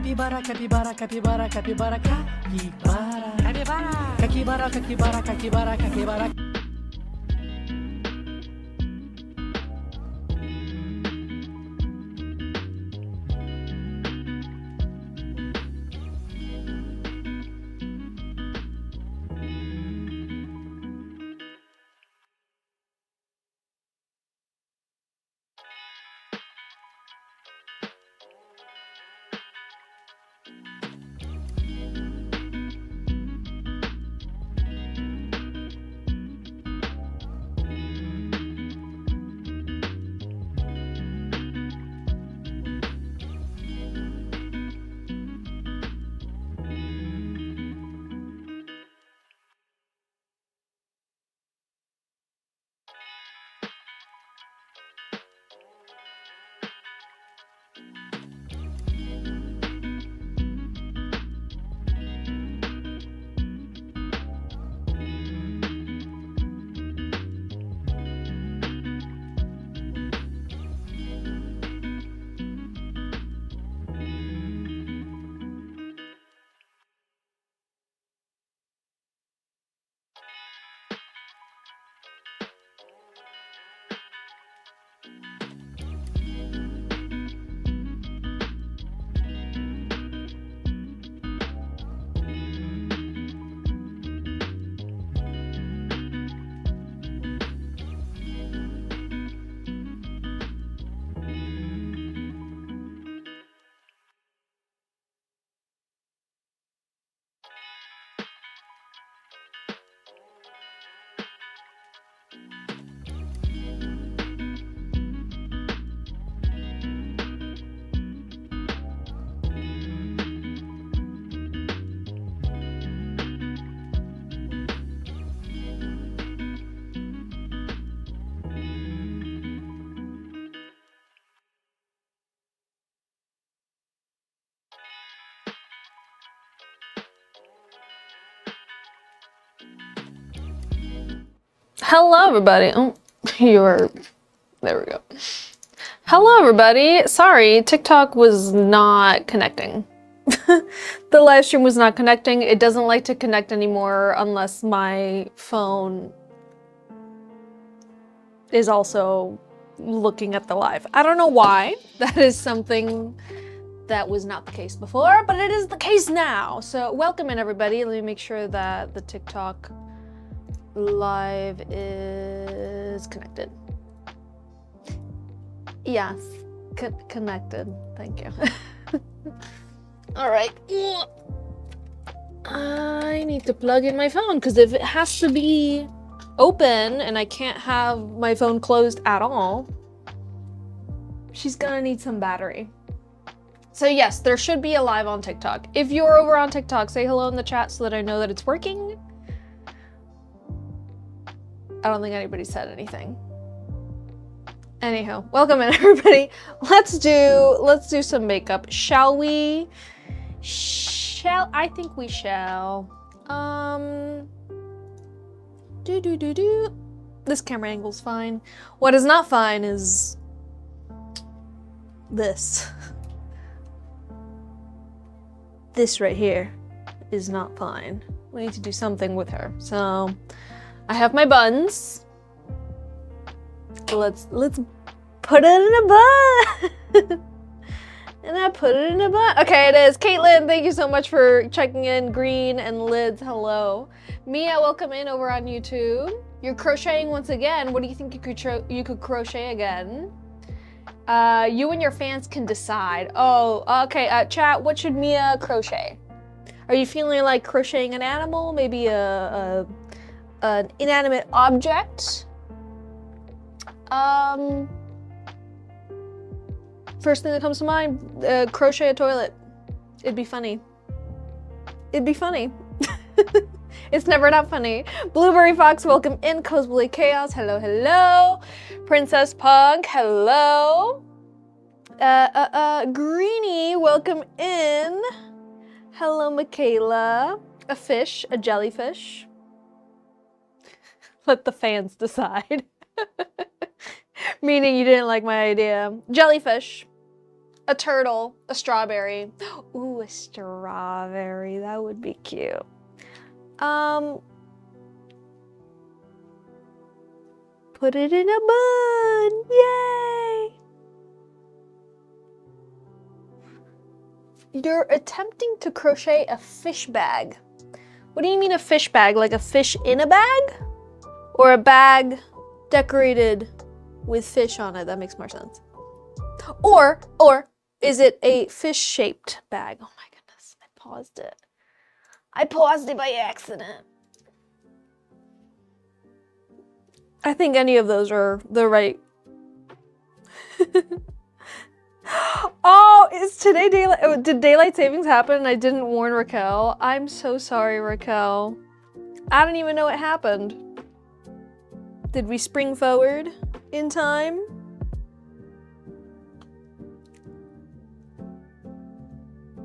Capybara, capybara, capybara, capybara, capybara. Capybara. Capybara, capybara, capybara, capybara. Hello everybody. Oh, there we go. Hello everybody. Sorry, TikTok was not connecting. The live stream was not connecting. It doesn't like to connect anymore unless my phone is also looking at the live. I don't know why. That is something that was not the case before, but it is the case now. So welcome in everybody. Let me make sure that the TikTok live is connected. Yes, connected. Thank you. All right. I need to plug in my phone because if it has to be open and I can't have my phone closed at all, she's gonna need some battery. So yes, there should be a live on TikTok. If you're over on TikTok, say hello in the chat so that I know that it's working. I don't think anybody said anything. Anyhow, welcome in everybody. Let's do some makeup, shall we? I think we shall. This camera angle's fine. What is not fine is this. This right here is not fine. We need to do something with her. So I have my buns. Let's put it in a bun. And I put it in a bun. Okay, it is. Caitlin, thank you so much for checking in. Green and Lids, hello. Mia, welcome in over on YouTube. You're crocheting once again. What do you think you could crochet again? You and your fans can decide. Oh, okay. Chat, what should Mia crochet? Are you feeling like crocheting an animal? Maybe an inanimate object? First thing that comes to mind, crochet a toilet. It'd be funny. It'd be funny. It's never not funny. Blueberry Fox, welcome in. Cosplay Chaos, hello, hello. Princess Punk, hello. Greenie, welcome in. Hello, Michaela. A fish, a jellyfish. Let the fans decide. Meaning you didn't like my idea. Jellyfish. A turtle, a strawberry. Ooh, a strawberry, that would be cute. Put it in a bun, yay! You're attempting to crochet a fish bag. What do you mean a fish bag? Like a fish in a bag? Or a bag decorated with fish on it? That makes more sense. Or is it a fish-shaped bag? Oh my goodness, I paused it. I paused it by accident. I think any of those are the right. Oh, is today daylight? Did daylight savings happen and I didn't warn Raquel? I'm so sorry, Raquel. I don't even know what happened. Did we spring forward in time?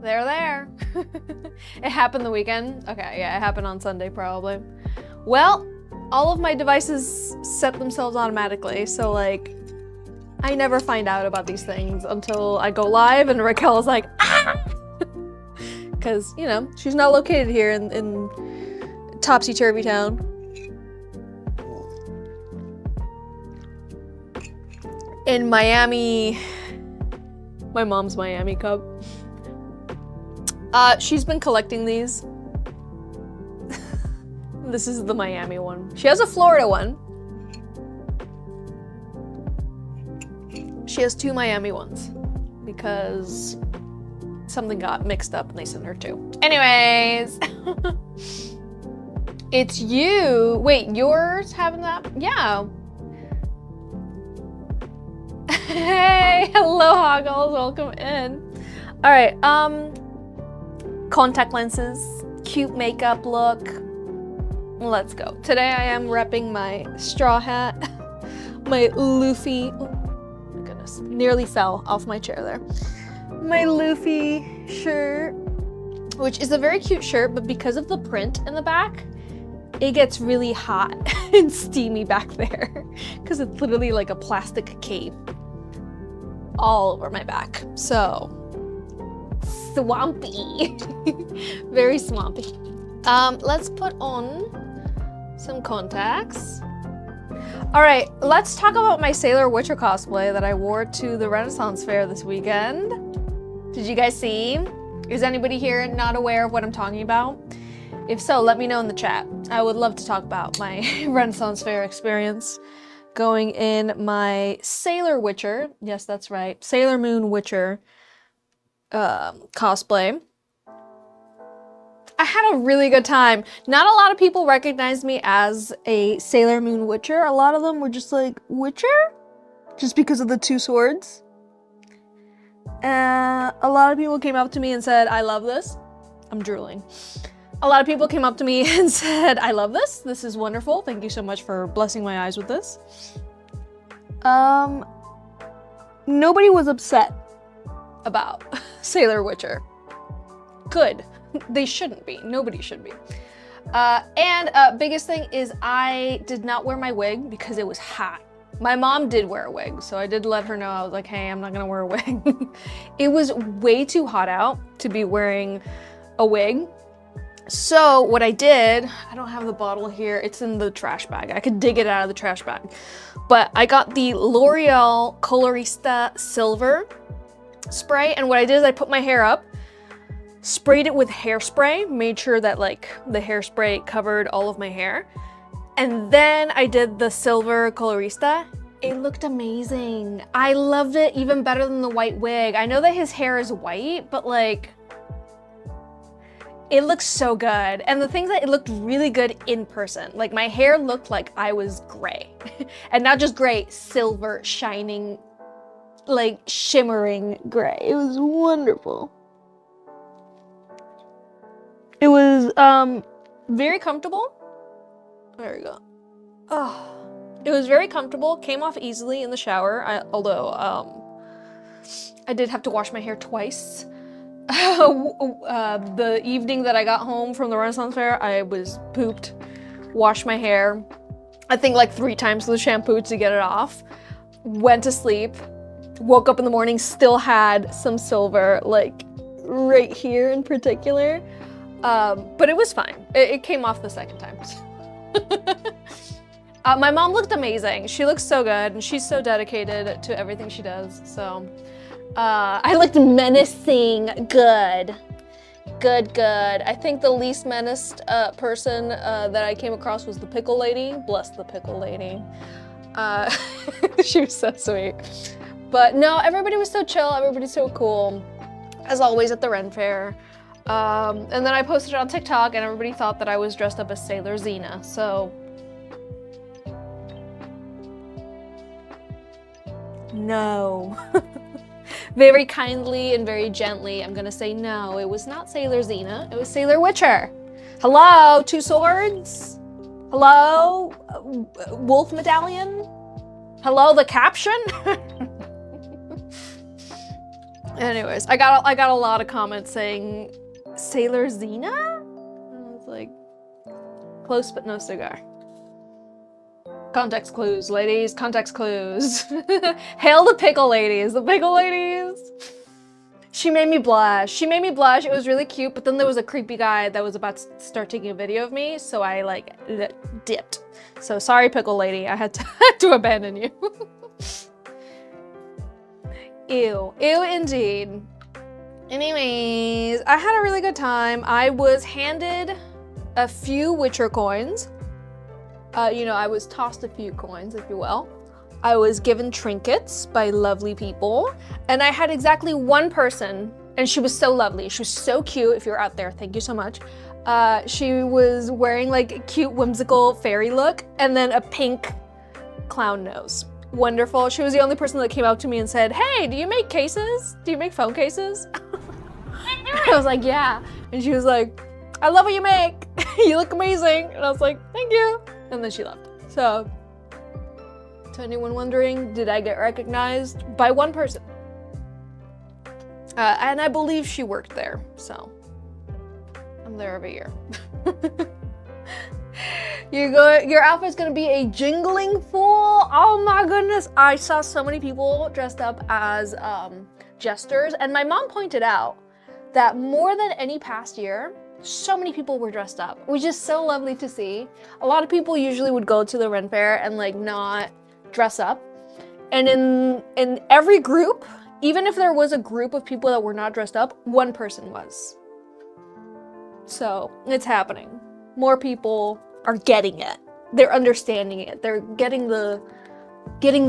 There. It happened the weekend? Okay, yeah, it happened on Sunday probably. Well, all of my devices set themselves automatically, so like, I never find out about these things until I go live and Raquel's like, ah! Because, you know, she's not located here in Topsy-Turvy Town. In Miami, my mom's Miami cup. She's been collecting these. This is the Miami one. She has a Florida one. She has 2 Miami ones because something got mixed up and they sent her 2. Anyways, it's you. Wait, yours having that? Yeah. Hey, hello Hoggles, welcome in. All right, contact lenses, cute makeup look. Let's go. Today I am repping my straw hat, my Luffy. Oh my goodness, nearly fell off my chair there. My Luffy shirt, which is a very cute shirt, but because of the print in the back, it gets really hot and steamy back there because it's literally like a plastic cape all over my back. So swampy, very swampy. Let's put on some contacts. All right, let's talk about my Sailor Witcher cosplay that I wore to the Renaissance Fair this weekend. Did you guys see? Is anybody here not aware of what I'm talking about? If so, let me know in the chat. I would love to talk about my Renaissance Fair experience going in my Sailor Witcher, yes, that's right, Sailor Moon Witcher cosplay. I had a really good time. Not a lot of people recognized me as a Sailor Moon Witcher. A lot of them were just like, Witcher? Just because of the 2 swords. A lot of people came up to me and said, I love this. I'm drooling. A lot of people came up to me and said, I love this. This is wonderful. Thank you so much for blessing my eyes with this. Nobody was upset about Sailor Witcher. Good. They shouldn't be. Nobody should be. Biggest thing is I did not wear my wig because it was hot. My mom did wear a wig, so I did let her know. I was like, hey, I'm not gonna wear a wig. It was way too hot out to be wearing a wig. So what I did, I don't have the bottle here. It's in the trash bag. I could dig it out of the trash bag. But I got the L'Oreal Colorista Silver spray. And what I did is I put my hair up, sprayed it with hairspray, made sure that like the hairspray covered all of my hair. And then I did the silver colorista. It looked amazing. I loved it even better than the white wig. I know that his hair is white, but like, it looks so good. And the thing is that it looked really good in person. Like my hair looked like I was gray. And not just gray, silver, shining, like shimmering gray. It was wonderful. It was very comfortable. There we go. Oh, it was very comfortable, came off easily in the shower, although I did have to wash my hair twice. The evening that I got home from the Renaissance Fair, I was pooped, washed my hair, I think like 3 times with shampoo to get it off, went to sleep, woke up in the morning, still had some silver, like right here in particular. But it was fine. It came off the second time. My mom looked amazing. She looks so good, and she's so dedicated to everything she does. So I looked menacing good. Good. I think the least menaced person that I came across was the pickle lady. Bless the pickle lady. She was so sweet. But no, everybody was so chill. Everybody's so cool, as always at the Ren Fair. And then I posted it on TikTok, and everybody thought that I was dressed up as Sailor Xena. So no. Very kindly and very gently, I'm gonna say no, it was not Sailor Xena, it was Sailor Witcher. Hello, 2 swords? Hello, wolf medallion? Hello, the caption? Anyways, I got a lot of comments saying, Sailor Xena? And I was like, close but no cigar. Context clues, ladies, context clues. Hail the pickle ladies, the pickle ladies. She made me blush. It was really cute, but then there was a creepy guy that was about to start taking a video of me, so I like dipped. So sorry, pickle lady, I had to abandon you. Ew indeed. Anyways, I had a really good time. I was handed a few Witcher coins. You know, I was tossed a few coins, if you will. I was given trinkets by lovely people, and I had exactly one person, and she was so lovely. She was so cute. If you're out there, thank you so much. She was wearing like a cute, whimsical fairy look, and then a pink clown nose. Wonderful. She was the only person that came up to me and said, hey, do you make cases? Do you make phone cases? I was like, yeah. And she was like, I love what you make. You look amazing. And I was like, thank you. And then she left. So, to anyone wondering, did I get recognized? By one person. And I believe she worked there, so I'm there every year. Your outfit's gonna be a jingling fool. Oh my goodness. I saw so many people dressed up as jesters, and my mom pointed out that more than any past year, so many people were dressed up, which is so lovely to see. A lot of people usually would go to the Ren Fair and like not dress up. And in every group, even if there was a group of people that were not dressed up, one person was. So it's happening. More people are getting it. They're understanding it. They're getting the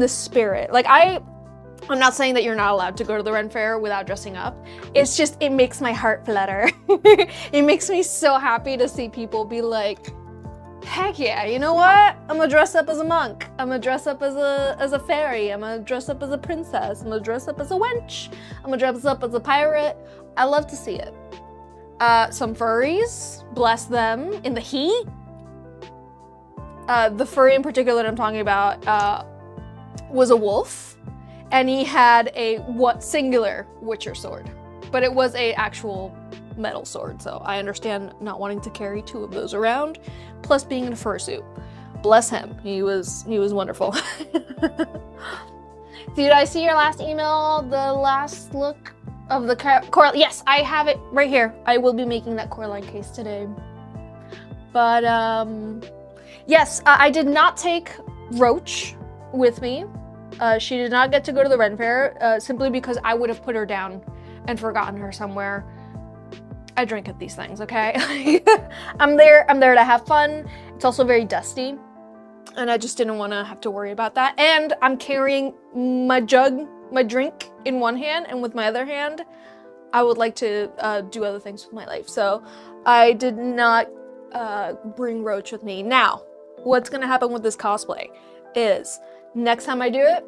spirit. Like I'm not saying that you're not allowed to go to the Ren Fair without dressing up. It's just, it makes my heart flutter. It makes me so happy to see people be like, heck yeah, you know what? I'm gonna dress up as a monk. I'm gonna dress up as a fairy. I'm gonna dress up as a princess. I'm gonna dress up as a wench. I'm gonna dress up as a pirate. I love to see it. Some furries, bless them, in the heat. The furry in particular that I'm talking about was a wolf. And he had a singular Witcher sword, but it was a actual metal sword. So I understand not wanting to carry 2 of those around, plus being in a fursuit. Bless him, he was wonderful. Did I see your last email? The last look of the coral? Yes, I have it right here. I will be making that Coraline case today. But yes, I did not take Roach with me. She did not get to go to the Ren Fair simply because I would have put her down and forgotten her somewhere. I drink at these things, okay? I'm there to have fun. It's also very dusty, and I just didn't want to have to worry about that. And I'm carrying my drink in one hand, and with my other hand, I would like to do other things with my life. So I did not bring Roach with me. Now, what's gonna happen with this cosplay is, next time I do it,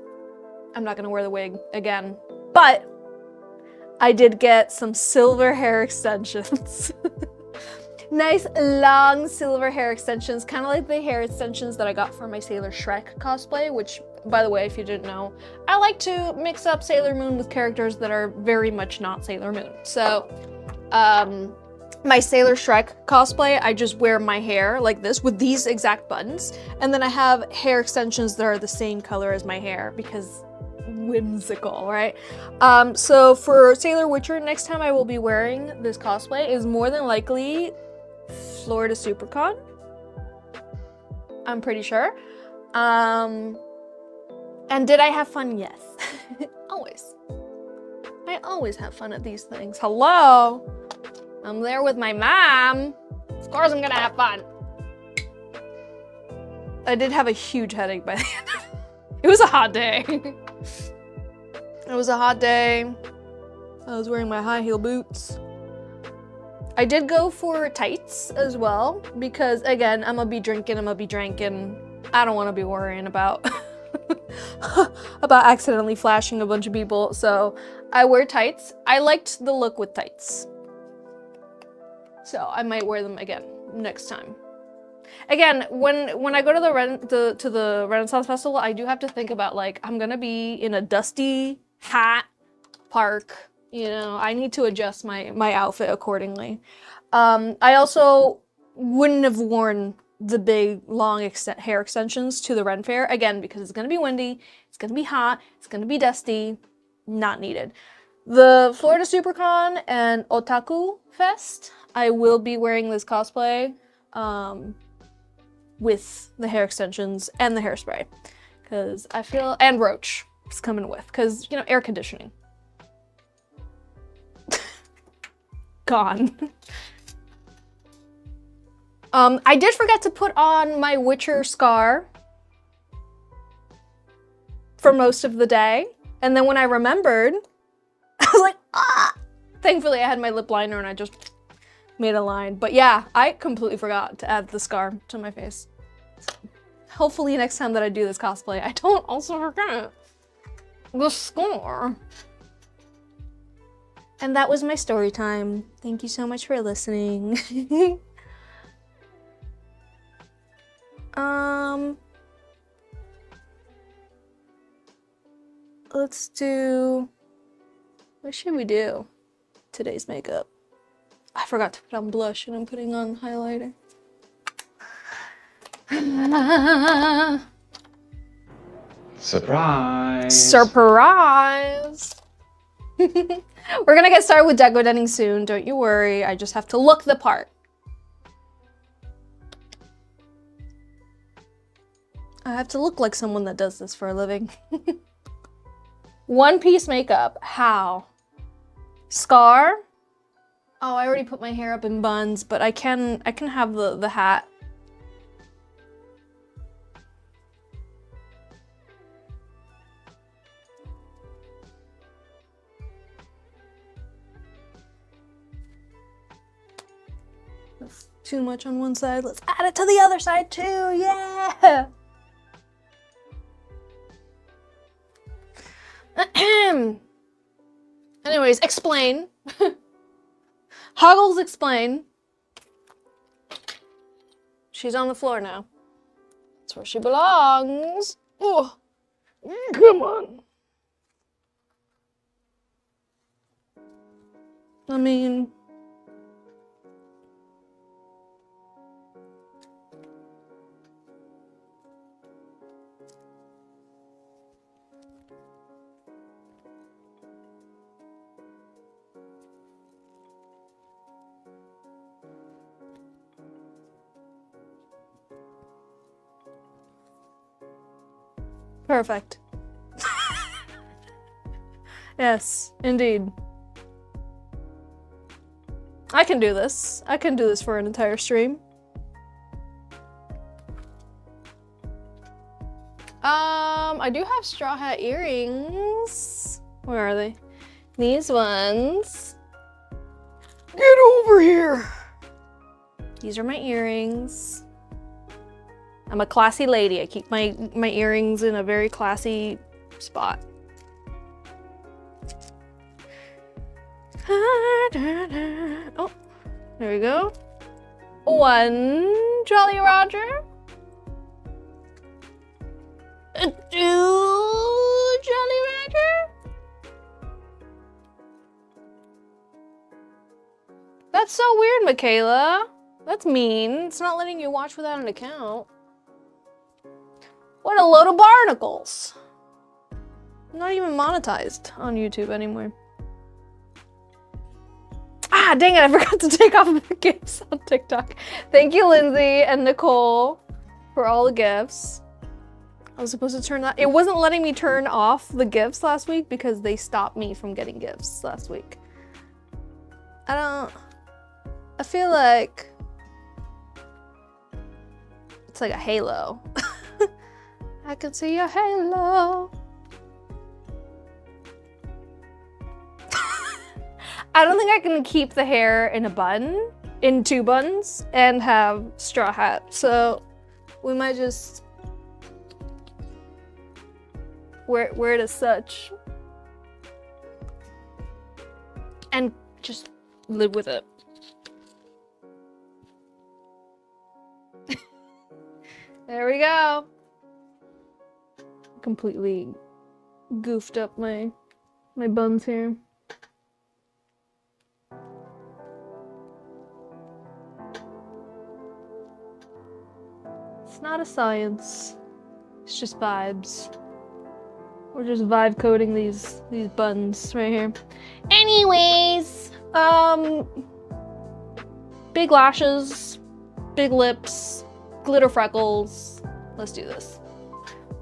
I'm not gonna wear the wig again, but I did get some silver hair extensions. Nice long silver hair extensions, kind of like the hair extensions that I got for my Sailor Shrek cosplay, which, by the way, if you didn't know, I like to mix up Sailor Moon with characters that are very much not Sailor Moon. So, my Sailor Shrek cosplay, I just wear my hair like this with these exact buttons, and then I have hair extensions that are the same color as my hair because whimsical, right? So for Sailor Witcher, next time I will be wearing this cosplay is more than likely Florida SuperCon. I'm pretty sure. And did I have fun? Yes. Always. I always have fun at these things. Hello? I'm there with my mom. Of course I'm gonna have fun. I did have a huge headache by the end of it. It was a hot day. It was a hot day. I was wearing my high heel boots. I did go for tights as well because, again, I'm gonna be drinking, I don't want to be worrying about about accidentally flashing a bunch of people, so I wear tights. I liked the look with tights, so I might wear them again next time. Again, when I go to the Renaissance Festival, I do have to think about, like, I'm gonna be in a dusty hat park. You know, I need to adjust my outfit accordingly. I also wouldn't have worn the big long hair extensions to the Ren Fair, again, because it's gonna be windy, it's gonna be hot, it's gonna be dusty, not needed. The Florida SuperCon and Otaku Fest, I will be wearing this cosplay with the hair extensions and the hairspray, because I feel, and Roach is coming with, because, you know, air conditioning. Gone. I did forget to put on my Witcher scar for most of the day, and then when I remembered, I was like, ah! Thankfully I had my lip liner and I just made a line. But yeah, I completely forgot to add the scar to my face. So hopefully next time that I do this cosplay, I don't also forget the scar. And that was my story time. Thank you so much for listening. Let's do, what should we do? Today's makeup. I forgot to put on blush and I'm putting on highlighter. Surprise! Surprise! We're gonna get started with decorating soon, don't you worry. I just have to look the part. I have to look like someone that does this for a living. One piece makeup, how? Scar? Oh, I already put my hair up in buns, but I can have the hat. That's too much on one side. Let's add it to the other side too, yeah! Anyways, explain. Hoggles, explain. She's on the floor now. That's where she belongs. Oh, come on. I mean, perfect. Yes, indeed. I can do this. I can do this for an entire stream. I do have straw hat earrings. Where are they? These ones. Get over here. These are my earrings. I'm a classy lady. I keep my earrings in a very classy spot. Oh, there we go. One Jolly Roger. Two Jolly Roger. That's so weird, Michaela. That's mean. It's not letting you watch without an account. What a load of barnacles. I'm not even monetized on YouTube anymore. Ah, dang it, I forgot to take off the gifts on TikTok. Thank you, Lindsay and Nicole, for all the gifts. I was supposed to turn that. It wasn't letting me turn off the gifts last week because they stopped me from getting gifts last week. I feel like it's like a halo. I can see a halo. I don't think I can keep the hair in a bun, in 2 buns, and have straw hat. So we might just wear it as such and just live with it. There we go. Completely goofed up my buns here. It's not a science. It's just vibes. We're just vibe coding these buns right here. Anyways, big lashes, big lips, glitter freckles. Let's do this.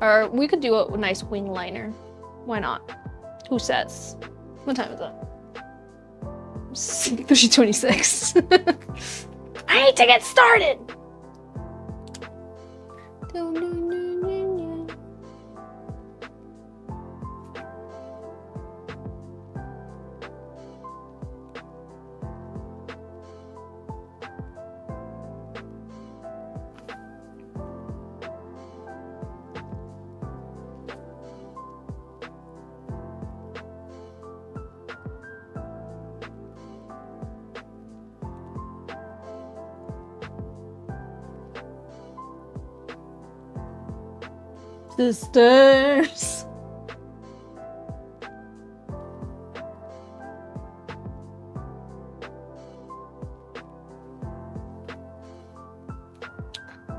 Or we could do a nice wing liner. Why not? Who says? What time is it? 3:26. I need to get started. Sisters.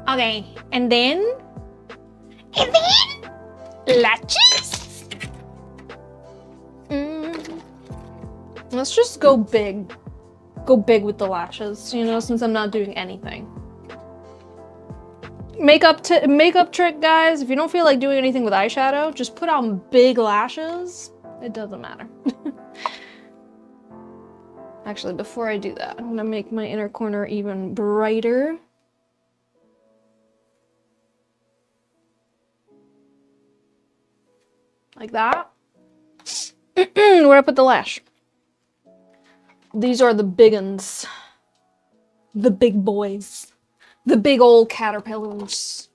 Okay, and then lashes. Let's just go big. Go big with the lashes, you know, since I'm not doing anything. Makeup trick, guys. If you don't feel like doing anything with eyeshadow, just put on big lashes. It doesn't matter. Actually, before I do that, I'm gonna make my inner corner even brighter. Like that. Where I put the lash. These are the big uns. The big boys. The big old caterpillars.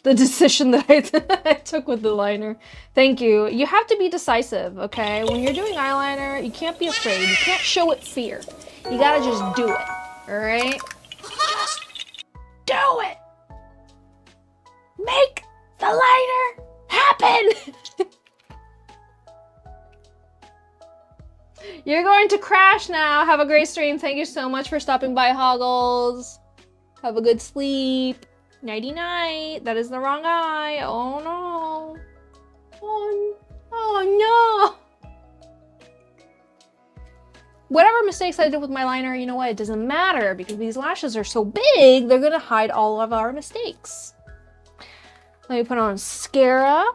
The decision that I took with the liner. Thank you. You have to be decisive, okay? When you're doing eyeliner, you can't be afraid. You can't show it fear. You gotta just do it, all right? Just do it. Make the liner happen. You're going to crash now. Have a great stream. Thank you so much for stopping by, Hoggles. Have a good sleep. Nighty night. That is the wrong eye. Oh no. Oh no. Whatever mistakes I did with my liner, you know what? It doesn't matter because these lashes are so big, they're gonna hide all of our mistakes. Let me put on mascara.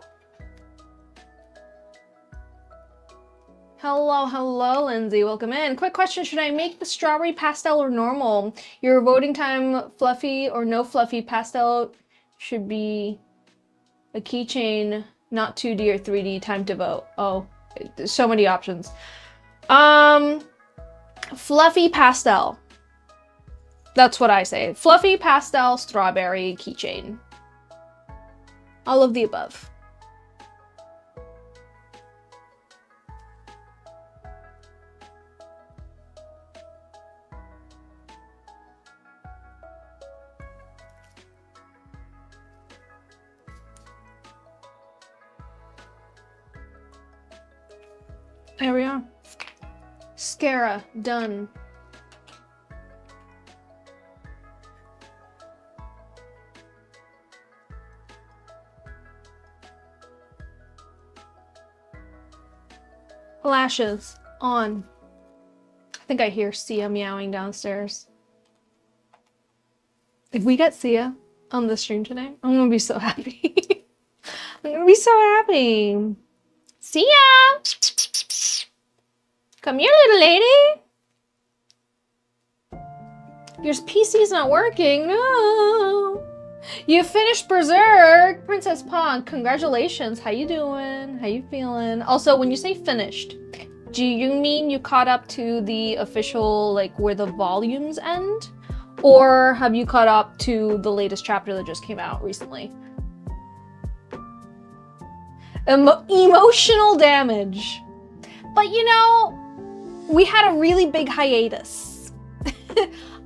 Hello, Lindsay. Welcome in. Quick question, should I make the strawberry pastel or normal? Your voting time, fluffy or no fluffy? Pastel should be a keychain, not 2D or 3D. Time to vote. Oh, there's so many options. Fluffy pastel. That's what I say. Fluffy pastel, strawberry, keychain. All of the above. There we are. Mascara, done. lashes on. I think I hear Sia meowing downstairs. If we get Sia on the stream today, I'm gonna be so happy. I'm gonna be so happy. Sia! Come here, little lady. Your PC's not working, no. You finished Berserk, Princess Pog. Congratulations. How you doing? How you feeling? Also, when you say finished, do you mean you caught up to the official, like, where the volumes end? Or have you caught up to the latest chapter that just came out recently? Emotional damage. But you know, we had a really big hiatus.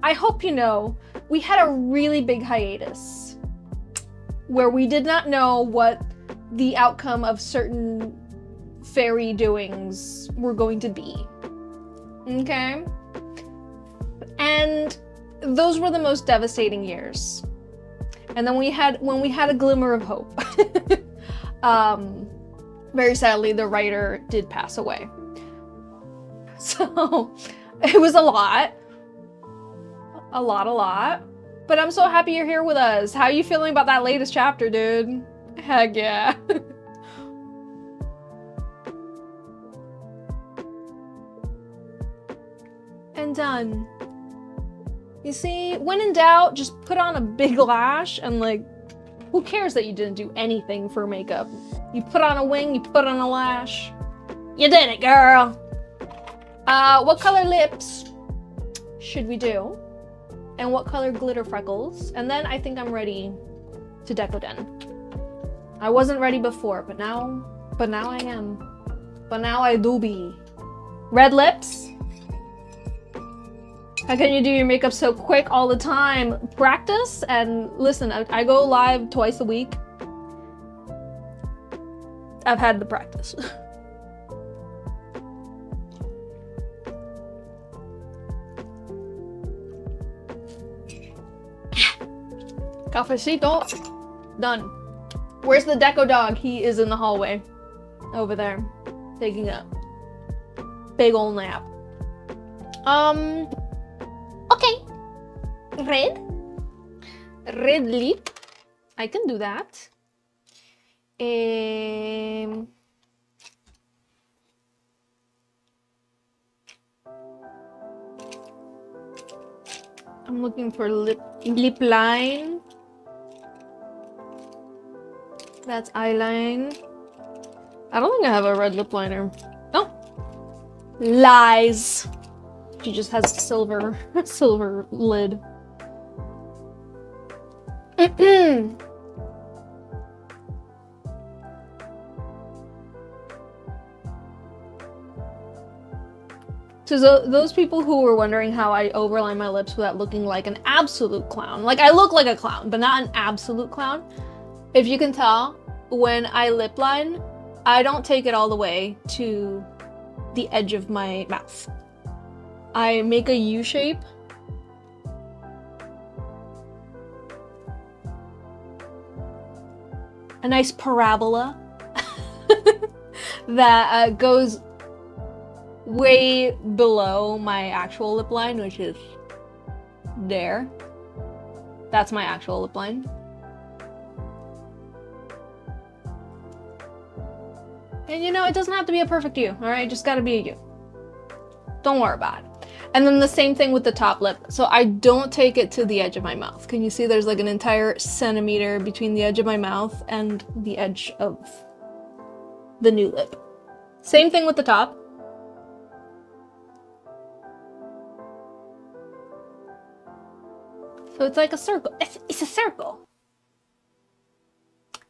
I hope you know, we had a really big hiatus where we did not know what the outcome of certain fairy doings were going to be. Okay? And those were the most devastating years. And then when we had a glimmer of hope. Very sadly, the writer did pass away. So it was a lot. A lot. But I'm so happy you're here with us. How are you feeling about that latest chapter, dude? Heck yeah. And done. You see, when in doubt, just put on a big lash and like, who cares that you didn't do anything for makeup? You put on a wing, you put on a lash. You did it, girl. What color lips should we do? And what color glitter freckles? And then I think I'm ready to Decoden. I wasn't ready before, but now I am. But now I do be. Red lips? How can you do your makeup so quick all the time? Practice, and listen, I go live twice a week. I've had the practice. Cafecito. Done. Where's the Deco dog? He is in the hallway. Over there. Taking a big ol' nap. Okay. Red lip. I can do that. I'm looking for lip line. That's eyeline. I don't think I have a red lip liner. Oh. Lies. She just has silver lid. So those people who were wondering how I overline my lips without looking like an absolute clown. Like, I look like a clown, but not an absolute clown. If you can tell, when I lip line, I don't take it all the way to the edge of my mouth. I make a U shape. A nice parabola that goes way below my actual lip line, which is there. That's my actual lip line. And you know, it doesn't have to be a perfect U, all right? Just gotta be a U. Don't worry about it. And then the same thing with the top lip. So I don't take it to the edge of my mouth. Can you see there's like an entire centimeter between the edge of my mouth and the edge of the new lip. Same thing with the top. So it's like a circle. It's a circle.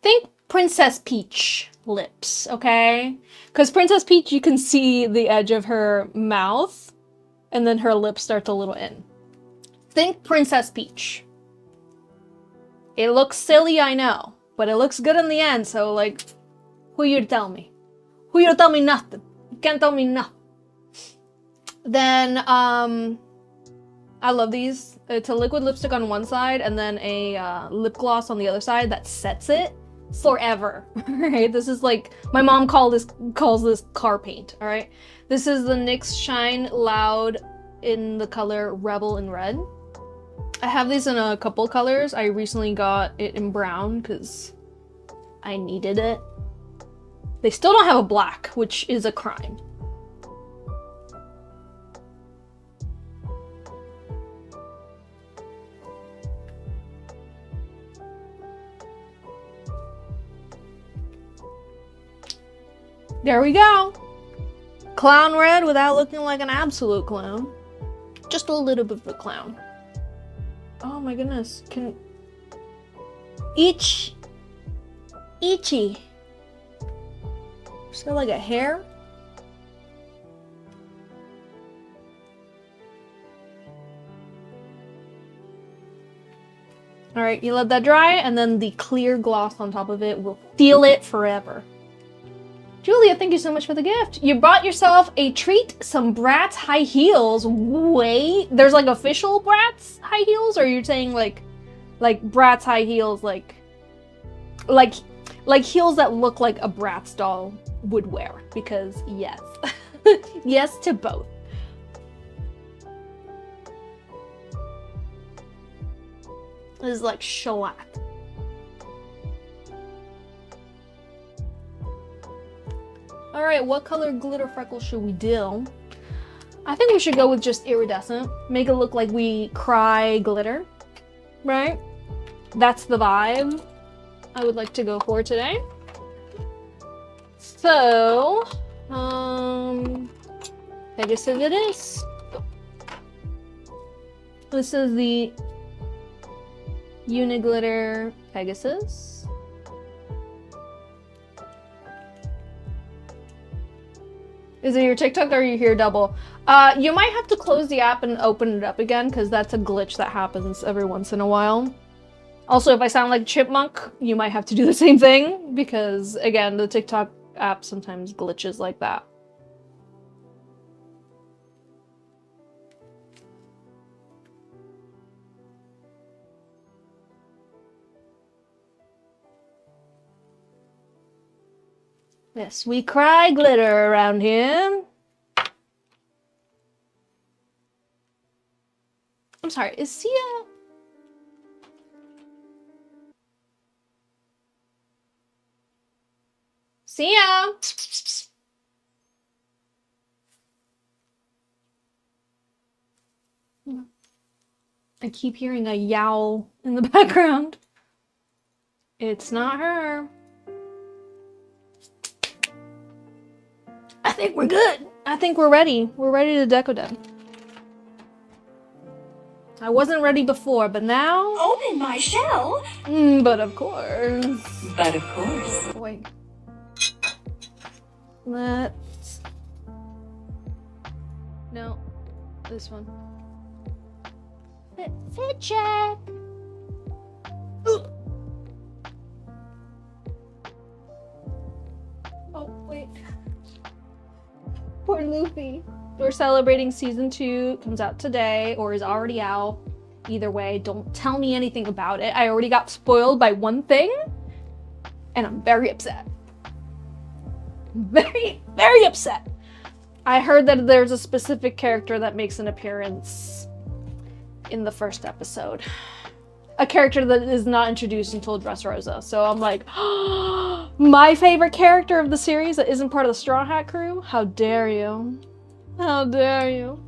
Think Princess Peach lips, okay? Because Princess Peach, you can see the edge of her mouth, and then her lips start a little in. Think Princess Peach. It looks silly, I know, but it looks good in the end, so like, who you to tell me? Who you to tell me nothing? You can't tell me nothing. Then, I love these. It's a liquid lipstick on one side, and then a lip gloss on the other side that sets it. forever. Right? This is like, my mom calls this car paint, all right? This is the NYX Shine Loud in the color Rebel in red. I have these in a couple colors. I recently got it in brown because I needed it. They still don't have a black, which is a crime. There we go. Clown red without looking like an absolute clown. Just a little bit of a clown. Oh my goodness. Itchy. Is there like a hair? All right, you let that dry, and then the clear gloss on top of it will seal it forever. Julia, thank you so much for the gift. You bought yourself a treat, some Bratz high heels. Wait, there's like official Bratz high heels, or you're saying like Bratz high heels, like heels that look like a Bratz doll would wear? Because yes, yes to both. This is like shellac. All right, what color glitter freckle should we do? I think we should go with just iridescent. Make it look like we cry glitter, right? That's the vibe I would like to go for today. So, Pegasus it is. This is the Uniglitter Pegasus. Is it your TikTok or are you here double? You might have to close the app and open it up again because that's a glitch that happens every once in a while. Also, if I sound like a chipmunk, you might have to do the same thing because, again, the TikTok app sometimes glitches like that. Yes, we cry glitter around here. I'm sorry, is Sia? Sia? I keep hearing a yowl in the background. It's not her. I think we're good. I think we're ready. We're ready to Decoden. I wasn't ready before, but now... Open my shell. But of course. But of course. Wait. Let's... No. This one. Fit check. Ugh. Oh, wait. Poor Luffy. We're celebrating season 2. Comes out today or is already out. Either way, don't tell me anything about it. I already got spoiled by one thing and I'm very upset. Very, very upset. I heard that there's a specific character that makes an appearance in the first episode. A character that is not introduced until Dressrosa. So I'm like, oh, my favorite character of the series that isn't part of the Straw Hat crew? How dare you? How dare you?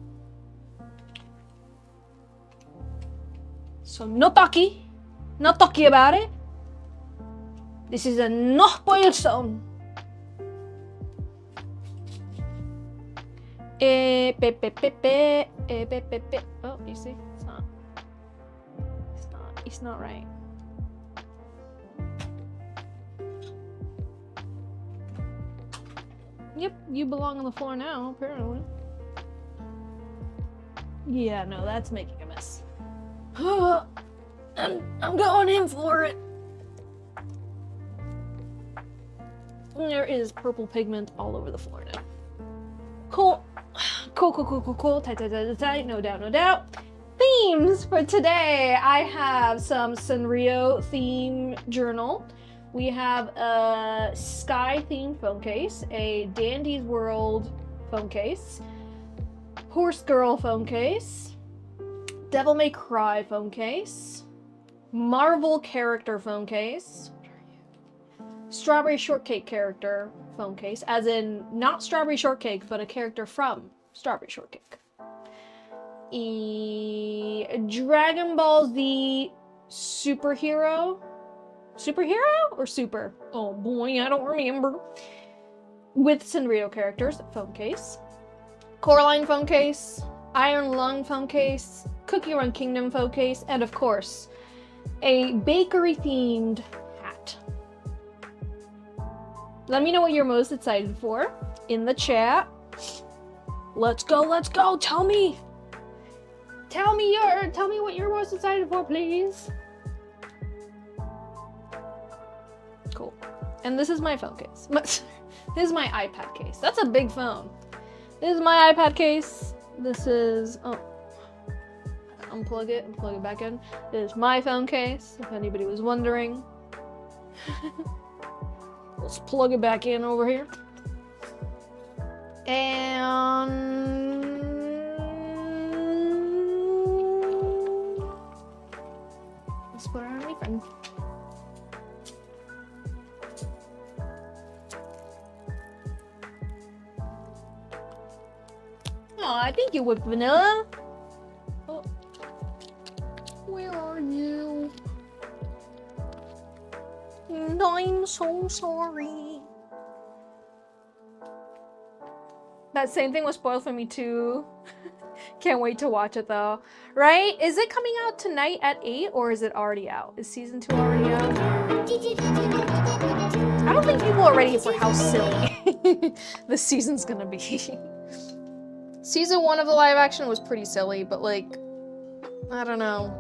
So no talkie about it. This is a no spoiled zone. Oh, you see? It's not right. Yep, you belong on the floor now, apparently. Yeah, no, that's making a mess. I'm going in for it. There is purple pigment all over the floor now. Cool. Cool. Tight. No doubt. Themes for today. I have some Sanrio theme journal. We have a sky themed phone case, a Dandy's World phone case, Horse Girl phone case, Devil May Cry phone case, Marvel character phone case, Strawberry Shortcake character phone case, as in not Strawberry Shortcake, but a character from Strawberry Shortcake. Dragon Ball Z superhero or super? Oh boy, I don't remember. With Sanrio characters, phone case. Coraline phone case, Iron Lung phone case, Cookie Run Kingdom phone case, and of course, a bakery themed hat. Let me know what you're most excited for in the chat. Let's go, tell me what you're most excited for, please. Cool. And this is my phone case. This is my iPad case. That's a big phone. This is my iPad case. This is, oh, unplug it and plug it back in. This is my phone case, if anybody was wondering. Let's plug it back in over here. And let's put it on my phone. Oh, I think you whipped vanilla. Oh. Where are you? And I'm so sorry. That same thing was spoiled for me too. Can't wait to watch it though. Right? Is it coming out tonight at 8 or is it already out? Is season 2 already out? I don't think people are ready for how silly this season's gonna be. Season 1 of the live action was pretty silly, but like, I don't know.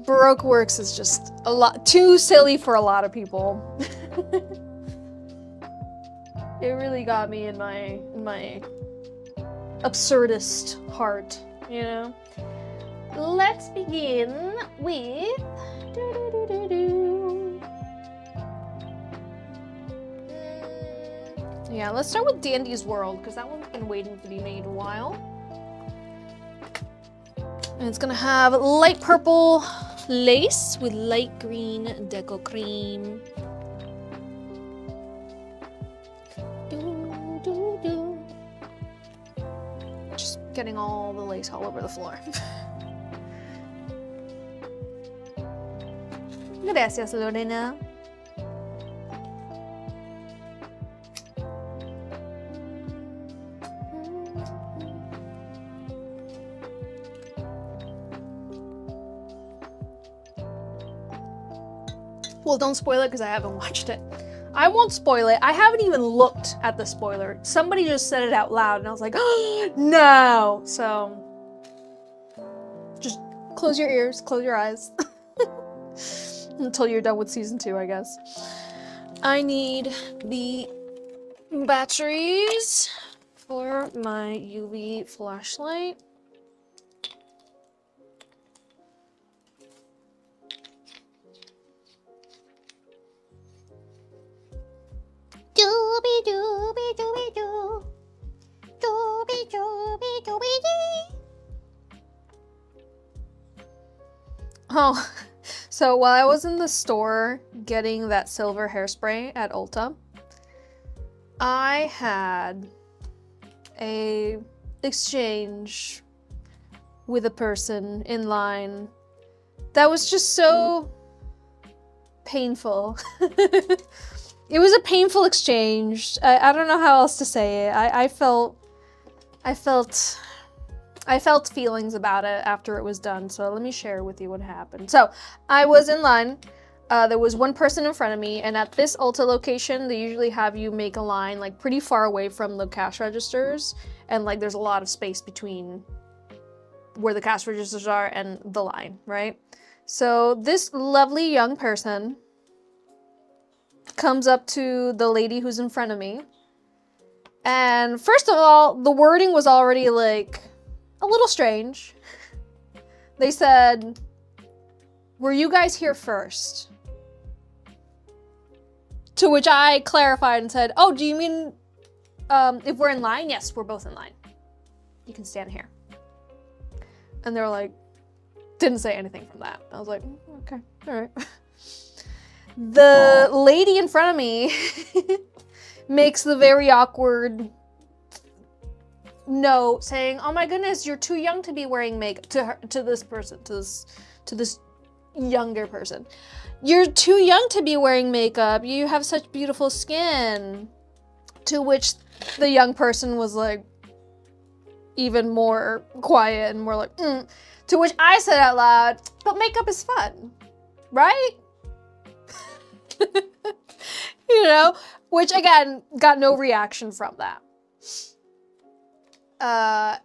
Baroque Works is just a lot too silly for a lot of people. It really got me in my absurdist heart, you know? Let's begin with yeah, let's start with Dandy's World, because that one's been waiting to be made a while. And it's gonna have light purple lace with light green deco cream. Just getting all the lace all over the floor. Gracias, Lorena. Well, don't spoil it because I haven't watched it. I won't spoil it. I haven't even looked at the spoiler. Somebody just said it out loud and I was like, oh, no. So just close your ears, close your eyes until you're done with season 2, I guess. I need the batteries for my UV flashlight. Dooby dooby dooby doo. Dooby dooby dooby dee. Oh, so while I was in the store getting that silver hairspray at Ulta, I had a exchange with a person in line that was just so painful. It was a painful exchange. I don't know how else to say it. I felt feelings about it after it was done. So let me share with you what happened. So I was in line. There was one person in front of me, and at this Ulta location, they usually have you make a line like pretty far away from the cash registers, and like there's a lot of space between where the cash registers are and the line, right? So this lovely young person comes up to the lady who's in front of me. And first of all, the wording was already like a little strange. They said, "Were you guys here first?" To which I clarified and said, oh, do you mean if we're in line? Yes, we're both in line. You can stand here. And they were like, didn't say anything from that. I was like, okay, all right. The lady in front of me makes the very awkward note saying, oh my goodness, you're too young to be wearing makeup to this person, to this younger person. You're too young to be wearing makeup. You have such beautiful skin. To which the young person was like, even more quiet and more like, To which I said out loud, but makeup is fun, right? You know, which again, got no reaction from that.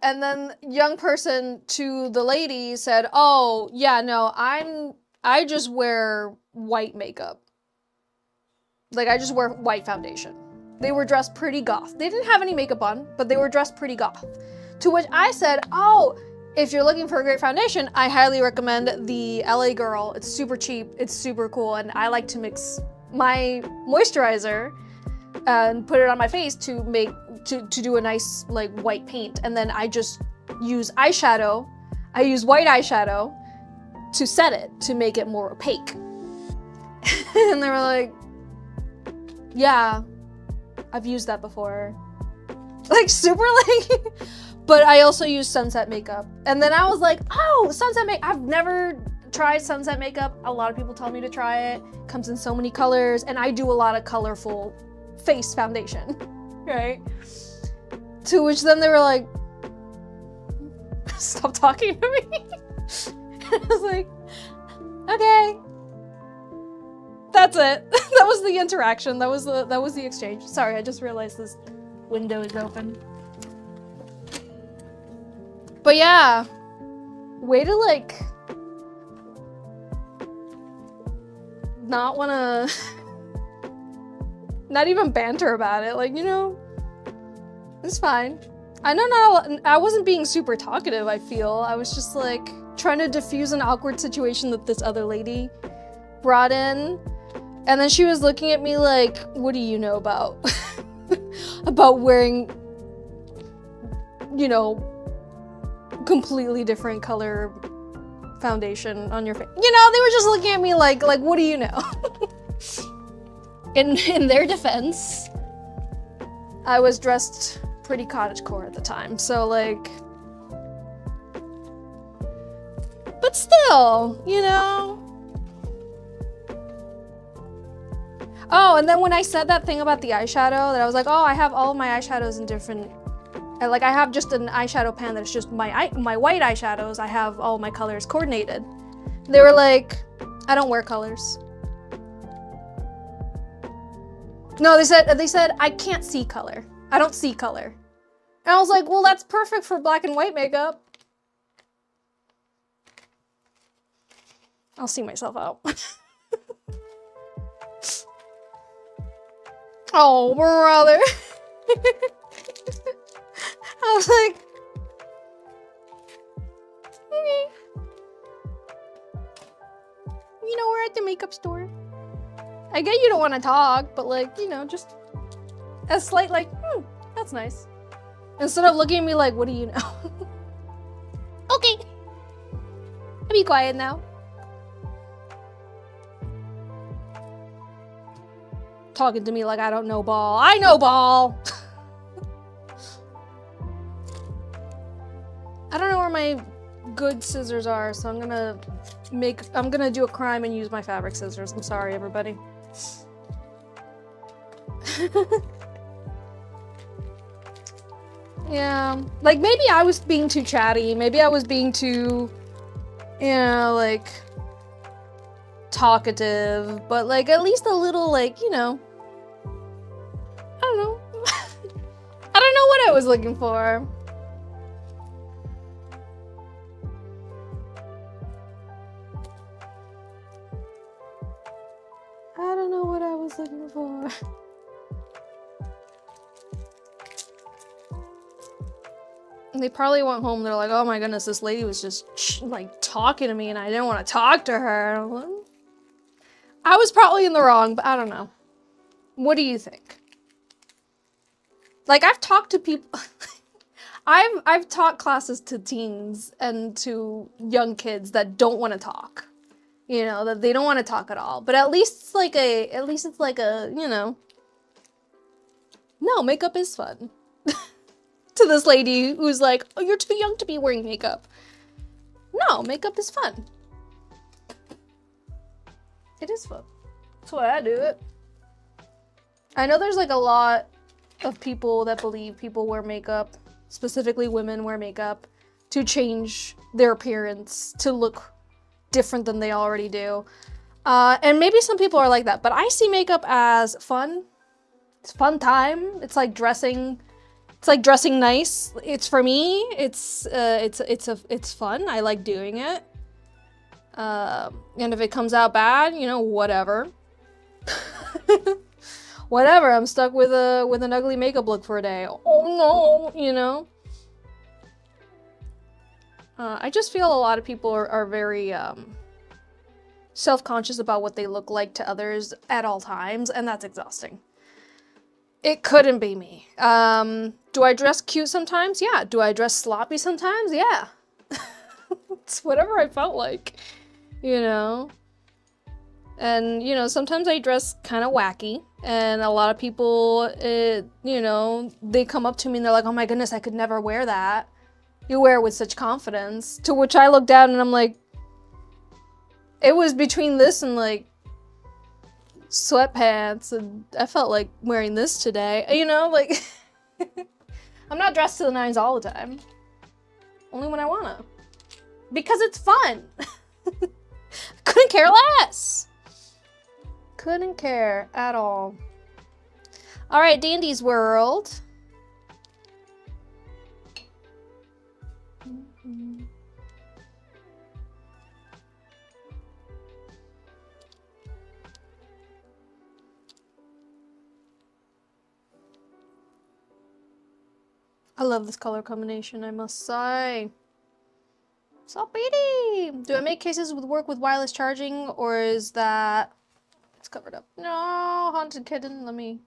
And then young person to the lady said, oh yeah, no, I just wear white makeup. Like I just wear white foundation. They were dressed pretty goth. They didn't have any makeup on, but they were dressed pretty goth. To which I said, oh, if you're looking for a great foundation, I highly recommend the LA Girl. It's super cheap, it's super cool, and I like to mix my moisturizer and put it on my face to make, to do a nice like white paint. And then I just use eyeshadow. I use white eyeshadow to set it, to make it more opaque. And they were like, yeah, I've used that before. Like super like, but I also use sunset makeup. And then I was like, oh, sunset makeup. I've never tried sunset makeup. A lot of people tell me to try it. Comes in so many colors, and I do a lot of colorful face foundation, right? To which then they were like, stop talking to me. I was like, okay. That's it. That was the interaction. That was the exchange. Sorry, I just realized this window is open. But yeah, way to like not wanna, not even banter about it. Like, you know, it's fine. I know I wasn't being super talkative, I feel. I was just like trying to diffuse an awkward situation that this other lady brought in. And then she was looking at me like, what do you know about, about wearing, you know, completely different color foundation on your face. You know, they were just looking at me like what do you know? In their defense, I was dressed pretty cottagecore at the time, so like, but still, you know. Oh, and then when I said that thing about the eyeshadow, that I was like, oh, I have all of my eyeshadows in different, like I have just an eyeshadow pan that's just my white eyeshadows. I have all my colors coordinated. They were like, I don't wear colors. No, they said I can't see color. I don't see color. And I was like, well, that's perfect for black and white makeup. I'll see myself out. Oh, brother. I was like, okay. You know, we're at the makeup store. I get you don't want to talk, but like, you know, just a slight like, that's nice. Instead of looking at me like, what do you know? Okay. I'll be quiet now. Talking to me like I don't know ball. I know ball! I don't know where my good scissors are, so I'm gonna do a crime and use my fabric scissors. I'm sorry, everybody. Yeah, like maybe I was being too chatty. Maybe I was being too, you know, like talkative, but like at least a little like, you know, I don't know. I don't know what I was looking for. I don't know what I was looking for. And they probably went home, they're like, oh my goodness, this lady was just like talking to me and I didn't want to talk to her. I was probably in the wrong, but I don't know. What do you think? Like, I've talked to people, I've taught classes to teens and to young kids that don't want to talk. You know, that they don't want to talk at all. But at least it's like a, you know, no, makeup is fun. To this lady who's like, oh, you're too young to be wearing makeup. No, makeup is fun. It is fun. That's why I do it. I know there's like a lot of people that believe people wear makeup, specifically women wear makeup, to change their appearance, to look different than they already do. And maybe some people are like that, but I see makeup as fun. It's fun time. It's like dressing. It's like dressing nice. It's for me. It's fun. I like doing it. And if it comes out bad, you know, whatever. Whatever. I'm stuck with an ugly makeup look for a day. Oh no, you know. I just feel a lot of people are very self-conscious about what they look like to others at all times, and that's exhausting. It couldn't be me. Do I dress cute sometimes? Yeah. Do I dress sloppy sometimes? Yeah. It's whatever I felt like, you know? And, you know, sometimes I dress kind of wacky, and a lot of people, you know, they come up to me and they're like, oh my goodness, I could never wear that. You wear it with such confidence. To which I look down and I'm like, it was between this and like sweatpants, and I felt like wearing this today, you know, like I'm not dressed to the nines all the time, only when I wanna, because it's fun. Couldn't care less. Couldn't care at all. All right, Dandy's World. I love this color combination, I must say. So pretty! Do I make cases with work with wireless charging, or is that... It's covered up. No, Haunted Kitten, let me...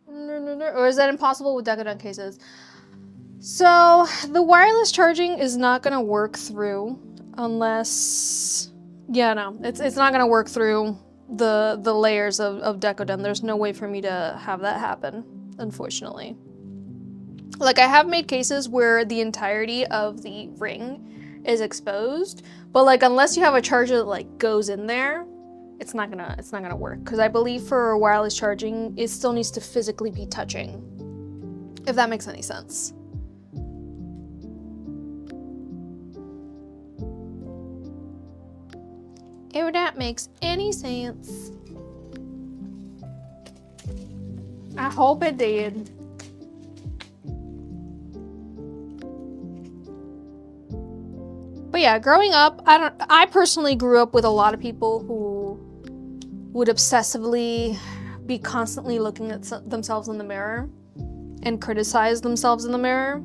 No. Or is that impossible with Decoden cases? So, the wireless charging is not gonna work through unless... Yeah, no, it's not gonna work through the layers of Decoden. There's no way for me to have that happen, unfortunately. Like, I have made cases where the entirety of the ring is exposed, but like, unless you have a charger that like goes in there, it's not gonna work. Because I believe for wireless charging, it still needs to physically be touching, if that makes any sense. If that makes any sense. I hope it did. But yeah, growing up, I personally grew up with a lot of people who would obsessively be constantly looking at themselves in the mirror and criticize themselves in the mirror.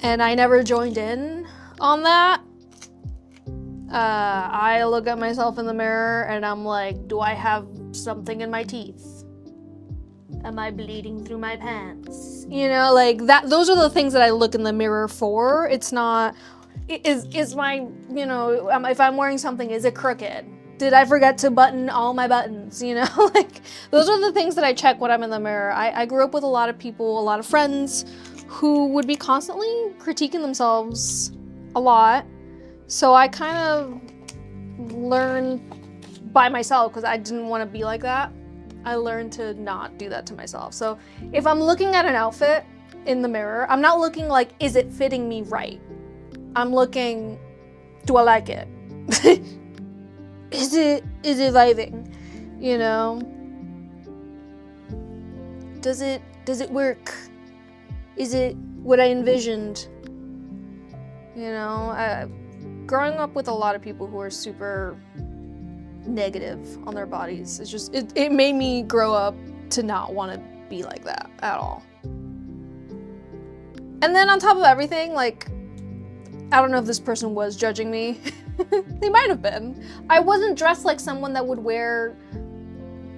And I never joined in on that. I look at myself in the mirror and I'm like, do I have something in my teeth? Am I bleeding through my pants? You know, like that. Those are the things that I look in the mirror for. It's not... Is my, you know, if I'm wearing something, is it crooked? Did I forget to button all my buttons, you know? Like, those are the things that I check when I'm in the mirror. I grew up with a lot of people, a lot of friends who would be constantly critiquing themselves a lot. So I kind of learned by myself, because I didn't want to be like that. I learned to not do that to myself. So if I'm looking at an outfit in the mirror, I'm not looking like, is it fitting me right? I'm looking, do I like it? Is it vibing? You know? Does it work? Is it what I envisioned? You know, growing up with a lot of people who are super negative on their bodies, it's just, it made me grow up to not want to be like that at all. And then on top of everything, like, I don't know if this person was judging me. They might have been. I wasn't dressed like someone that would wear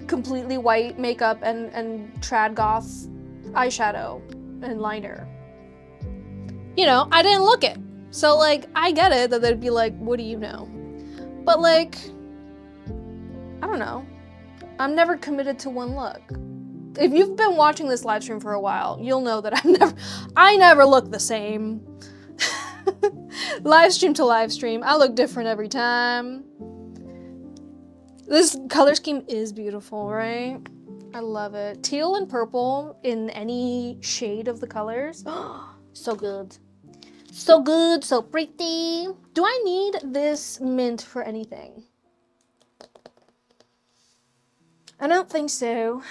completely white makeup and trad goth eyeshadow and liner. You know, I didn't look it. So like, I get it that they'd be like, what do you know? But like, I don't know. I'm never committed to one look. If you've been watching this live stream for a while, you'll know that I never look the same. Live stream to live stream, I look different every time. This color scheme is beautiful, right? I love it. Teal and purple in any shade of the colors. So good. So good, so pretty. Do I need this mint for anything? I don't think so.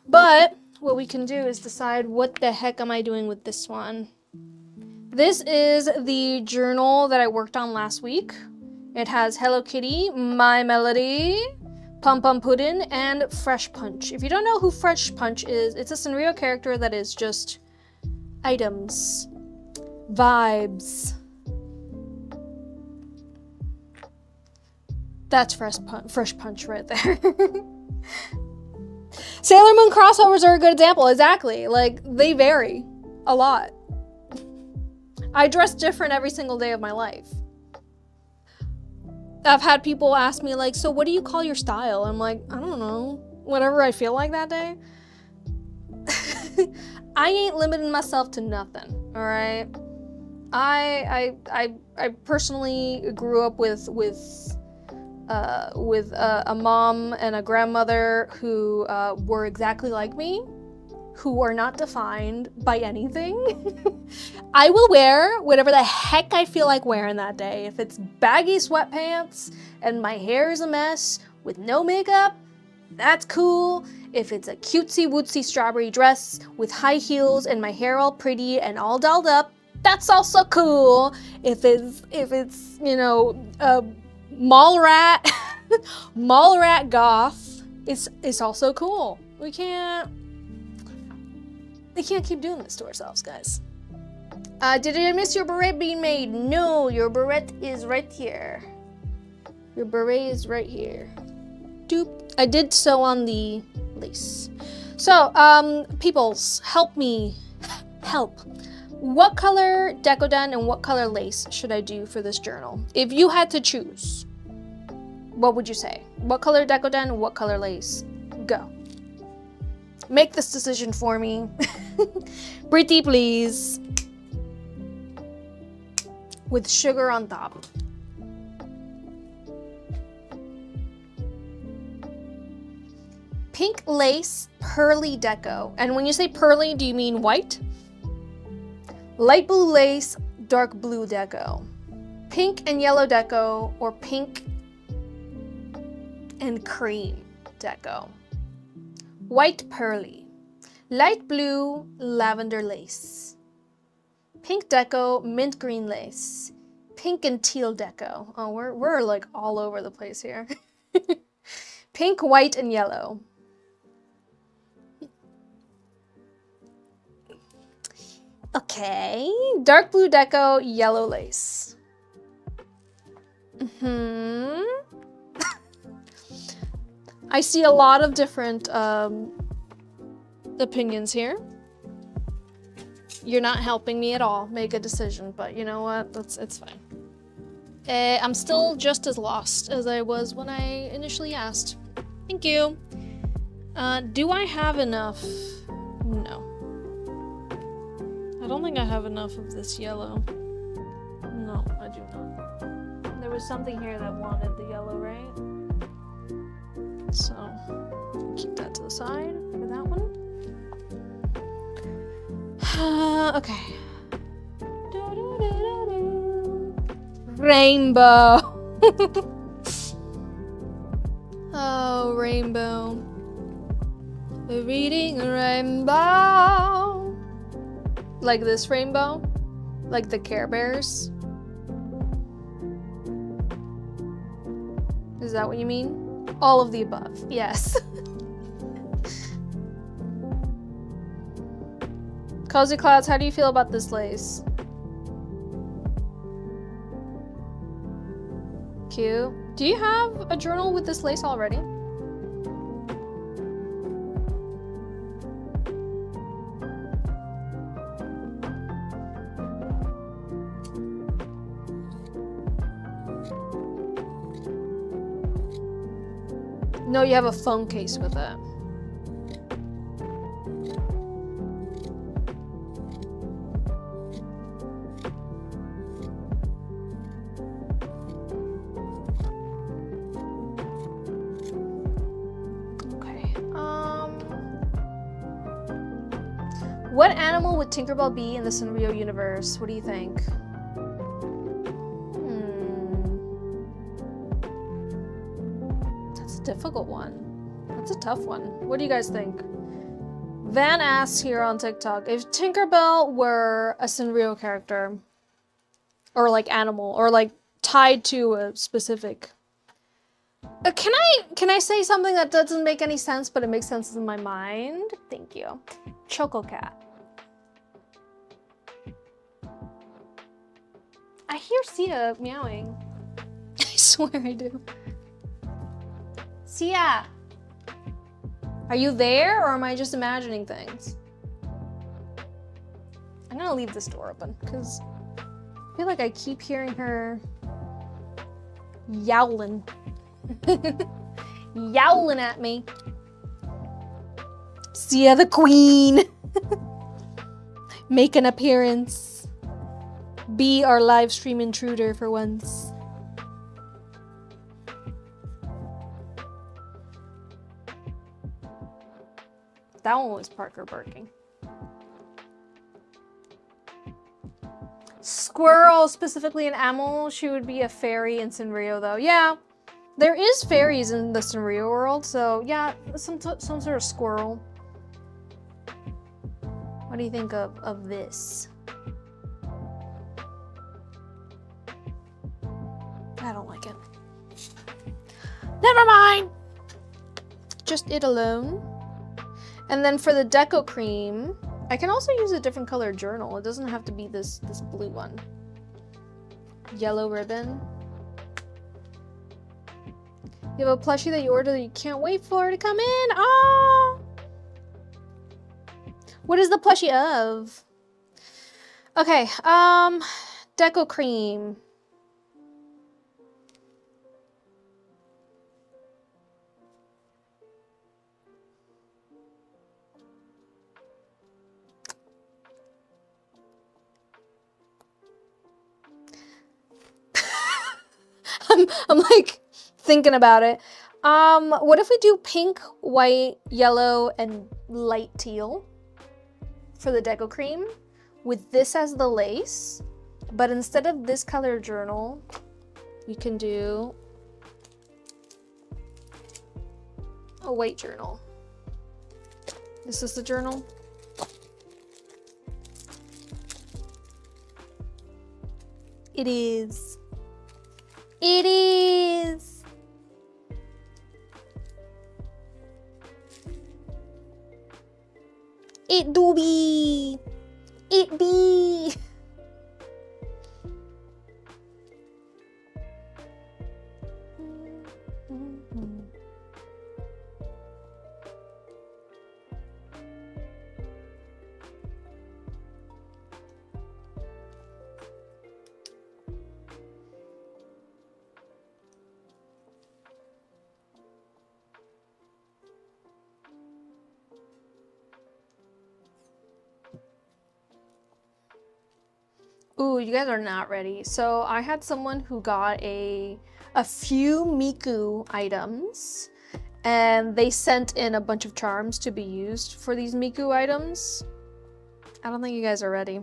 But what we can do is decide what the heck am I doing with this one. This is the journal that I worked on last week. It has Hello Kitty, My Melody, Pum Pum Puddin', and Fresh Punch. If you don't know who Fresh Punch is, it's a Sanrio character that is just items, vibes. That's Fresh Punch right there. Sailor Moon crossovers are a good example, exactly. Like, they vary a lot. I dress different every single day of my life. I've had people ask me like, so what do you call your style? I'm like, I don't know, whatever I feel like that day. I ain't limiting myself to nothing, all right? I personally grew up with a mom and a grandmother who were exactly like me, who are not defined by anything. I will wear whatever the heck I feel like wearing that day. If it's baggy sweatpants and my hair is a mess with no makeup, that's cool. If it's a cutesy wootsy strawberry dress with high heels and my hair all pretty and all dolled up, that's also cool. If it's you know, a mall rat goth, it's also cool. We can't keep doing this to ourselves, guys. Did I miss your beret being made? No, your beret is right here. Your beret is right here. Doop. I did sew on the lace. So, peoples, help me. Help. What color Decoden and what color lace should I do for this journal? If you had to choose, what would you say? What color Decoden, what color lace? Go. Make this decision for me. Pretty, please. With sugar on top. Pink lace, pearly deco. And when you say pearly, do you mean white? Light blue lace, dark blue deco. Pink and yellow deco, or pink and cream deco. White pearly. Light blue lavender lace. Pink deco, mint green lace. Pink and teal deco. Oh, we're like all over the place here. Pink, white, and yellow. Okay, dark blue deco, yellow lace. I see a lot of different opinions here. You're not helping me at all make a decision, but you know what? It's fine. I'm still just as lost as I was when I initially asked. Thank you. Do I have enough? No. I don't think I have enough of this yellow. No, I do not. There was something here that wanted the yellow, right? So, keep that to the side for that one. Okay. Rainbow. Oh, rainbow. Reading a rainbow. Like this rainbow? Like the Care Bears? Is that what you mean? All of the above, yes. Cozy Clouds, how do you feel about this lace? Cute. Do you have a journal with this lace already? No, you have a phone case with it. Okay. What animal would Tinkerbell be in the Sanrio universe? What do you think? That's a difficult one. That's a tough one. What do you guys think? Van asks here on TikTok, if Tinkerbell were a Sanrio character, or like animal, or like tied to a specific... Can I say something that doesn't make any sense, but it makes sense in my mind? Thank you. Choco Cat. I hear Sia meowing. I swear I do. Sia! Are you there, or am I just imagining things? I'm gonna leave this door open, because I feel like I keep hearing her yowling. Yowling at me. Sia the Queen! Make an appearance. Be our live stream intruder for once. That one was Parker barking. Squirrel, specifically an animal. She would be a fairy in Sanrio, though. Yeah, there is fairies in the Sanrio world, so yeah, some sort of squirrel. What do you think of this? I don't like it. Never mind. Just it alone. And then for the Deco Cream, I can also use a different color journal. It doesn't have to be this blue one. Yellow ribbon. You have a plushie that you ordered that you can't wait for to come in. Oh! What is the plushie of? Okay, Deco Cream. I'm like thinking about it. What if we do pink, white, yellow, and light teal for the Deco Cream with this as the lace, but instead of this color journal, you can do a white journal. This is the journal. It is. It is. It do be. It be. Ooh, you guys are not ready. So I had someone who got a few Miku items, and they sent in a bunch of charms to be used for these Miku items. I don't think you guys are ready.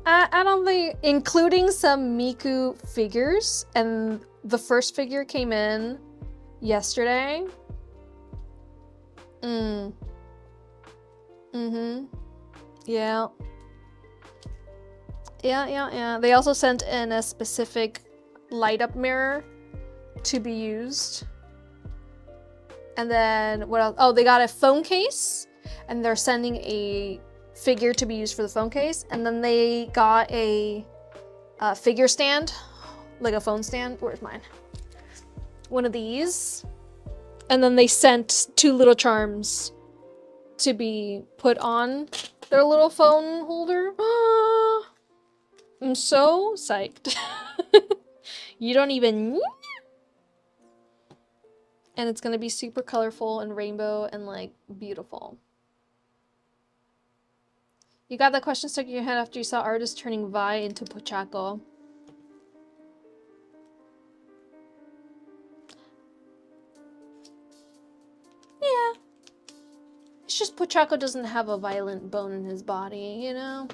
I don't think, including some Miku figures, and the first figure came in yesterday. Yeah. Yeah. They also sent in a specific light up mirror to be used. And then what else? Oh, they got a phone case, and they're sending a figure to be used for the phone case. And then they got a figure stand, like a phone stand. Where's mine? One of these. And then they sent 2 little charms to be put on their little phone holder. I'm so psyched. You don't even... And it's gonna be super colorful and rainbow and like beautiful. You got that question stuck in your head after you saw artists turning Vi into Pochaco. Yeah. It's just Pochaco doesn't have a violent bone in his body, you know?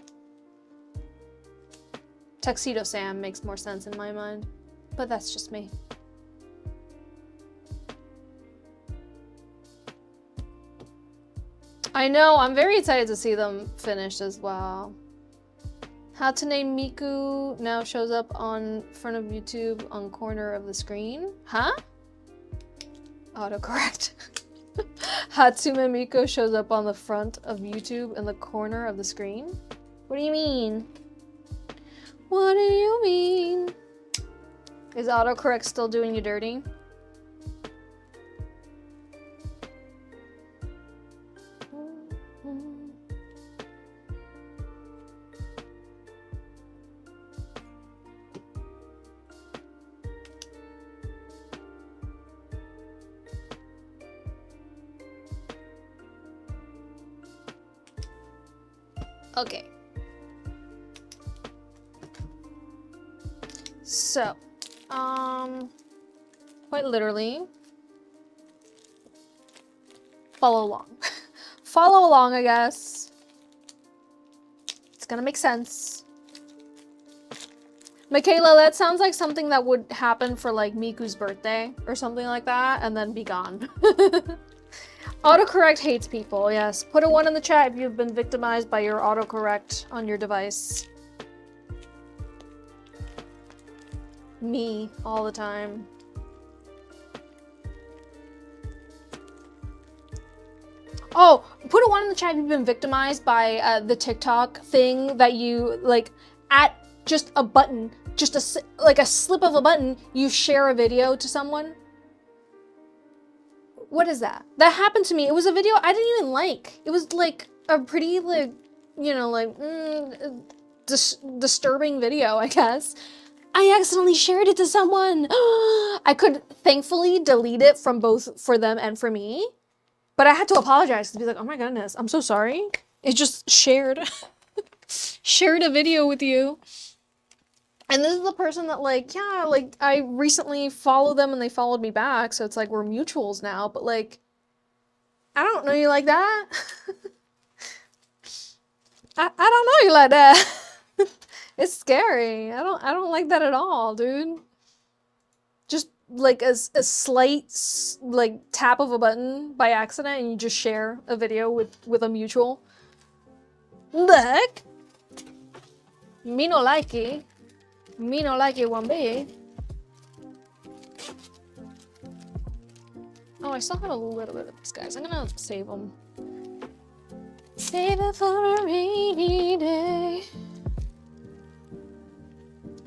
Tuxedo Sam makes more sense in my mind, but that's just me. I know, I'm very excited to see them finished as well. How to name Miku now shows up on front of YouTube on corner of the screen. Huh? Autocorrect. Hatsume Miko shows up on the front of YouTube in the corner of the screen? What do you mean? What do you mean? Is autocorrect still doing you dirty? Okay. So, quite literally, follow along. Follow along, I guess. It's gonna make sense. Michaela, that sounds like something that would happen for like Miku's birthday or something like that and then be gone. Autocorrect hates people, yes. Put a 1 in the chat if you've been victimized by your autocorrect on your device. Me, all the time. Oh, put a 1 in the chat if you've been victimized by the TikTok thing that you, like, at just a button, just a slip of a button, you share a video to someone. What is that? That happened to me. It was a video I didn't even like. It was like a pretty, like, you know, like, disturbing video, I guess. I accidentally shared it to someone. I could thankfully delete it from both for them and for me. But I had to apologize to be like, oh my goodness, I'm so sorry. It just shared. Shared a video with you. And this is the person that, like, yeah, like, I recently followed them and they followed me back, so it's like we're mutuals now, but, like, I don't know you like that. I don't know you like that. It's scary. I don't like that at all, dude. Just, like, a slight, like, tap of a button by accident and you just share a video with a mutual. The heck? Me no like it. Me no like it one bit. Oh, I still have a little bit of this, guys. I'm gonna save them. Save it for a rainy day.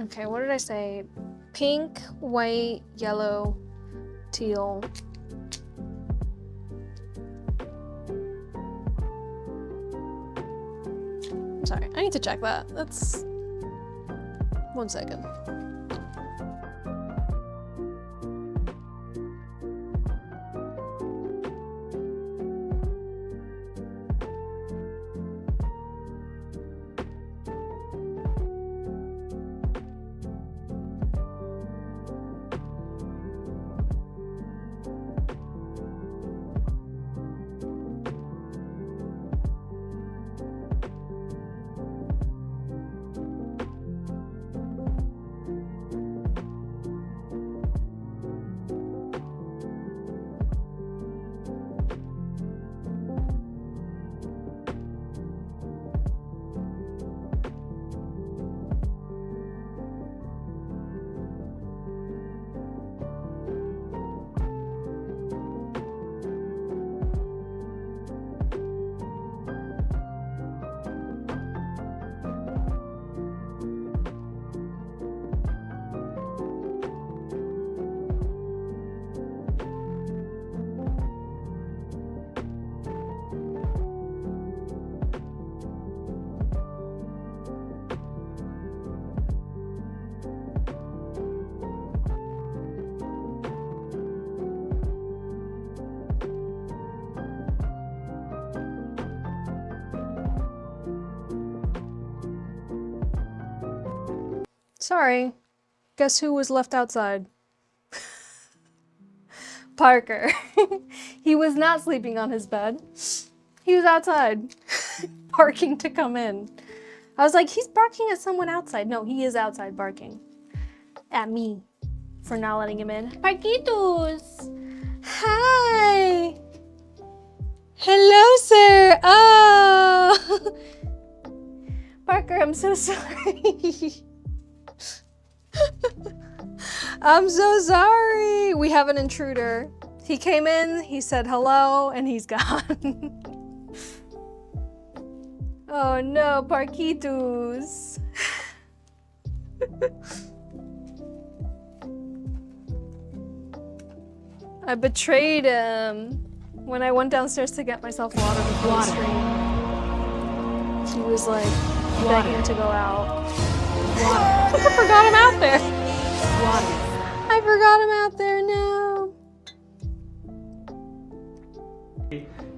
Okay, what did I say? Pink, white, yellow, teal. I'm sorry, I need to check that. That's... 1 second. Sorry. Guess who was left outside? Parker. He was not sleeping on his bed. He was outside, barking to come in. I was like, he's barking at someone outside. No, he is outside barking at me for not letting him in. Parquitos! Hi! Hello, sir! Oh! Parker, I'm so sorry. I'm so sorry. We have an intruder. He came in, he said hello, and he's gone. Oh no, Parquitos. I betrayed him when I went downstairs to get myself water before the stream. He was like begging to go out. I forgot him out there. I forgot him out there now.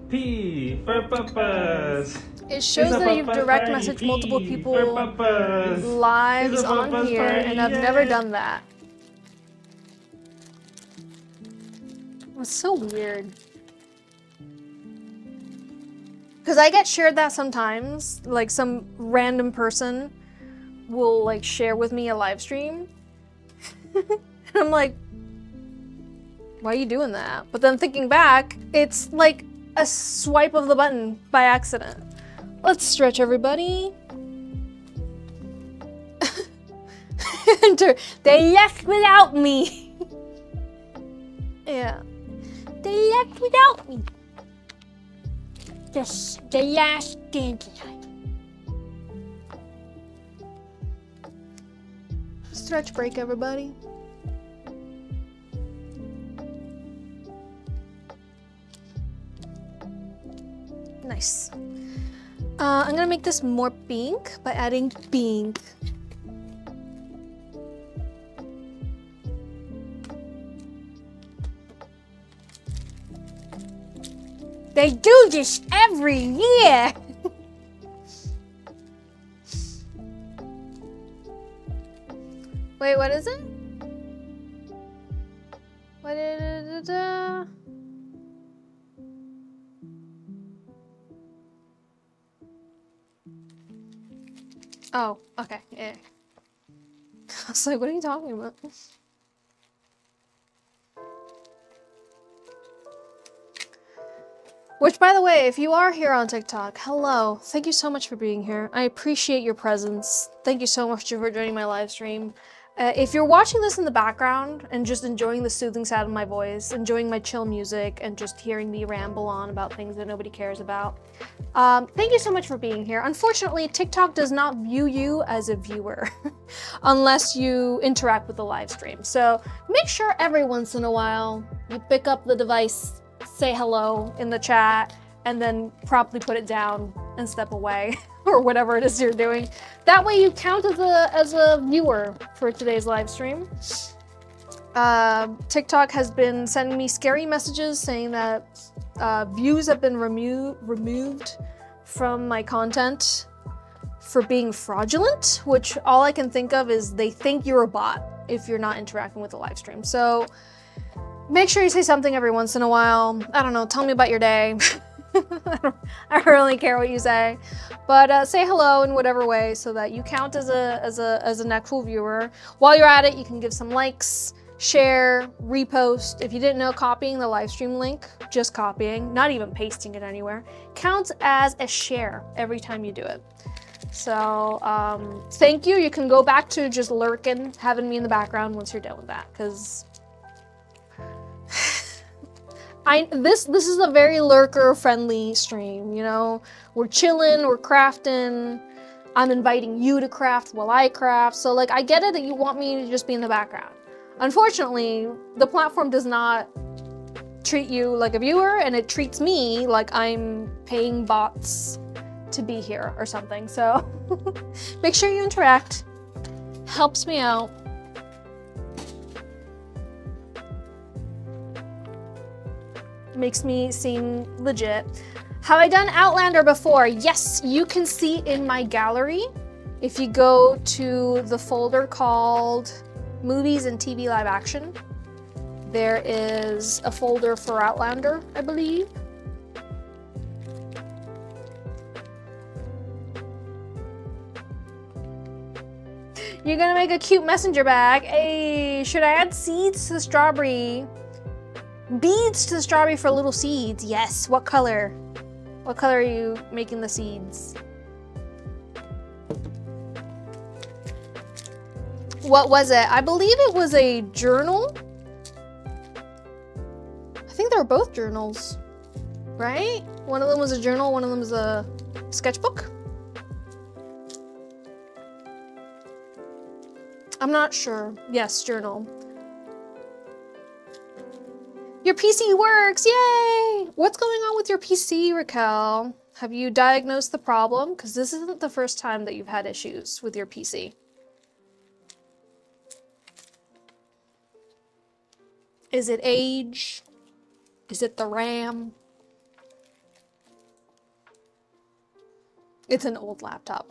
P for purpose. It shows that you've direct messaged multiple people lives on here, and I've never done that. It's so weird. Because I get shared that sometimes, like some random person will like share with me a live stream. And I'm like, why are you doing that? But then thinking back, it's like a swipe of the button by accident. Let's stretch, everybody. They left without me. Yeah. They left without me. Just the last dandelion. Stretch break, everybody. Nice. I'm gonna make this more pink by adding pink. They do this every year. Wait, what is it? What is it? Oh, okay, yeah. I was like, what are you talking about? Which, by the way, if you are here on TikTok, hello. Thank you so much for being here. I appreciate your presence. Thank you so much for joining my live stream. If you're watching this in the background and just enjoying the soothing sound of my voice, enjoying my chill music, and just hearing me ramble on about things that nobody cares about, thank you so much for being here. Unfortunately, TikTok does not view you as a viewer unless you interact with the live stream. So make sure every once in a while you pick up the device, say hello in the chat, and then promptly put it down and step away or whatever it is you're doing. That way you count as a viewer for today's live stream. TikTok has been sending me scary messages saying that views have been removed from my content for being fraudulent, which all I can think of is they think you're a bot if you're not interacting with the live stream. So make sure you say something every once in a while. I don't know, tell me about your day. I don't really care what you say, but say hello in whatever way so that you count as an actual viewer. While you're at it, you can give some likes, share, repost. If you didn't know, copying the live stream link, just copying, not even pasting it anywhere, counts as a share every time you do it. So thank you. You can go back to just lurking, having me in the background once you're done with that, because this is a very lurker-friendly stream, you know? We're chilling, we're crafting. I'm inviting you to craft while I craft. So like, I get it that you want me to just be in the background. Unfortunately, the platform does not treat you like a viewer, and it treats me like I'm paying bots to be here or something. So make sure you interact. Helps me out. Makes me seem legit. Have I done Outlander before? Yes, you can see in my gallery If you go to the folder called Movies and TV Live Action, there is a folder for Outlander, I believe. You're gonna make a cute messenger bag. Hey, should I add seeds to the strawberry? Beads to the strawberry for little seeds. Yes. What color? What color are you making the seeds? What was it? I believe it was a journal. I think they were both journals, right? One of them was a journal, one of them was a sketchbook. I'm not sure. Yes, journal. Your PC works, yay! What's going on with your PC, Raquel? Have you diagnosed the problem? Because this isn't the first time that you've had issues with your PC. Is it age? Is it the RAM? It's an old laptop.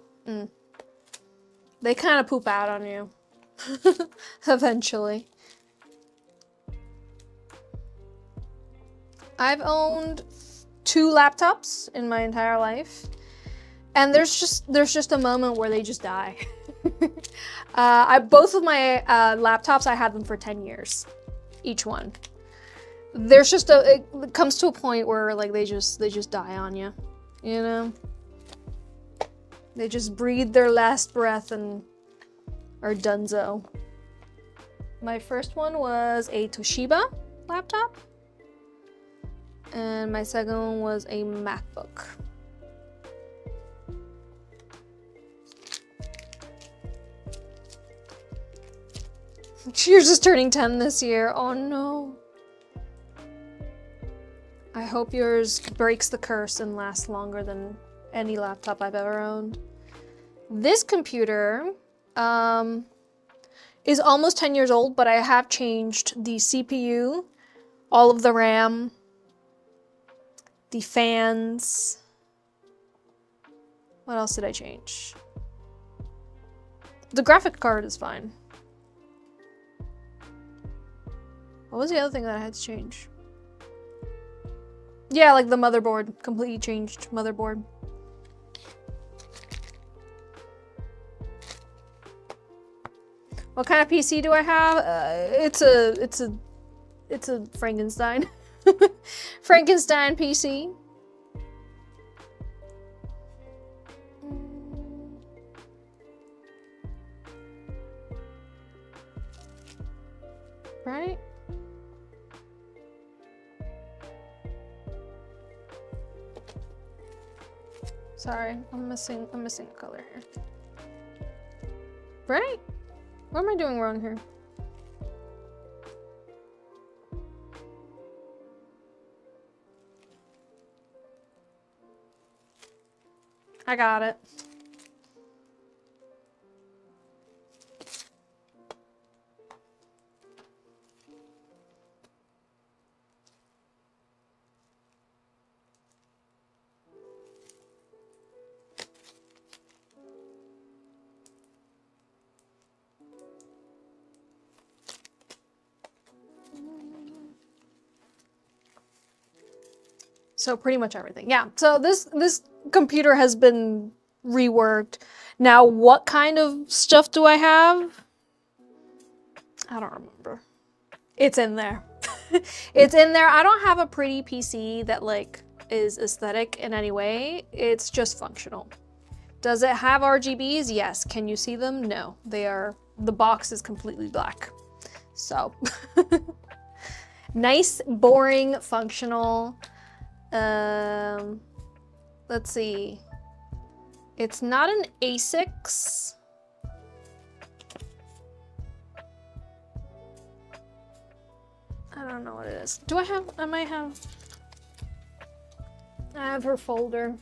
They kind of poop out on you. Eventually. I've owned 2 laptops in my entire life, and there's just a moment where they just die. Both of my laptops, I had them for 10 years, each one. There's just it comes to a point where like they just die on you, you know? They just breathe their last breath and are donezo. My first one was a Toshiba laptop, and my second one was a MacBook. Yours is turning 10 this year. Oh no. I hope yours breaks the curse and lasts longer than any laptop I've ever owned. This computer is almost 10 years old, but I have changed the CPU, all of the RAM, the fans. What else did I change? The graphic card is fine. What was the other thing that I had to change? Yeah, like the motherboard. Completely changed motherboard. What kind of PC do I have? It's a Frankenstein. Frankenstein PC. Right? Sorry, I'm missing a color here. Right? What am I doing wrong here? I got it. So pretty much everything. Yeah, so this computer has been reworked. Now, what kind of stuff do I have? I don't remember. It's in there. It's in there. I don't have a pretty PC that like is aesthetic in any way. It's just functional. Does it have RGBs? Yes. Can you see them? No. The box is completely black. So nice, boring, functional. Let's see. It's not an ASICS. I don't know what it is. Do I have, I might have. I have her folder.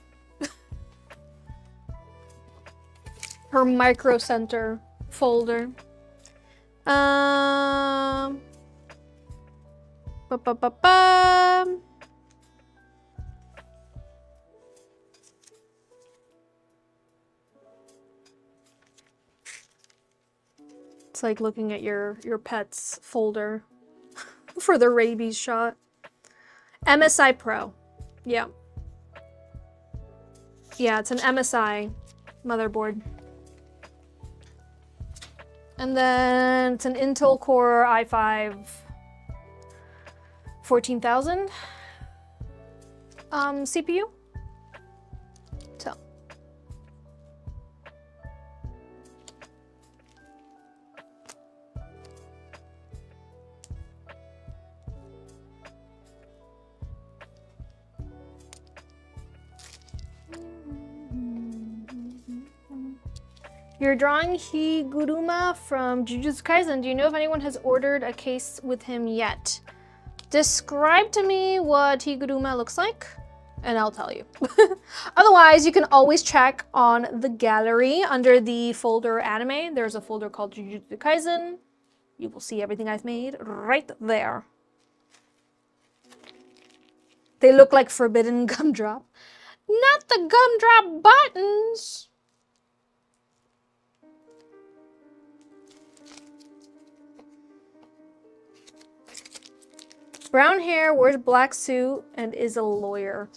Her Micro Center folder. Ba-ba-ba-ba. It's like looking at your pet's folder for the rabies shot. MSI Pro. Yeah. Yeah, it's an MSI motherboard. And then it's an Intel Core i5 14000 CPU. So. You're drawing Higuruma from Jujutsu Kaisen. Do you know if anyone has ordered a case with him yet? Describe to me what Higuruma looks like, and I'll tell you. Otherwise, you can always check on the gallery under the folder anime. There's a folder called Jujutsu Kaisen. You will see everything I've made right there. They look like forbidden gumdrop. Not the gumdrop buttons! Brown hair, wears black suit, and is a lawyer.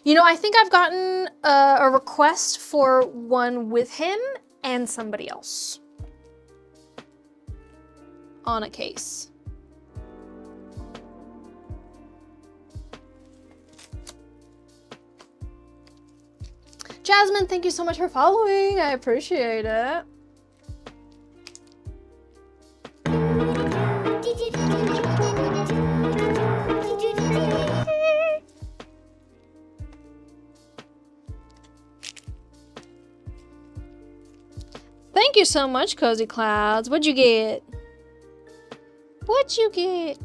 You know, I think I've gotten a request for one with him and somebody else on a case. Jasmine, thank you so much for following. I appreciate it. Thank you so much, Cozy Clouds. What'd you get? What'd you get?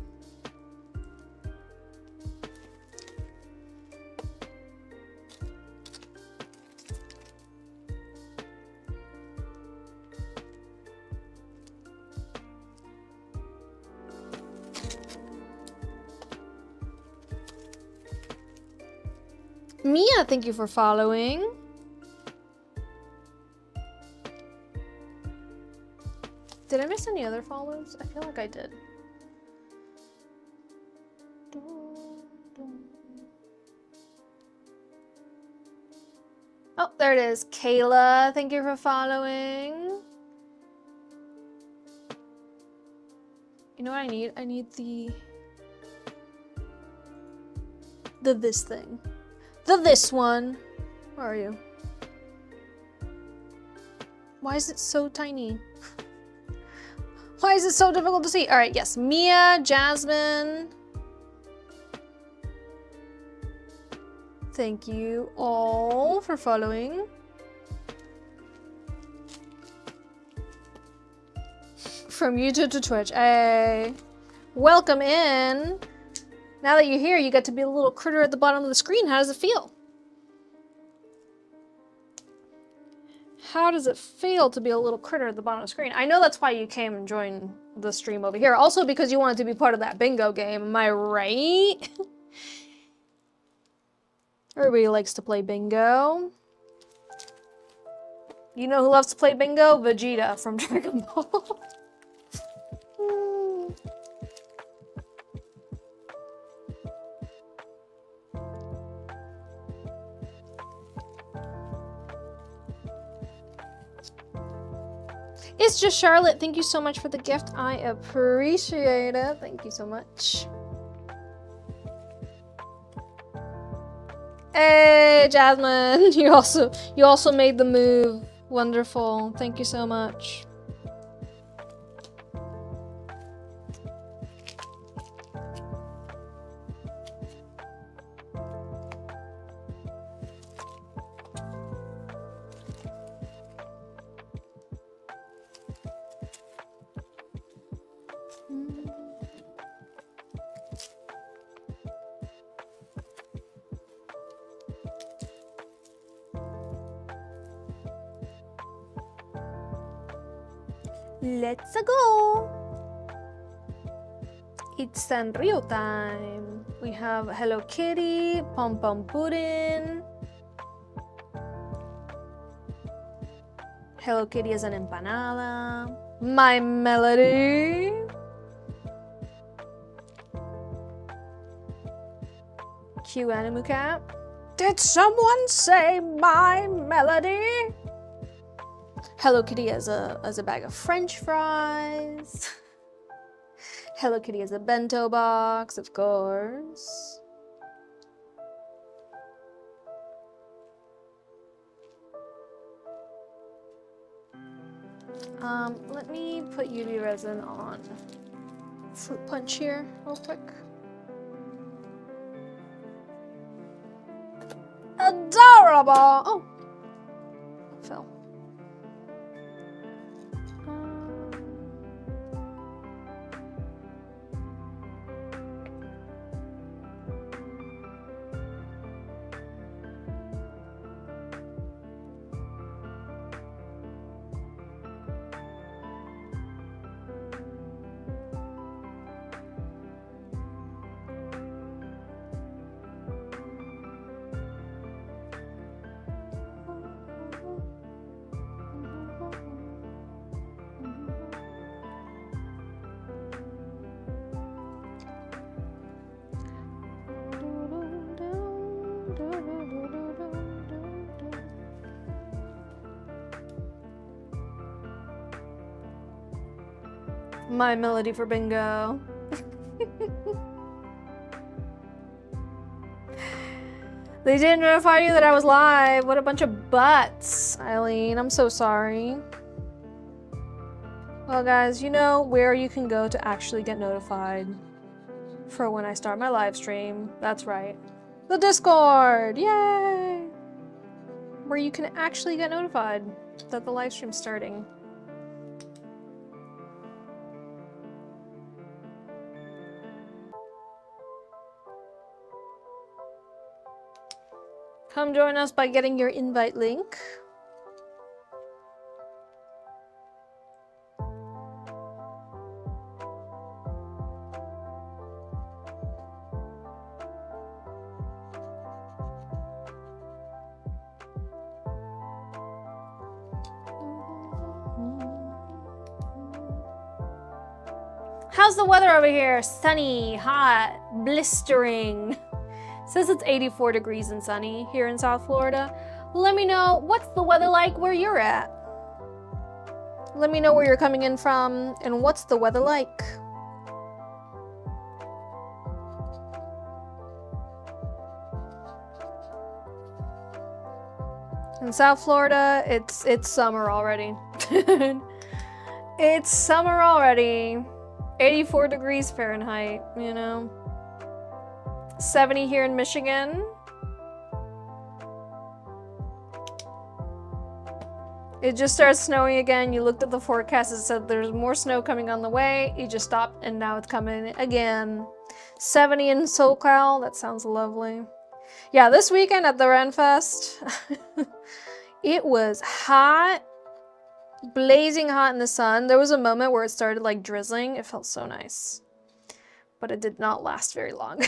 Mia, thank you for following. Did I miss any other follows? I feel like I did. Oh, there it is. Kayla, thank you for following. You know what I need? I need the this thing. This one. Where are you? Why is it so tiny? Why is it so difficult to see? All right, yes, Mia, Jasmine. Thank you all for following. From YouTube to Twitch. Hey, welcome in. Now that you're here, you get to be a little critter at the bottom of the screen. How does it feel? How does it feel to be a little critter at the bottom of the screen? I know that's why you came and joined the stream over here. Also because you wanted to be part of that bingo game. Am I right? Everybody likes to play bingo. You know who loves to play bingo? Vegeta from Dragon Ball. It's just Charlotte. Thank you so much for the gift. I appreciate it. Thank you so much. Hey, Jasmine. You also made the move. Wonderful. Thank you so much. Let's go! It's Sanrio time. We have Hello Kitty, Pom Pom Pudding, Hello Kitty is an empanada. My Melody. Q Animu Cat. Did someone say my Melody? Hello Kitty as a bag of French fries. Hello Kitty as a bento box, of course. Let me put UV resin on Fruit Punch here real quick. Adorable! Oh, it fell. My Melody for bingo. They didn't notify you that I was live. What a bunch of butts, Eileen. I'm so sorry. Well, guys, you know where you can go to actually get notified for when I start my live stream. That's right. The Discord! Yay! Where you can actually get notified that the live stream's starting. Come join us by getting your invite link. How's the weather over here? Sunny, hot, blistering. Says it's 84 degrees and sunny here in South Florida. Let me know what's the weather like where you're at. Let me know where you're coming in from and what's the weather like. In South Florida, it's summer already. It's summer already. 84 degrees Fahrenheit, you know. 70 here in Michigan. It just started snowing again. You looked at the forecast, it said there's more snow coming on the way. You just stopped and now it's coming again. 70 in SoCal, that sounds lovely. Yeah, this weekend at the Renfest, it was hot, blazing hot in the sun. There was a moment where it started like drizzling. It felt so nice. But it did not last very long.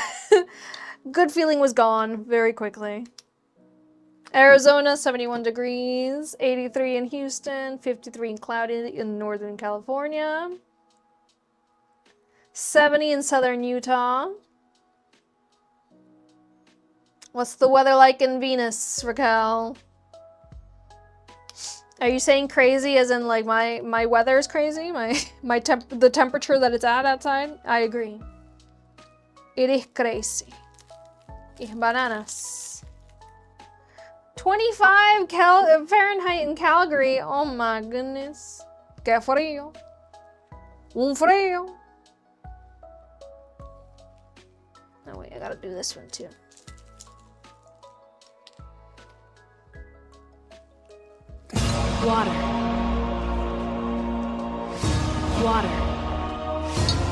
Good feeling was gone very quickly. Arizona, 71 degrees, 83 in Houston, 53 and cloudy in Northern California, 70 in Southern Utah. What's the weather like in Venus, Raquel? Are you saying crazy as in like my weather is crazy? The temperature that it's at outside? I agree. It is crazy. Bananas. 25 Fahrenheit in Calgary. Oh my goodness. Que frío. Un frío. Oh wait, I gotta do this one too. Water. Water.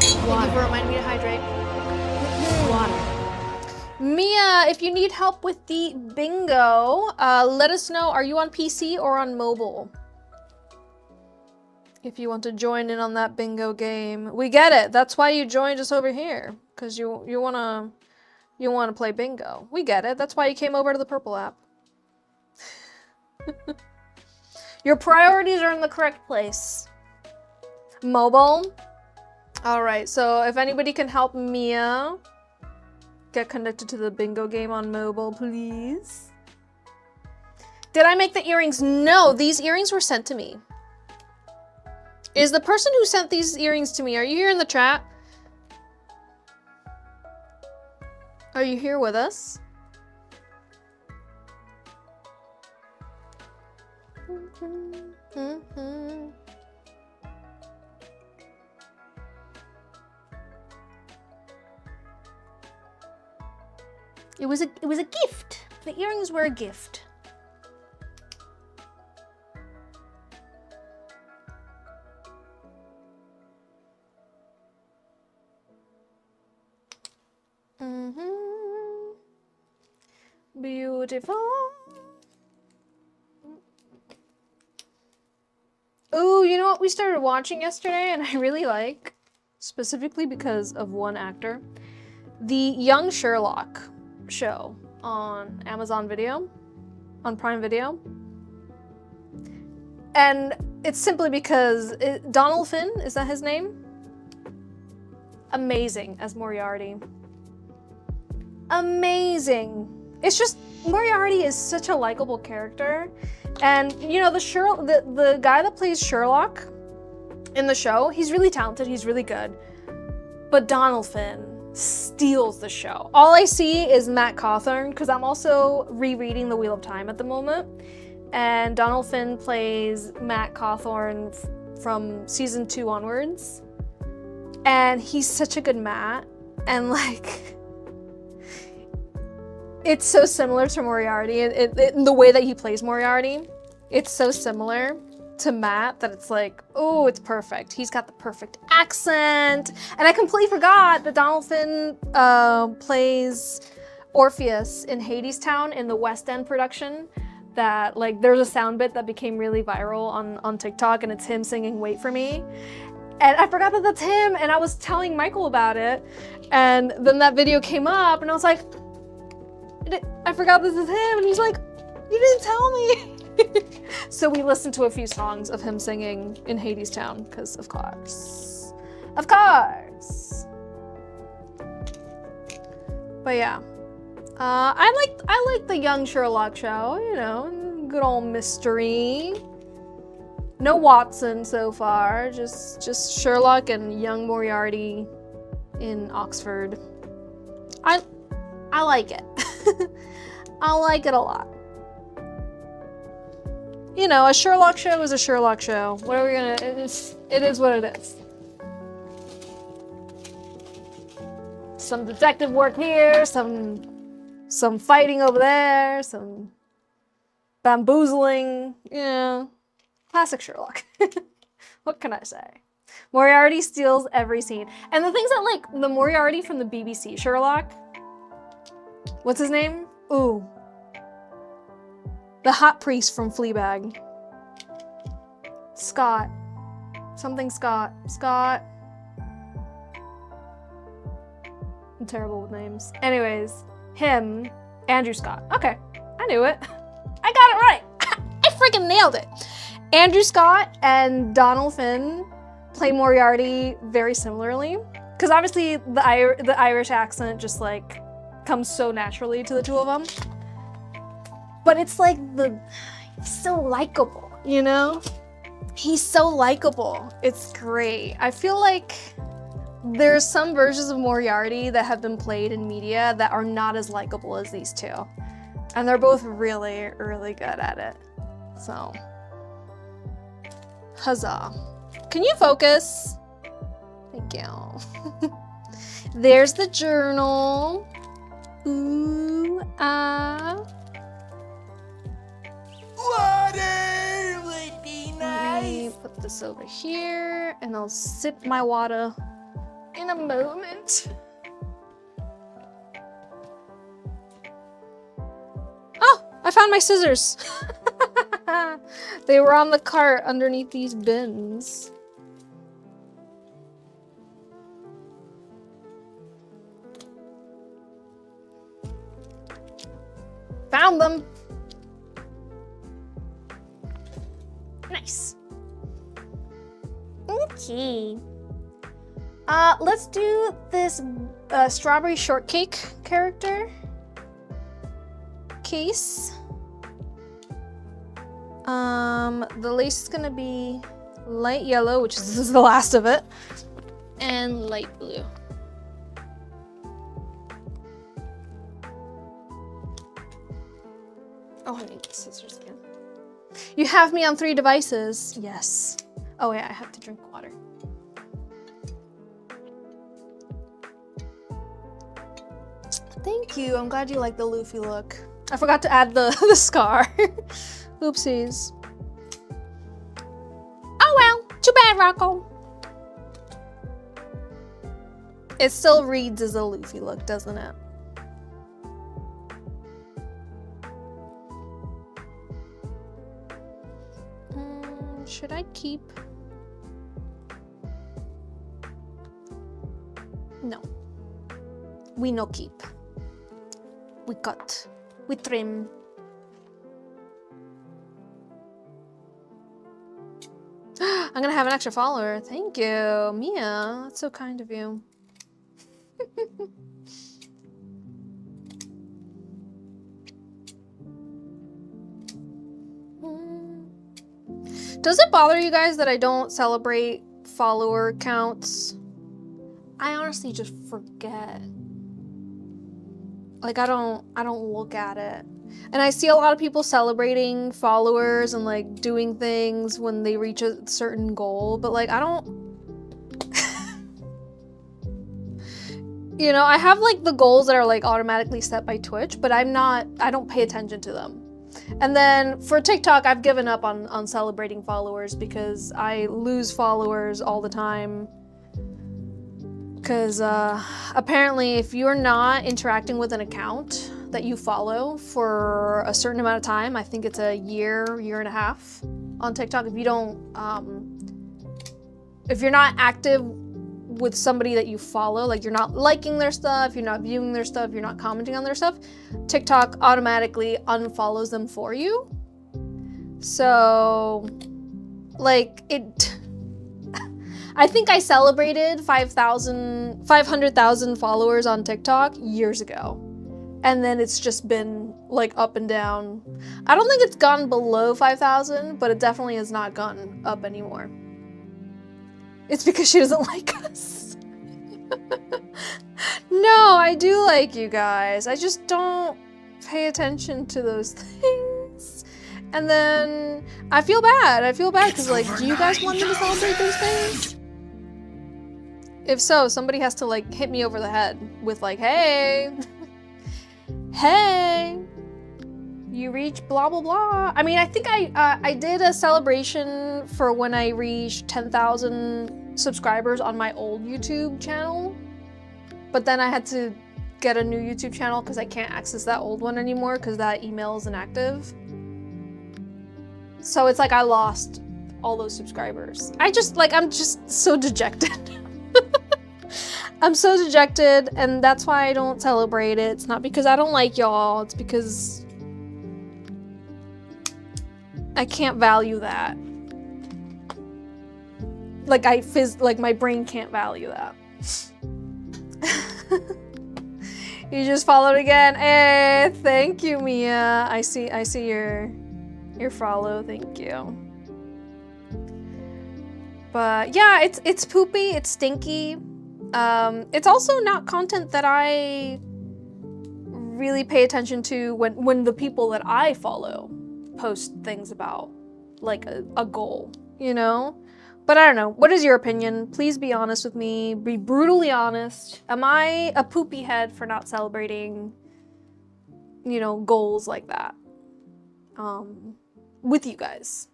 Thank you for reminding me to hydrate. Water. Mia, if you need help with the bingo, let us know. Are you on PC or on mobile? If you want to join in on that bingo game. We get it. That's why you joined us over here. Because you wanna play bingo. We get it. That's why you came over to the purple app. Your priorities are in the correct place. Mobile. All right, so if anybody can help Mia get connected to the bingo game on mobile, please. Did I make the earrings? No, these earrings were sent to me. Is the person who sent these earrings to me, are you here in the chat? Are you here with us? It was a gift. The earrings were a gift. Beautiful. Ooh, you know what we started watching yesterday and I really like, specifically because of one actor, the Young Sherlock show on Amazon Video, on Prime Video. And it's simply because Donald Finn, is that his name? Amazing as Moriarty. Amazing. It's just, Moriarty is such a likable character. And you know, the guy that plays Sherlock in the show, he's really talented, he's really good. But Donald Finn steals the show. All I see is Matt Cawthorn, because I'm also rereading The Wheel of Time at the moment. And Donald Finn plays Matt Cawthorn from season 2 onwards. And he's such a good Matt. And like, it's so similar to Moriarty. The way that he plays Moriarty, it's so similar to Matt that it's like, oh, it's perfect. He's got the perfect accent. And I completely forgot that Donald Finn plays Orpheus in Hadestown in the West End production. That like, there's a sound bit that became really viral on TikTok and it's him singing Wait For Me. And I forgot that that's him and I was telling Michael about it. And then that video came up and I was like, I forgot this is him, and he's like, you didn't tell me. So we listened to a few songs of him singing in Hadestown, because of course. Of course. But yeah. I like the Young Sherlock show, you know, good old mystery. No Watson so far, just Sherlock and young Moriarty in Oxford. I like it. I like it a lot. You know, a Sherlock show is a Sherlock show. What are we gonna, it is what it is. Some detective work here, some fighting over there, some bamboozling, yeah. Classic Sherlock. What can I say? Moriarty steals every scene. And the things that like the Moriarty from the BBC Sherlock, what's his name? Ooh. The hot priest from Fleabag. Scott. Something Scott. Scott. I'm terrible with names. Anyways, him, Andrew Scott. Okay, I knew it. I got it right. I freaking nailed it. Andrew Scott and Donald Finn play Moriarty very similarly. Because obviously the Irish accent just like comes so naturally to the two of them. But it's like he's so likable, you know? He's so likable. It's great. I feel like there's some versions of Moriarty that have been played in media that are not as likable as these two. And they're both really, really good at it. So, huzzah. Can you focus? Thank you. There's the journal. Ooh, ah. Water would be Let me put this over here and I'll sip my water in a moment. Oh, I found my scissors. They were on the cart underneath these bins. Found them. Nice. Okay. Let's do this strawberry shortcake character case. The lace is gonna be light yellow, which is the last of it, and light blue. Oh, I need the scissors again. You have me on 3 devices. Yes. Oh yeah, I have to drink water. Thank you. I'm glad you like the Luffy look. I forgot to add the scar. Oopsies. Oh well, too bad, Rocco. It still reads as a Luffy look, doesn't it? Should I keep? No. We no keep. We cut. We trim. I'm gonna have an extra follower. Thank you, Mia. That's so kind of you. Does it bother you guys that I don't celebrate follower counts? I honestly just forget. Like I don't look at it. And I see a lot of people celebrating followers and like doing things when they reach a certain goal, but like I don't you know, I have like the goals that are like automatically set by Twitch, but I don't pay attention to them. And then for TikTok, I've given up on celebrating followers because I lose followers all the time. Because apparently if you're not interacting with an account that you follow for a certain amount of time, I think it's a year and a half on TikTok, if you don't, if you're not active with somebody that you follow, like you're not liking their stuff, you're not viewing their stuff, you're not commenting on their stuff, TikTok automatically unfollows them for you. So, like I think I celebrated 500,000 followers on TikTok years ago. And then it's just been like up and down. I don't think it's gone below 5,000, but it definitely has not gone up anymore. It's because she doesn't like us. No, I do like you guys. I just don't pay attention to those things. And then I feel bad. I feel bad because like, do you guys want me to celebrate those things? If so, somebody has to like hit me over the head with like, hey, hey, you reach blah, blah, blah. I mean, I think I did a celebration for when I reached 10,000 subscribers on my old YouTube channel. But then I had to get a new YouTube channel because I can't access that old one anymore because that email is inactive. So it's like I lost all those subscribers. I'm just so dejected. I'm so dejected, and that's why I don't celebrate it. It's not because I don't like y'all, it's because I can't value that. Like my brain can't value that. You just followed again. Hey, thank you, Mia. I see your follow. Thank you. But yeah, it's poopy. It's stinky. It's also not content that I really pay attention to when the people that I follow post things about like a goal, you know? But I don't know. What is your opinion? Please be honest with me. Be brutally honest. Am I a poopy head for not celebrating, you know, goals like that? With you guys.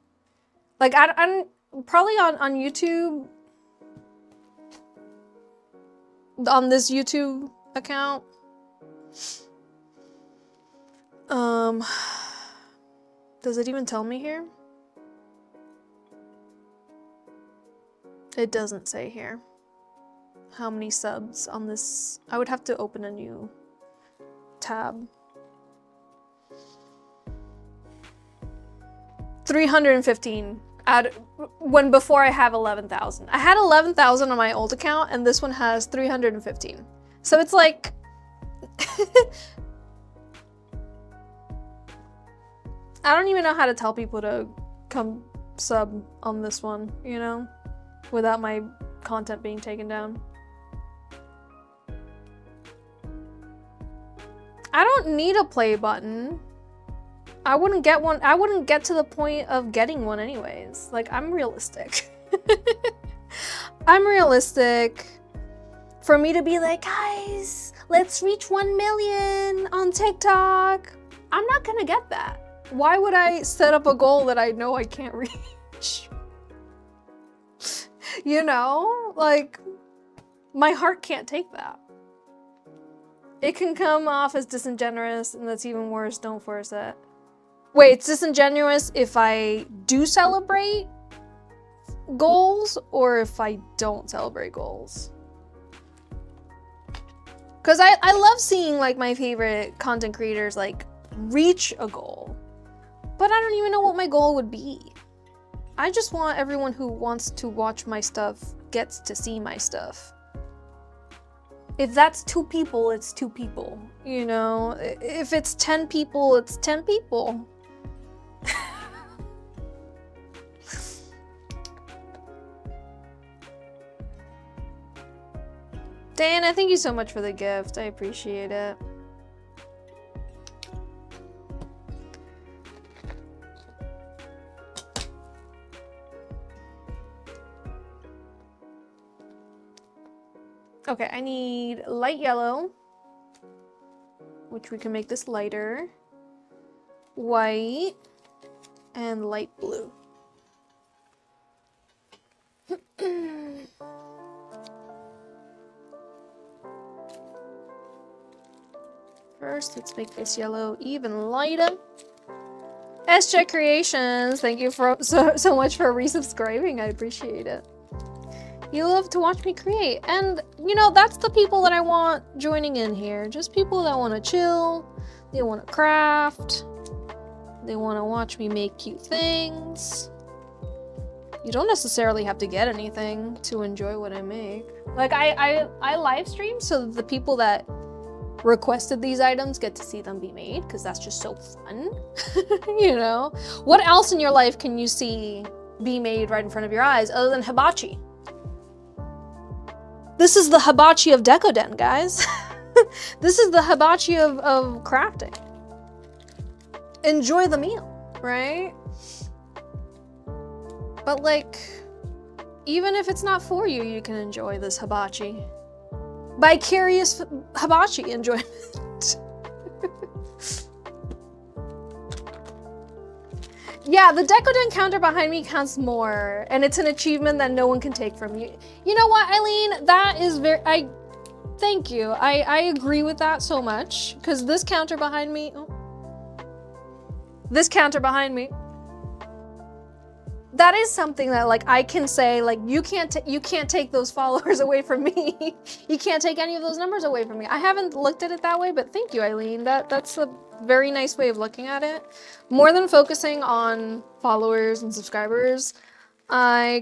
Like, I'm probably on YouTube, on this YouTube account. Does it even tell me here? It doesn't say here how many subs on this. I would have to open a new tab. 315. before I have 11,000. I had 11,000 on my old account, and this one has 315. So it's like, I don't even know how to tell people to come sub on this one, you know, without my content being taken down. I don't need a play button. I wouldn't get one. I wouldn't get to the point of getting one anyways. Like, I'm realistic. I'm realistic. For me to be like, guys, let's reach 1 million on TikTok. I'm not gonna get that. Why would I set up a goal that I know I can't reach? You know, like, my heart can't take that. It can come off as disingenuous, and that's even worse. Don't force it. Wait, it's disingenuous if I do celebrate goals or if I don't celebrate goals? Because I love seeing like my favorite content creators like reach a goal, but I don't even know what my goal would be. I just want everyone who wants to watch my stuff gets to see my stuff. If that's 2 people, it's 2 people, you know? If it's 10 people, it's 10 people. Diana, thank you so much for the gift. I appreciate it. Okay, I need light yellow, which we can make this lighter, white, and light blue. First, let's make this yellow even lighter. SJ Creations, thank you for so much for resubscribing. I appreciate it. You love to watch me create, and you know, that's the people that I want joining in here. Just people that want to chill, they want to craft, they want to watch me make cute things. You don't necessarily have to get anything to enjoy what I make. Like, I live stream so that the people that requested these items get to see them be made, because that's just so fun. You know? What else in your life can you see be made right in front of your eyes other than hibachi? This is the hibachi of Decoden, guys. This is the hibachi of crafting. Enjoy the meal, right? But like, even if it's not for you, you can enjoy this hibachi. Vicarious hibachi enjoyment. Yeah, the Decoden counter behind me counts more, and it's an achievement that no one can take from you. You know what, Eileen? That is thank you. I agree with that so much, because this counter behind me, that is something that like I can say, like, you can't take those followers away from me. You can't take any of those numbers away from me. I haven't looked at it that way, but thank you, Eileen. That's a very nice way of looking at it. More than focusing on followers and subscribers, I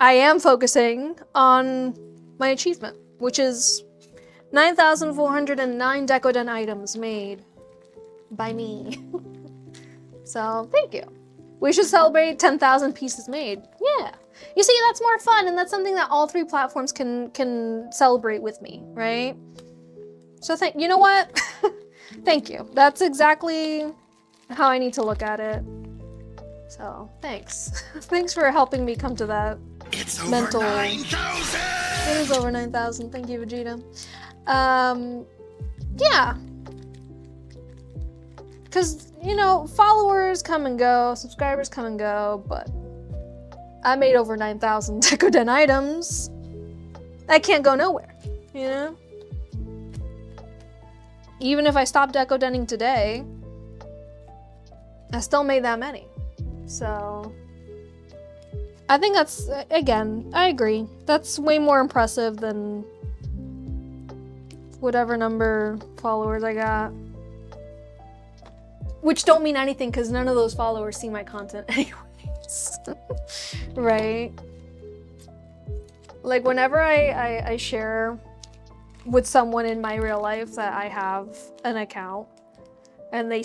am focusing on my achievement, which is 9,409 Decoden items made by me. So thank you. We should celebrate 10,000 pieces made. Yeah. You see, that's more fun, and that's something that all 3 platforms can celebrate with me, right? So you know what? Thank you. That's exactly how I need to look at it. So, thanks. Thanks for helping me come to that mental... Over 9,000! It is over 9,000. Thank you, Vegeta. Yeah. Because, you know, followers come and go, subscribers come and go, but I made over 9,000 Decoden items. I can't go nowhere, you know? Even if I stopped Decodening today, I still made that many. So, I think that's, again, I agree. That's way more impressive than whatever number followers I got. Which don't mean anything because none of those followers see my content anyways. face. Right? Like whenever I share with someone in my real life that I have an account and they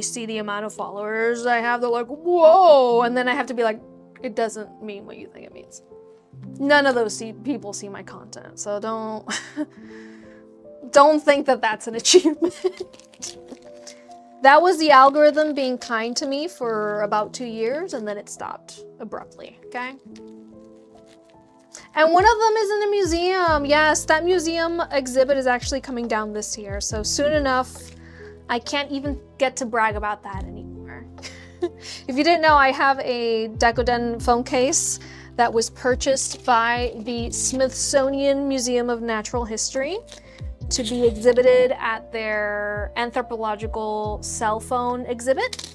see the amount of followers I have, they're like, whoa! And then I have to be like, it doesn't mean what you think it means. None of those people see my content, so don't think that that's an achievement. That was the algorithm being kind to me for about 2 years, and then it stopped abruptly, okay? And one of them is in a museum. Yes, that museum exhibit is actually coming down this year, so soon enough, I can't even get to brag about that anymore. If you didn't know, I have a Decoden phone case that was purchased by the Smithsonian Museum of Natural History to be exhibited at their anthropological cell phone exhibit.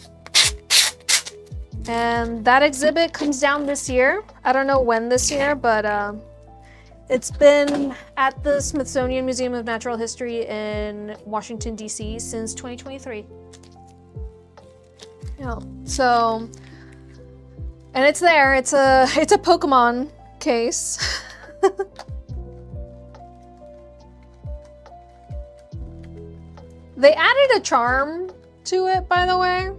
And that exhibit comes down this year. I don't know when this year, but it's been at the Smithsonian Museum of Natural History in Washington, D.C. since 2023. Yeah, so, and it's there. It's a Pokemon case. They added a charm to it, by the way,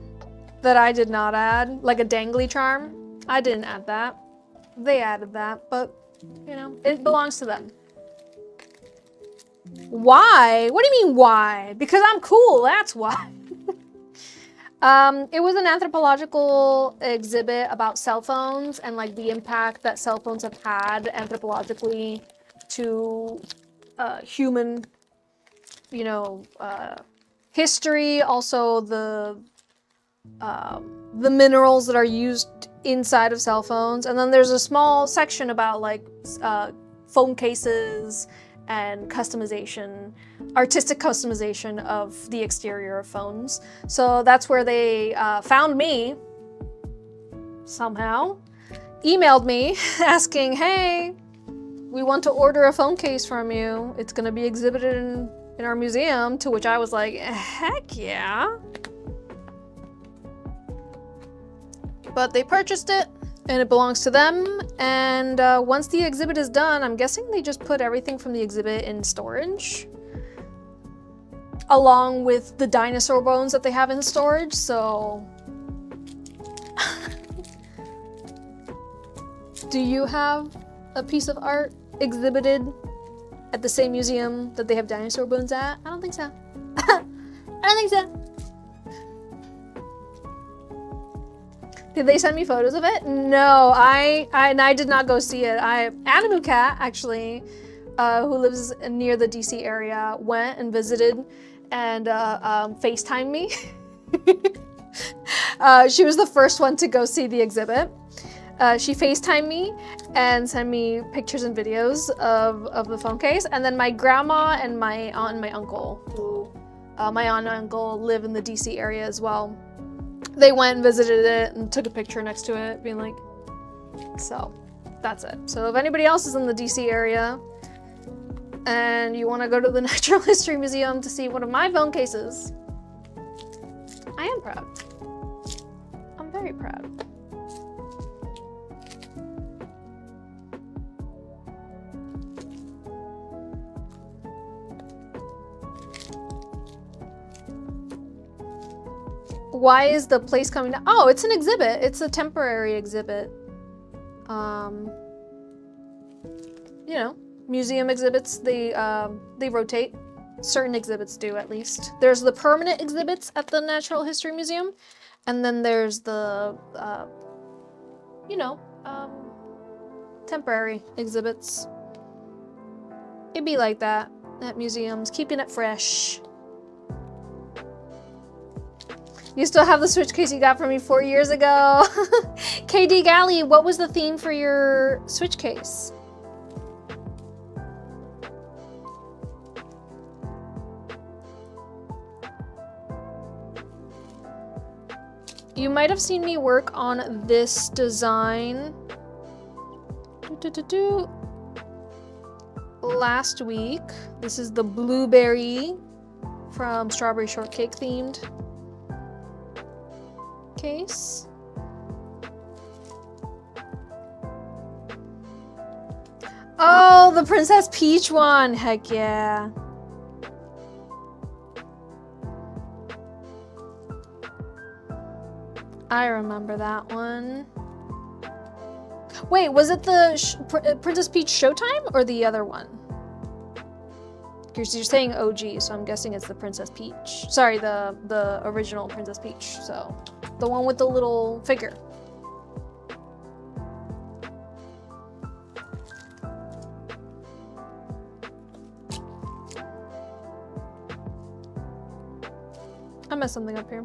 that I did not add, like a dangly charm. I didn't add that. They added that, but you know, it belongs to them. Why? What do you mean why? Because I'm cool, that's why. It was an anthropological exhibit about cell phones and like the impact that cell phones have had anthropologically to human, you know, history, also the minerals that are used inside of cell phones. And then there's a small section about like phone cases and customization, artistic customization of the exterior of phones. So that's where they found me somehow, emailed me asking, hey, we want to order a phone case from you. It's gonna be exhibited in our museum, to which I was like, heck yeah. But they purchased it and it belongs to them. And once the exhibit is done, I'm guessing they just put everything from the exhibit in storage along with the dinosaur bones that they have in storage. So do you have a piece of art exhibited at the same museum that they have dinosaur bones at? I don't think so. I don't think so. Did they send me photos of it? No, I did not go see it. Animu Cat, actually, who lives near the DC area, went and visited and FaceTimed me. She was the first one to go see the exhibit. She FaceTimed me and sent me pictures and videos of the phone case. And then my grandma and my aunt and my uncle, who my aunt and uncle live in the DC area as well, they went and visited it and took a picture next to it, being like, so that's it. So if anybody else is in the DC area and you want to go to the Natural History Museum to see one of my phone cases, I am proud. I'm very proud. Why is the place coming down? Oh, it's an exhibit. It's a temporary exhibit. You know, museum exhibits, they rotate. Certain exhibits do, at least. There's the permanent exhibits at the Natural History Museum, and then there's the, you know, temporary exhibits. It'd be like that at museums, keeping it fresh. You still have the Switch case you got from me 4 years ago. KD Galley, what was the theme for your Switch case? You might have seen me work on this design last week. This is the blueberry from Strawberry Shortcake themed case. Oh, the Princess Peach one. Heck yeah. I remember that one. Wait, was it the Princess Peach Showtime or the other one? Because you're saying OG, so I'm guessing it's the Princess Peach. Sorry, the original Princess Peach. So, the one with the little figure. I messed something up here.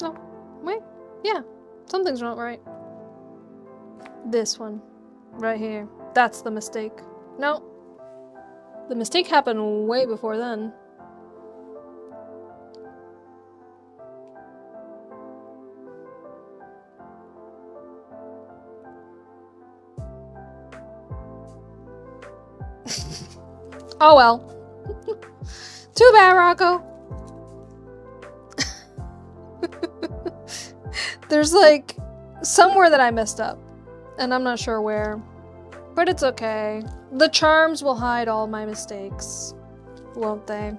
Oh, wait. Yeah, something's not right. This one, right here. That's the mistake. No. The mistake happened way before then. Oh well. Too bad, Rocco. There's like somewhere that I messed up, and I'm not sure where, but it's okay. The charms will hide all my mistakes, won't they?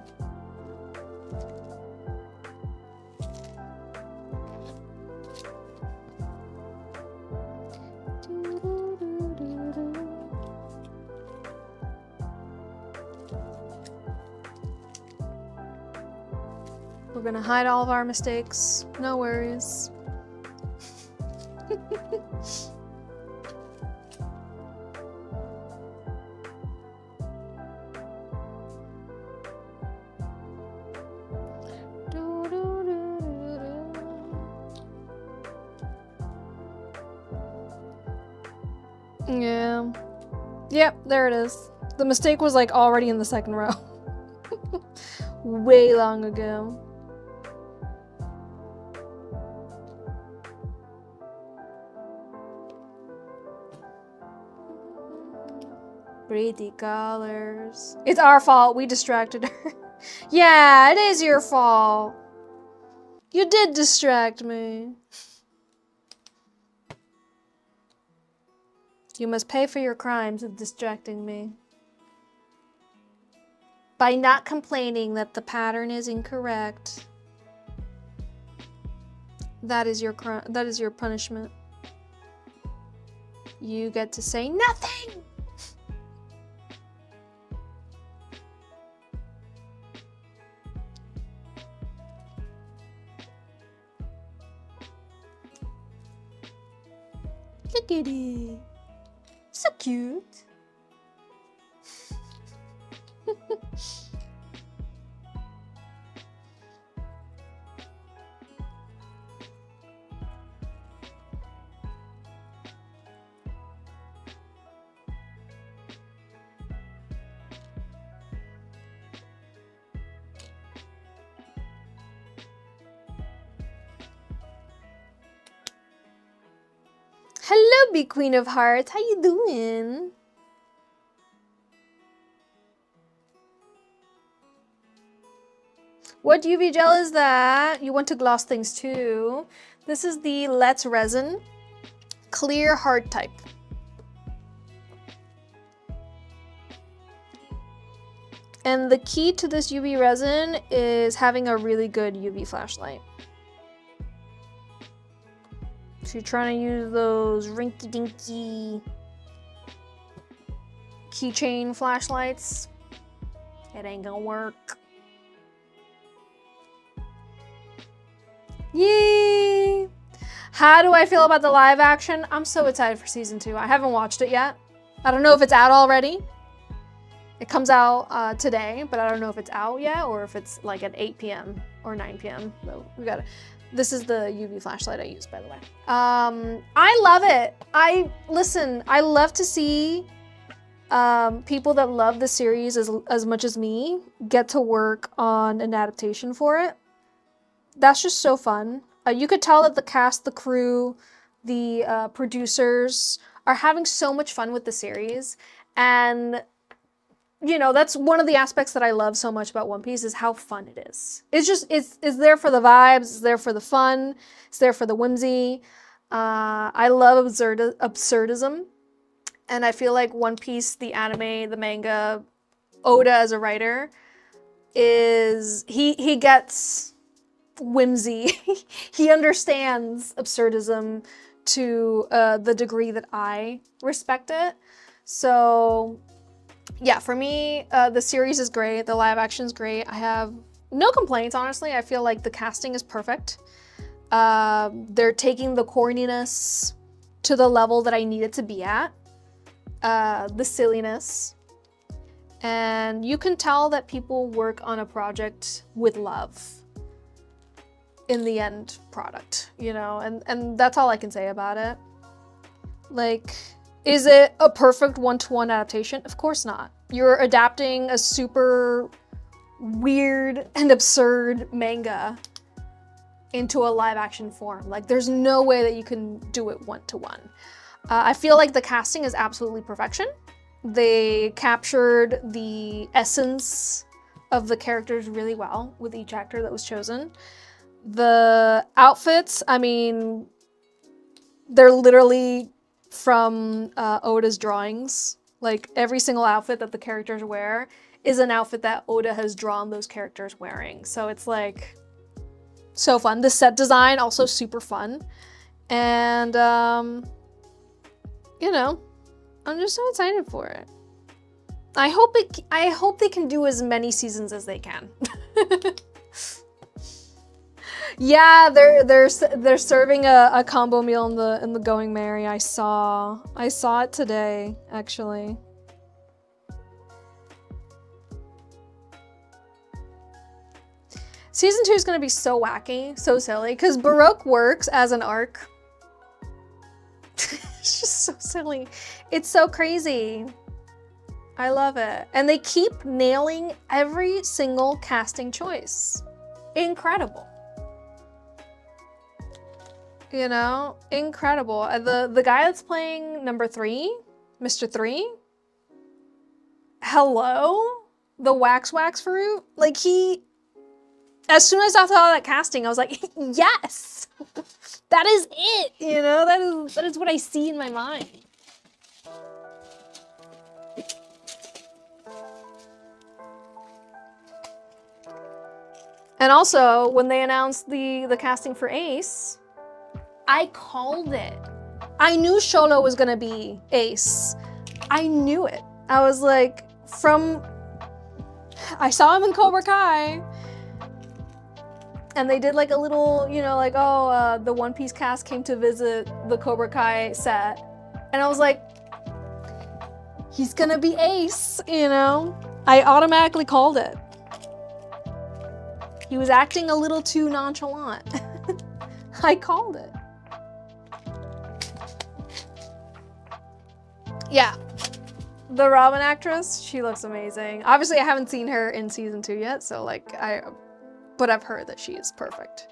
We're gonna hide all of our mistakes. No worries. Yeah. Yep, there it is. The mistake was like already in the second row. Way long ago. Pretty colors. It's our fault. We distracted her. Yeah, it is your fault. You did distract me. You must pay for your crimes of distracting me. By not complaining that the pattern is incorrect. That is your crime. That is your punishment. You get to say nothing. Look at it. So cute. Hello, big queen of hearts. How you doing? What UV gel is that? You want to gloss things too. This is the Let's Resin Clear Hard Type. And the key to this UV resin is having a really good UV flashlight. So you're trying to use those rinky-dinky keychain flashlights. It ain't gonna work. Yay! How do I feel about the live action? I'm so excited for season 2. I haven't watched it yet. I don't know if it's out already. It comes out today, but I don't know if it's out yet or if it's like at 8 p.m. or 9 p.m. So we got it. This is the UV flashlight I use, by the way. I love it. Listen, I love to see people that love the series as much as me get to work on an adaptation for it. That's just so fun. You could tell that the cast, the crew, the producers are having so much fun with the series. And you know, that's one of the aspects that I love so much about One Piece is how fun it is. It's just, it's there for the vibes, it's there for the fun, it's there for the whimsy. I love absurdism. And I feel like One Piece, the anime, the manga, Oda as a writer, he gets whimsy. He understands absurdism to the degree that I respect it. So yeah, for me, the series is great. The live action is great. I have no complaints, honestly. I feel like the casting is perfect. They're taking the corniness to the level that I need it to be at. The silliness. And you can tell that people work on a project with love in the end product, you know, and that's all I can say about it. Like, is it a perfect one-to-one adaptation? Of course not. You're adapting a super weird and absurd manga into a live action form. Like, there's no way that you can do it one-to-one. I feel like the casting is absolutely perfection. They captured the essence of the characters really well with each actor that was chosen. The outfits, I mean, they're literally from Oda's drawings. Like, every single outfit that the characters wear is an outfit that Oda has drawn those characters wearing. So it's like so fun. The set design also super fun. And you know, I'm just so excited for it. I hope they can do as many seasons as they can. Yeah, they're serving a combo meal in the Going Merry. I saw it today, actually. Season 2 is gonna be so wacky, so silly, because Baroque works as an arc. It's just so silly. It's so crazy. I love it. And they keep nailing every single casting choice. Incredible. You know, incredible. The guy that's playing number 3, Mr. 3, hello? The wax fruit? Like, as soon as I saw that casting, I was like, yes! That is it, you know? That is what I see in my mind. And also, when they announced the casting for Ace, I called it. I knew Sholo was gonna be Ace. I knew it. I was like, I saw him in Cobra Kai. And they did like a little, you know, like, oh, the One Piece cast came to visit the Cobra Kai set. And I was like, he's gonna be Ace, you know? I automatically called it. He was acting a little too nonchalant. I called it. Yeah. The Robin actress, she looks amazing. Obviously, I haven't seen her in season 2 yet, so like, but I've heard that she is perfect.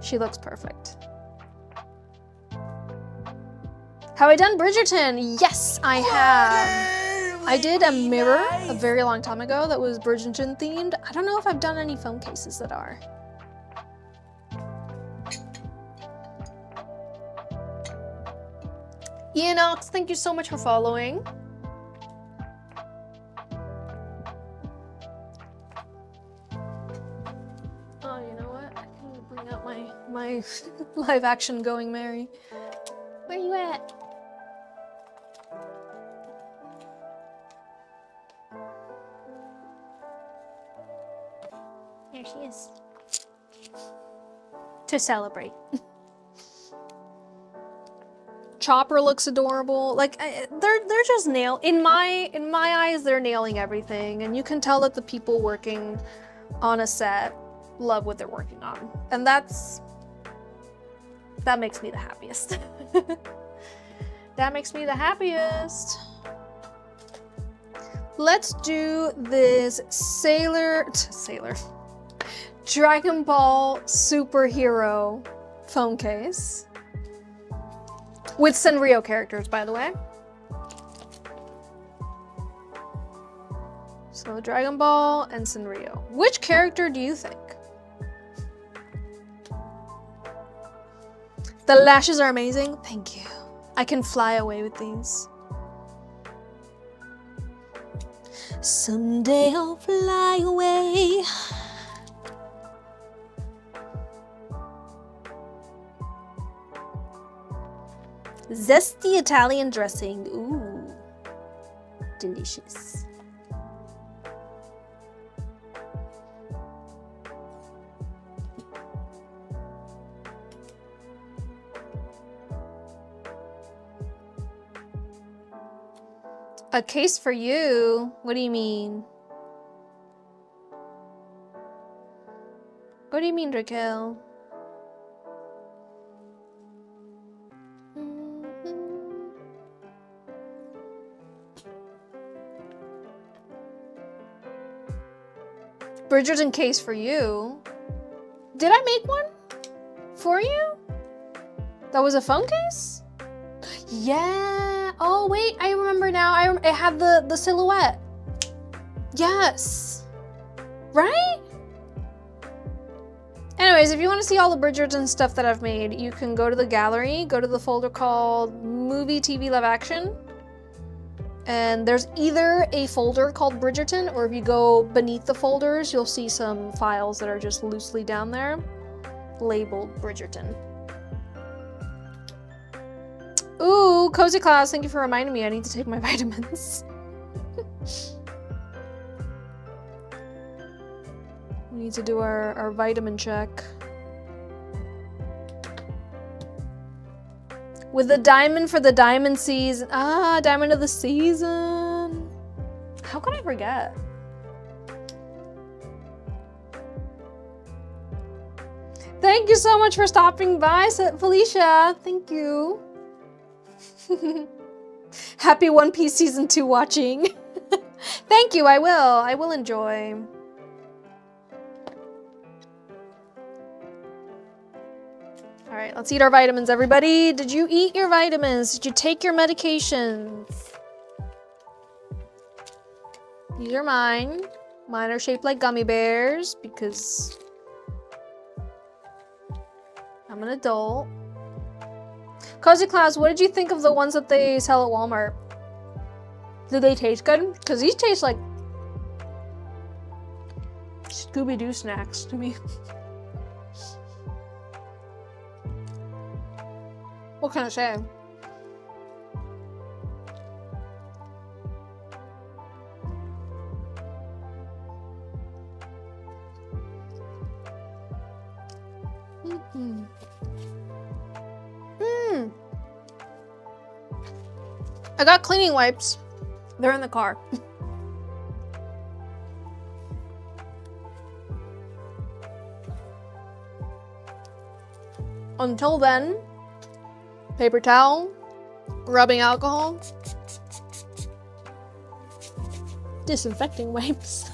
She looks perfect. Have I done Bridgerton? Yes, I have. I did a mirror a very long time ago that was Bridgerton themed. I don't know if I've done any phone cases that are. Ian Ox, thank you so much for following. Oh, you know what? I can bring out my live action Going Merry. Where you at? There she is. To celebrate. Chopper looks adorable. Like, they're just in my eyes, they're nailing everything, and you can tell that the people working on a set love what they're working on, and that makes me the happiest. That makes me the happiest. Let's do this Dragon Ball superhero phone case. With Sanrio characters, by the way. So Dragon Ball and Sanrio. Which character do you think? The lashes are amazing. Thank you. I can fly away with these. Someday I'll fly away. Zesty Italian dressing. Ooh. Delicious. A case for you? What do you mean? What do you mean, Raquel? Bridgerton case for you? Did I make one? For you? That was a phone case? Yeah. Oh wait, I remember now. It had the silhouette. Yes. Right? Anyways, if you want to see all the Bridgerton stuff that I've made, you can go to the gallery, go to the folder called Movie, TV, Live Action. And there's either a folder called Bridgerton, or if you go beneath the folders, you'll see some files that are just loosely down there, labeled Bridgerton. Ooh, Cozy Class, thank you for reminding me I need to take my vitamins. We need to do our vitamin check. With the diamond for the diamond season. Ah, diamond of the season. How could I forget? Thank you so much for stopping by, Felicia. Thank you. Happy One Piece Season 2 watching. Thank you, I will enjoy. All right, let's eat our vitamins, everybody. Did you eat your vitamins? Did you take your medications? These are mine. Mine are shaped like gummy bears because I'm an adult. Cozy Claus, what did you think of the ones that they sell at Walmart? Did they taste good? Because these taste like Scooby-Doo snacks to me. What can I say? I got cleaning wipes. They're in the car. Until then, paper towel, rubbing alcohol, disinfecting wipes.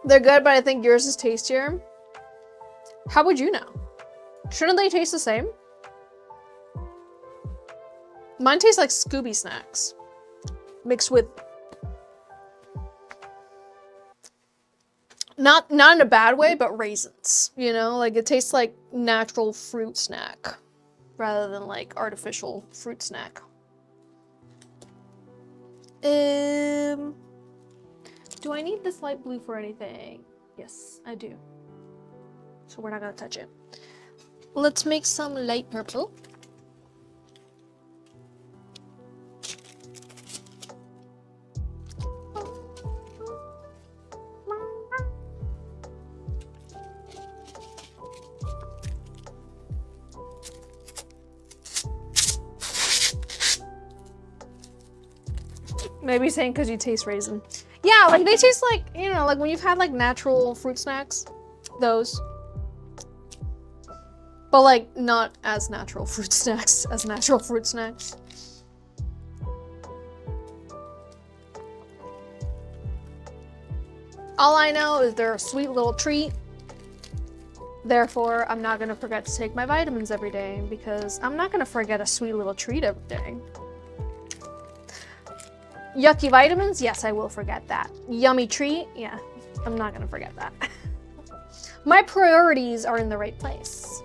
They're good, but I think yours is tastier. How would you know? Shouldn't they taste the same? Mine tastes like Scooby snacks mixed with not in a bad way, but raisins, you know? Like it tastes like natural fruit snack rather than like artificial fruit snack. Do I need this light blue for anything? Yes, I do. So we're not gonna touch it. Let's make some light purple. Maybe saying because you taste raisin. Yeah, like they taste like, you know, like when you've had like natural fruit snacks, those. But like not as natural fruit snacks as natural fruit snacks. All I know is they're a sweet little treat Therefore, I'm not gonna forget to take my vitamins every day because I'm not gonna forget a sweet little treat every day. Yucky vitamins? Yes, I will forget that. Yummy treat? Yeah, I'm not gonna forget that. My priorities are in the right place.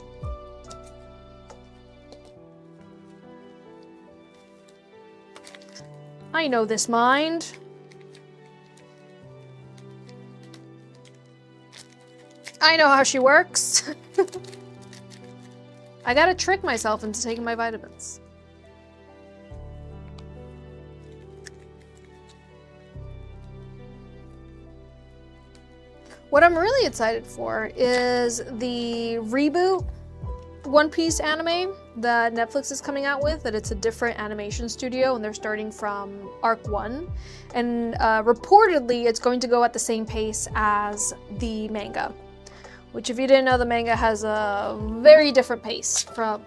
I know this mind. I know how she works. I gotta trick myself into taking my vitamins. What I'm really excited for is the reboot One Piece anime that Netflix is coming out with, that it's a different animation studio and they're starting from arc 1. And reportedly it's going to go at the same pace as the manga. Which, if you didn't know, the manga has a very different pace from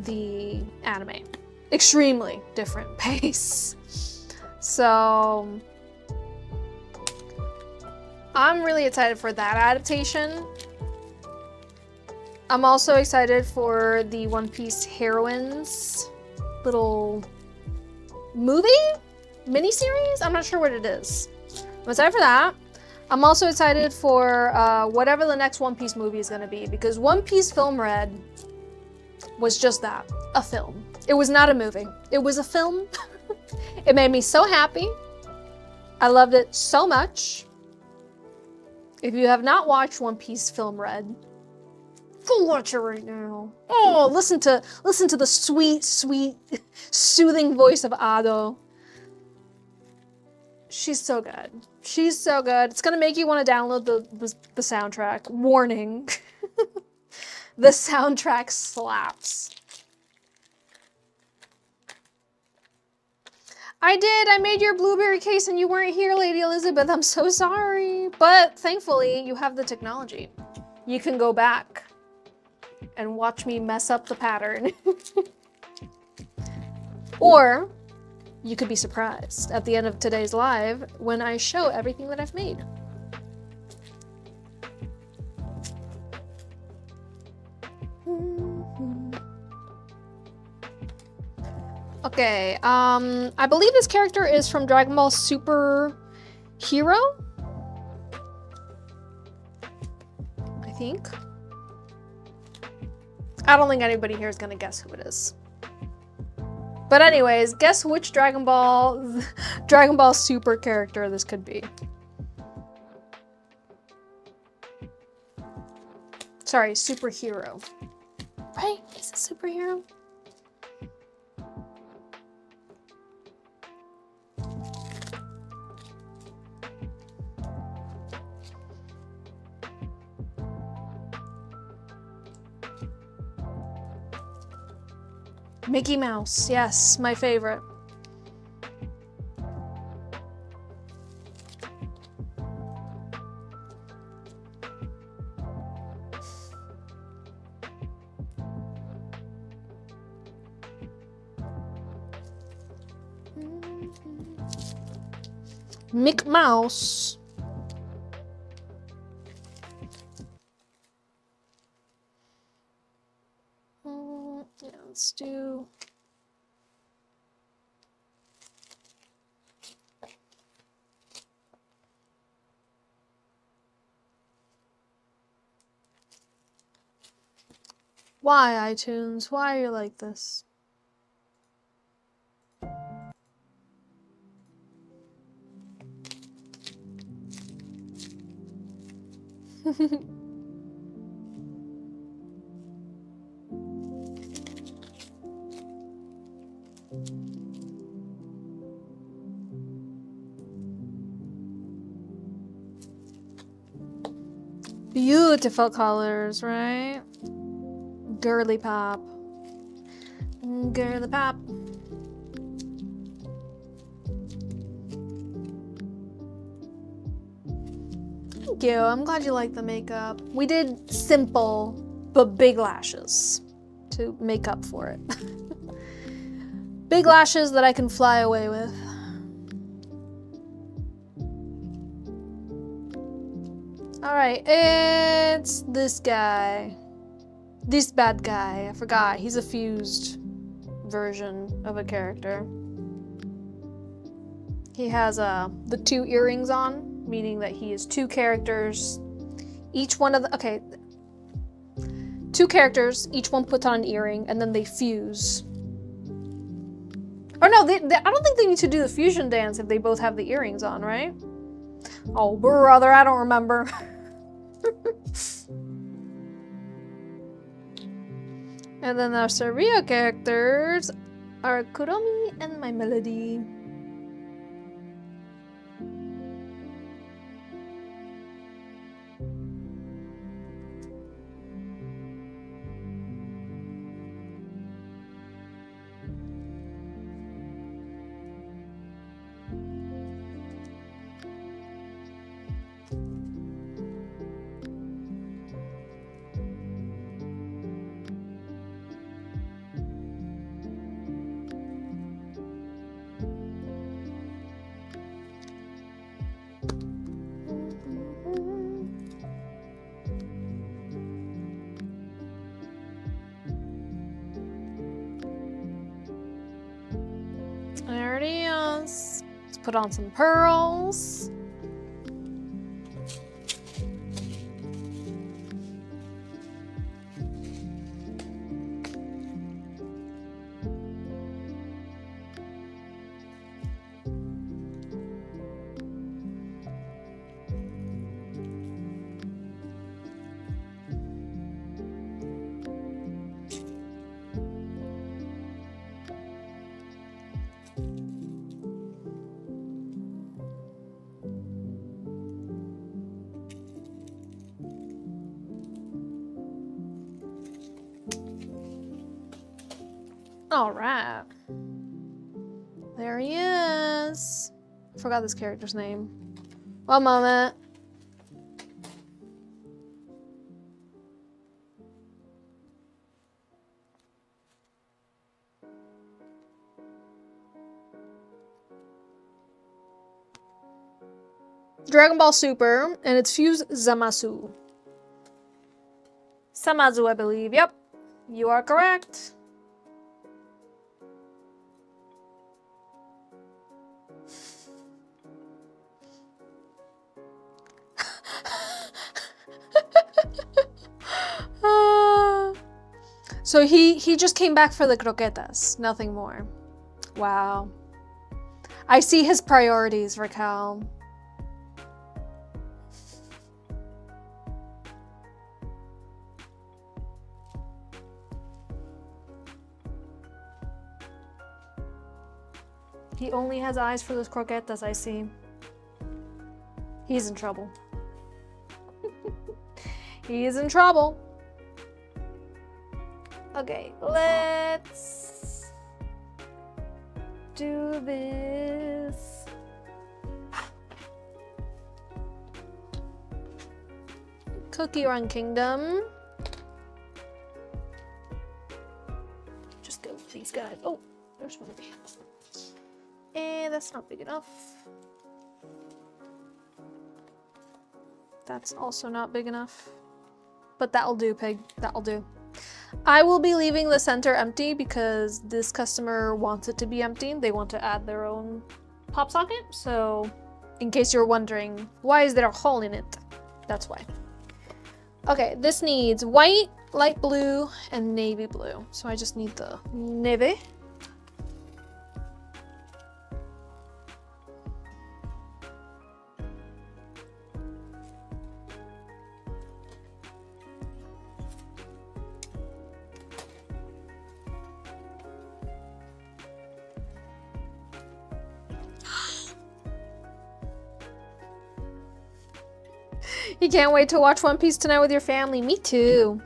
the anime. Extremely different pace. So I'm really excited for that adaptation. I'm also excited for the One Piece heroines little movie? Miniseries? I'm not sure what it is. I'm excited for that. I'm also excited for whatever the next One Piece movie is going to be, because One Piece Film Red was just that, a film. It was not a movie. It was a film. It made me so happy. I loved it so much. If you have not watched One Piece Film Red, go watch it right now. Oh, listen to the sweet, sweet, soothing voice of Ado. She's so good. She's so good. It's gonna make you want to download the soundtrack. Warning. The soundtrack slaps. I did. I made your blueberry case and you weren't here, Lady Elizabeth. I'm so sorry. But thankfully, you have the technology. You can go back and watch me mess up the pattern. Or you could be surprised at the end of today's live when I show everything that I've made. Okay, I believe this character is from Dragon Ball Super Hero? I think. I don't think anybody here is gonna guess who it is. But anyways, guess which Dragon Ball Super character this could be. Sorry, superhero. Right? He's a superhero. Mickey Mouse, yes, my favorite. Mick Mouse. Yeah, let's do. Why, iTunes? Why are you like this? Beautiful colors, right? Girly pop. Girly pop. Thank you. I'm glad you like the makeup. We did simple but big lashes to make up for it. Big lashes that I can fly away with. Alright, it's this guy. This bad guy. I forgot. He's a fused version of a character. He has the 2 earrings on, meaning that he is 2 characters. Each one of the... Okay. 2 characters, each one puts on an earring, and then they fuse. Or no, I don't think they need to do the fusion dance if they both have the earrings on, right? Oh, brother, I don't remember. And then our Saria characters are Kuromi and My Melody. There it is. Let's put on some pearls. All right. There he is. I forgot this character's name. One moment. Dragon Ball Super, and it's Fuse Zamasu. Samazu, I believe. Yep, you are correct. So he just came back for the croquetas, nothing more. Wow. I see his priorities, Raquel. He only has eyes for those croquetas, I see. He's in trouble. He's in trouble. Okay, let's do this. Cookie Run Kingdom. Just go with these guys. Oh, there's one of these. And that's not big enough. That's also not big enough. But that'll do, pig. That'll do. I will be leaving the center empty because this customer wants it to be empty. They want to add their own pop socket. So in case you're wondering, why is there a hole in it? That's why. Okay, this needs white, light blue, and navy blue. So I just need the navy. You can't wait to watch One Piece tonight with your family. Me too.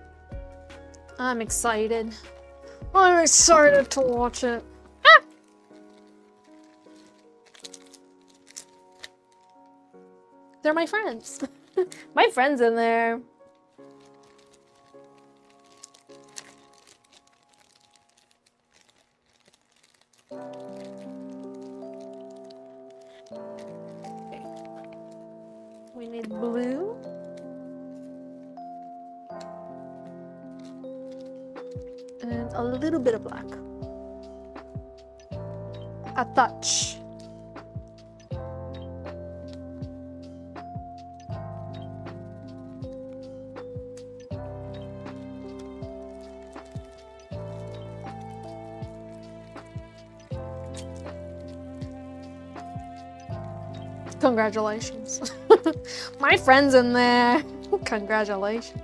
I'm excited. I'm excited to watch it. Ah! They're my friends. My friend's in there. Okay. We need blue. wants a little bit of black. A touch. Congratulations. My friend's in there. Congratulations.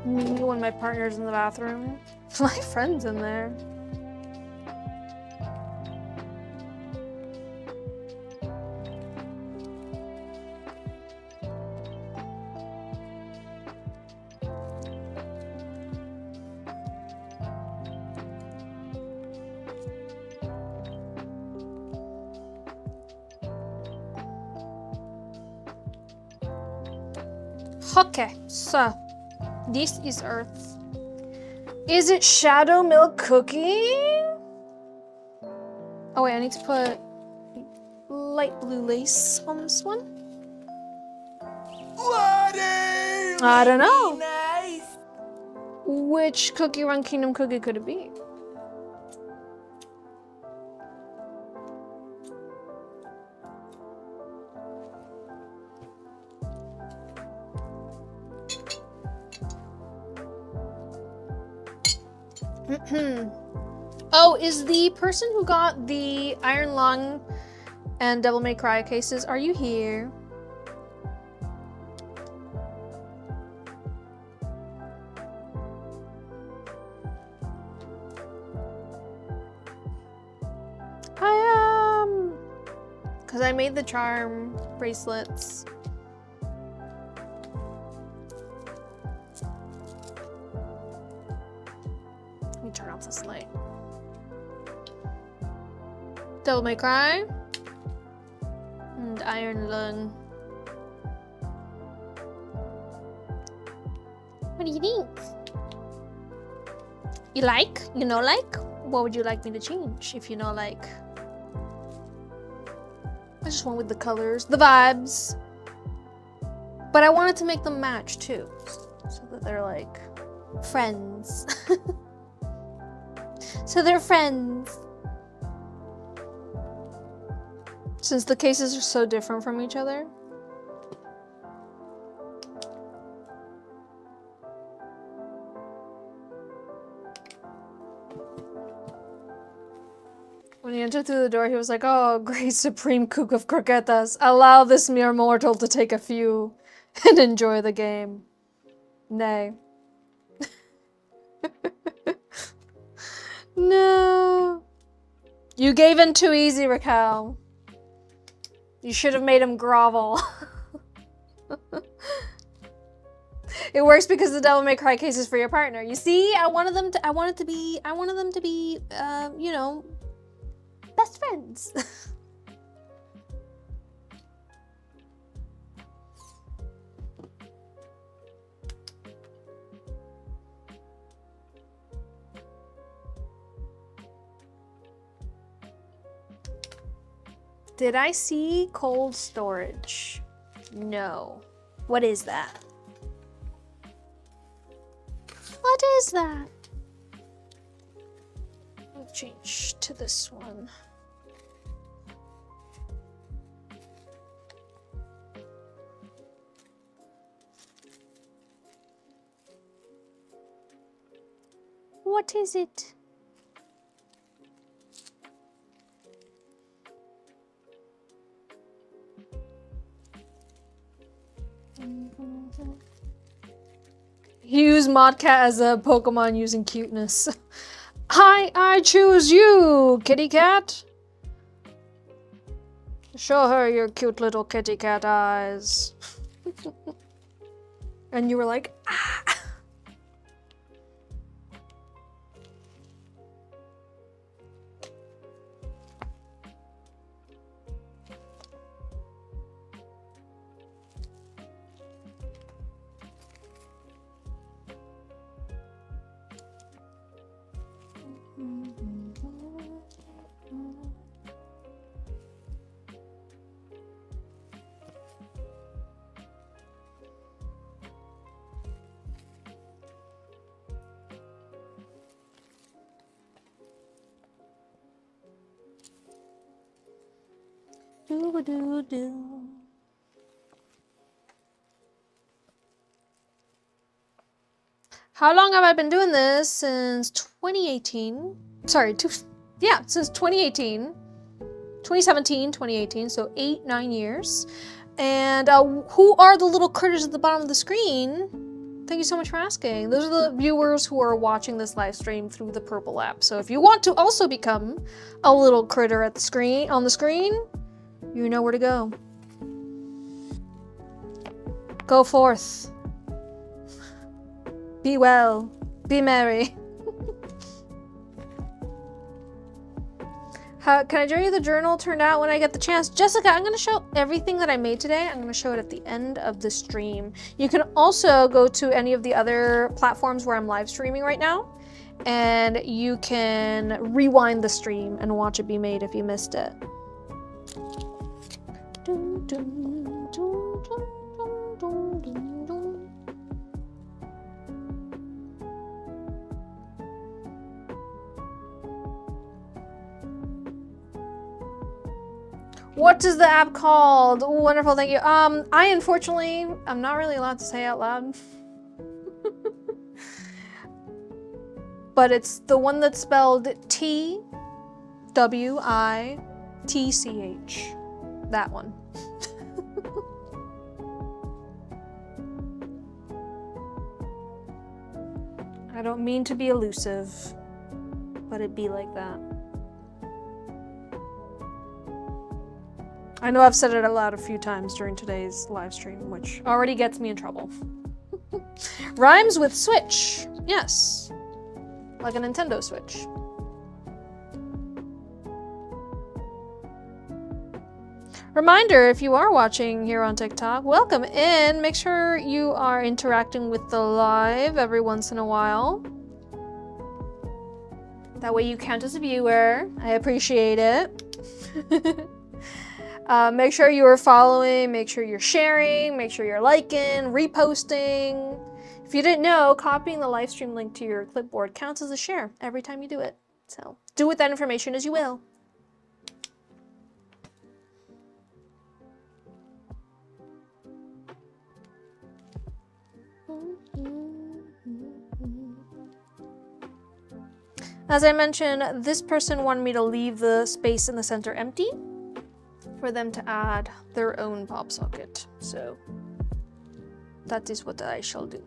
Me when my partner's in the bathroom. My friend's in there. Okay, so this is Earth. Is it Shadow Milk Cookie? Oh wait, I need to put light blue lace on this one. I don't know. Nice. Which Cookie Run Kingdom cookie could it be? Oh, is the person who got the Iron Lung and Devil May Cry cases, are you here? I am, because I made the charm bracelets. Let me turn off this light. Devil May Cry and Iron Lung. What do you think? You like? You know, like? What would you like me to change if you know, like? I just went with the colors, the vibes. But I wanted to make them match too, so that they're like friends. So they're friends. Since the cases are so different from each other. When he entered through the door, he was like, "Oh, great supreme cook of croquetas, allow this mere mortal to take a few and enjoy the game." Nay. No. You gave in too easy, Raquel. You should have made him grovel. It works because the Devil May Cry case is for your partner. You see, I wanted them to be, you know, best friends. Did I see cold storage? No. What is that? What is that? I'll change to this one. What is it? Use Modcat as a Pokemon using cuteness. I choose you, kitty cat. Show her your cute little kitty cat eyes. And you were like, ah. Do-do-do. How long have I been doing this? Since 2018. Sorry, since 2018. 2017, 2018, so 9 years. And who are the little critters at the bottom of the screen? Thank you so much for asking. Those are the viewers who are watching this live stream through the purple app. So if you want to also become a little critter at the screen, on the screen, you know where to go. Go forth. Be well. Be merry. How can I show you the journal turned out when I get the chance? Jessica, I'm going to show everything that I made today. I'm going to show it at the end of the stream. You can also go to any of the other platforms where I'm live streaming right now, and you can rewind the stream and watch it be made if you missed it. Dun, dun, dun, dun, dun, dun, dun. What is the app called? Wonderful, thank you. I unfortunately, I'm not really allowed to say out loud. But it's the one that's spelled T-W-I-T-C-H. That one. I don't mean to be elusive, but it'd be like that. I know I've said it out loud a few times during today's live stream, which already gets me in trouble. Rhymes with Switch. Yes. Like a Nintendo Switch. Reminder, if you are watching here on TikTok, welcome in. Make sure you are interacting with the live every once in a while. That way you count as a viewer. I appreciate it. Make sure you are following, make sure you're sharing, make sure you're liking, reposting. If you didn't know, copying the live stream link to your clipboard counts as a share every time you do it. So do with that information as you will. As I mentioned, this person wanted me to leave the space in the center empty for them to add their own pop socket. So that is what I shall do.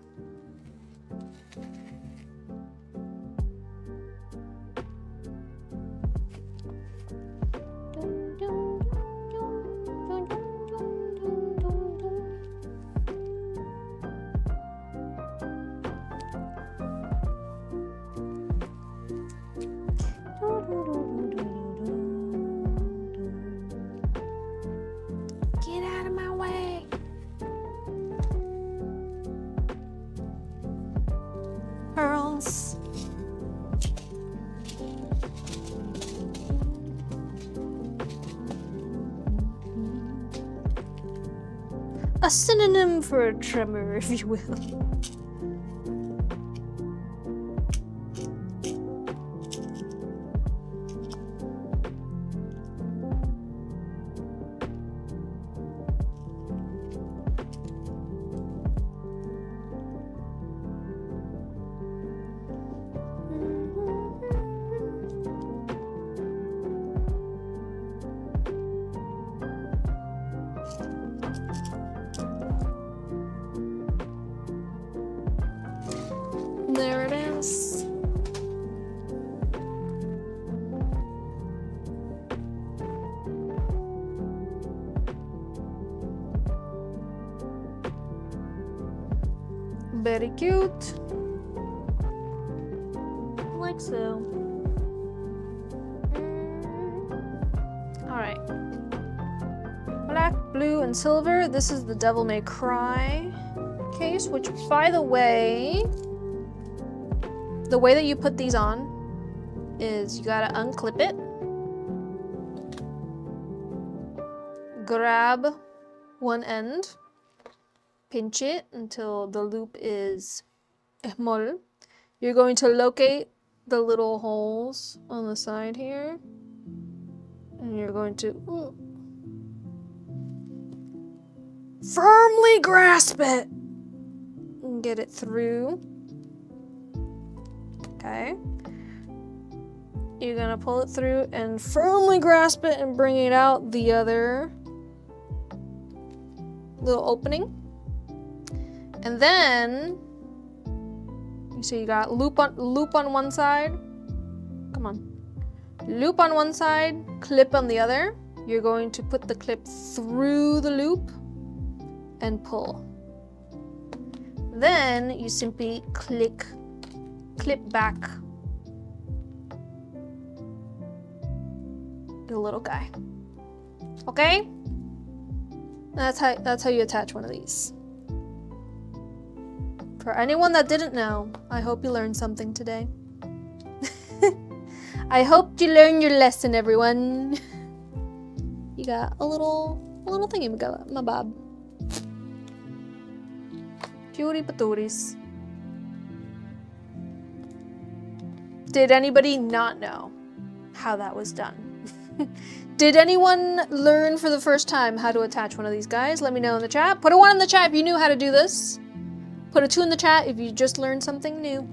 Get out of my way. Pearls. A synonym for a tremor, if you will. There it is. Very cute. Like so. Alright. Black, blue, and silver. This is the Devil May Cry case, which, by the way that you put these on is you gotta unclip it, grab one end, pinch it until the loop is mol. You're going to locate the little holes on the side here, and you're going to Firmly grasp it. And get it through. Okay. You're gonna pull it through and firmly grasp it and bring it out the other little opening. And then so you got loop on one side. Come on. Loop on one side, clip on the other. You're going to put the clip through the loop and pull. Then you simply clip back the little guy. Okay? That's how you attach one of these. For anyone that didn't know, I hope you learned something today. I hope you learned your lesson, everyone. You got a little thingy, my bob. Cutie patooties. Did anybody not know how that was done? Did anyone learn for the first time how to attach one of these guys? Let me know in the chat. Put a 1 in the chat if you knew how to do this. Put a 2 in the chat if you just learned something new.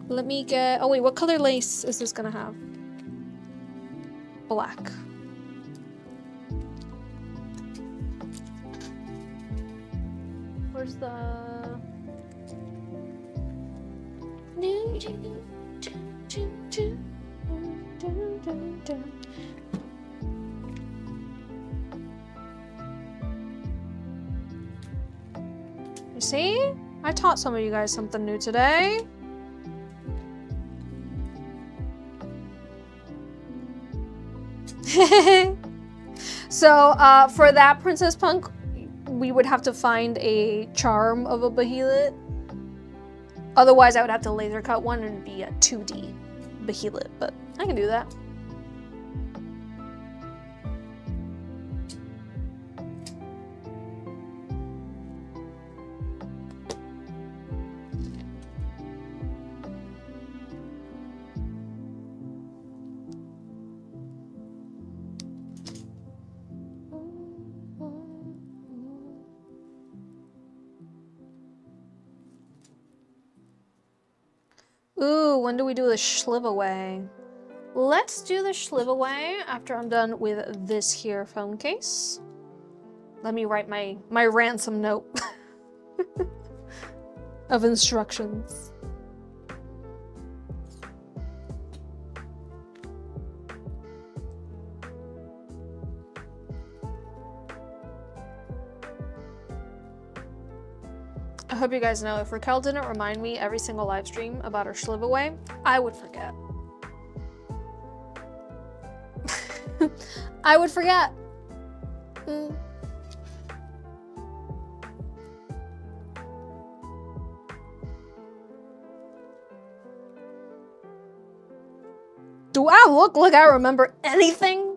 Let me get... Oh wait, what color lace is this gonna have? Black. Where's the... You see? I taught some of you guys something new today. So, for that Princess Punk, we would have to find a charm of a behelit. Otherwise, I would have to laser cut one and be a 2D behelit, but I can do that. Ooh, when do we do the shliv away? Let's do the shliv away after I'm done with this here phone case. Let me write my ransom note of instructions. I hope you guys know, if Raquel didn't remind me every single live stream about her shliv away, I would forget. I would forget. Do I look like I remember anything?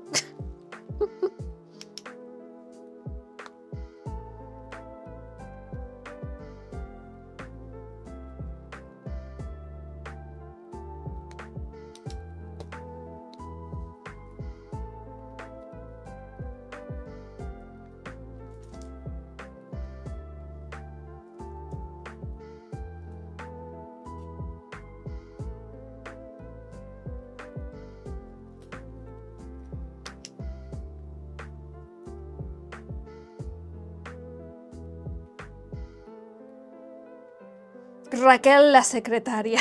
Raquel la secretaria.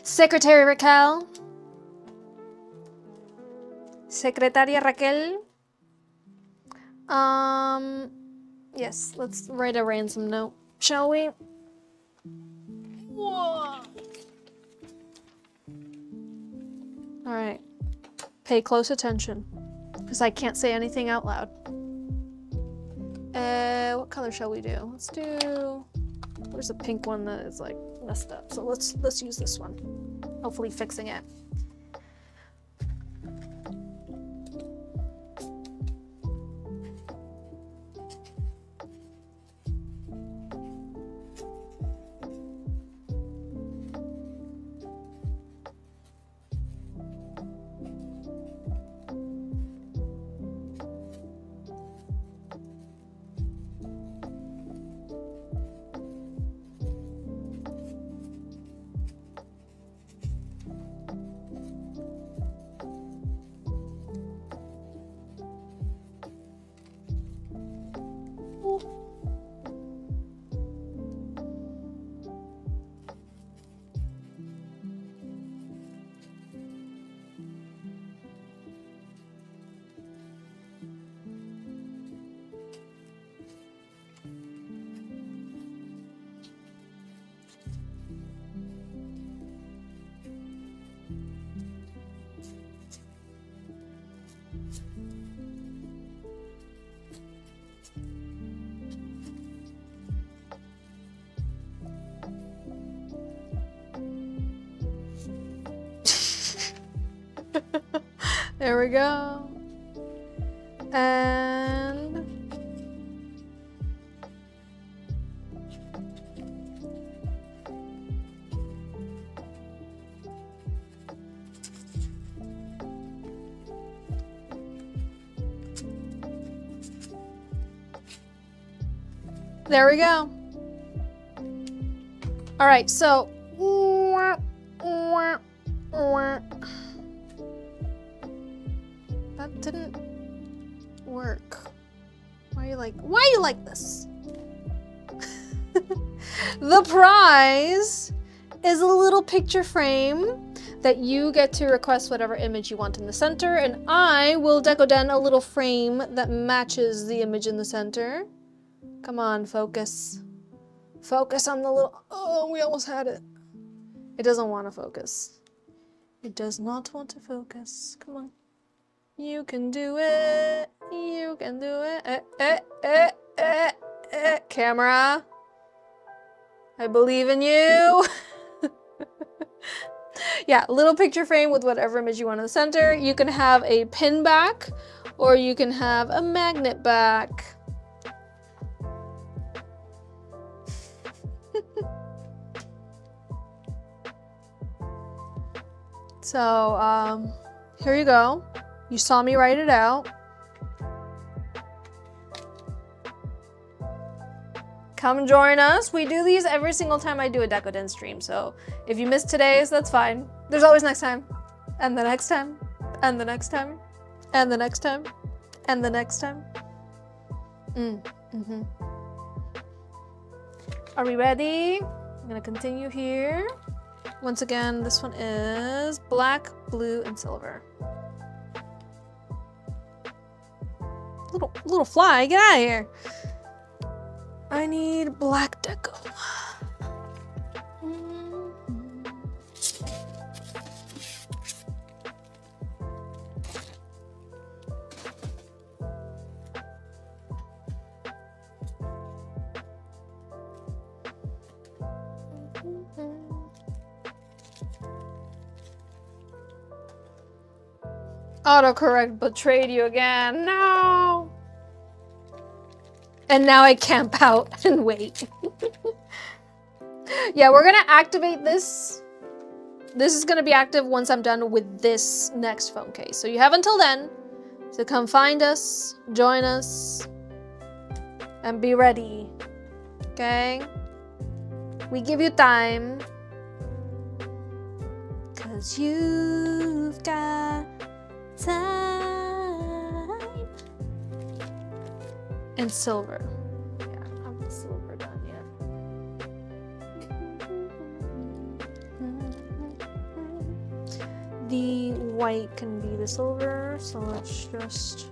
Secretary Raquel. Secretaria Raquel. Yes, let's write a ransom note, shall we? Whoa. All right, pay close attention, because I can't say anything out loud. What color shall we do? Let's do... There's a pink one that is like messed up, so let's use this one. Hopefully fixing it. There we go. And there we go. All right, so that didn't work. Why are you like this? The prize is a little picture frame that you get to request whatever image you want in the center, and I will Decoden a little frame that matches the image in the center. Come on, focus. Focus on the little, oh, we almost had it. It doesn't want to focus. It does not want to focus. Come on. You can do it. You can do it. Camera. I believe in you. Yeah, little picture frame with whatever image you want in the center. You can have a pin back or you can have a magnet back. So, here you go. You saw me write it out. Come join us. We do these every single time I do a Decoden stream, so if you missed today's, that's fine. There's always next time, and the next time, and the next time, and the next time, and the next time. Are we ready? I'm gonna continue here. Once again, this one is black, blue, and silver. Little fly, get out of here. I need black deco. Autocorrect betrayed you again. No. And now I camp out and wait. Yeah, we're gonna activate this. This is gonna be active once I'm done with this next phone case. So you have until then to come find us, join us, and be ready. Okay? We give you time. 'Cause you've got time. And silver. Yeah, I don't have the silver done yet. The white can be the silver, so let's just...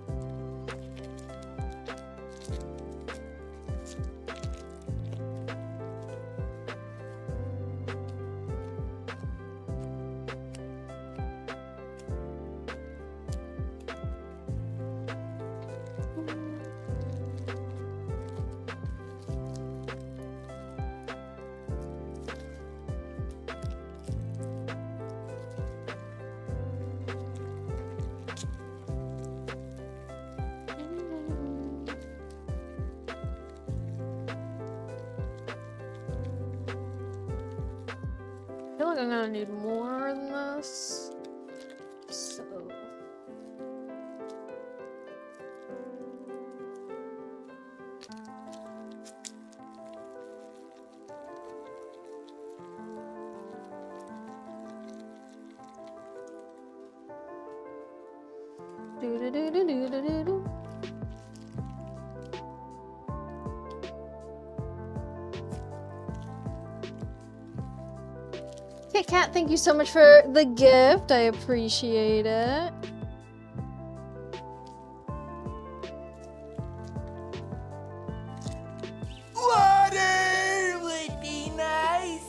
I feel like I'm gonna need more than this. So... Do-do-do-do-do-do-do. Kit Kat, thank you so much for the gift. I appreciate it. Water would be nice.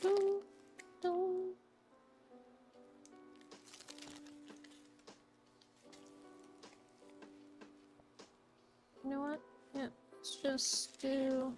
You know what? Yeah, let's just do.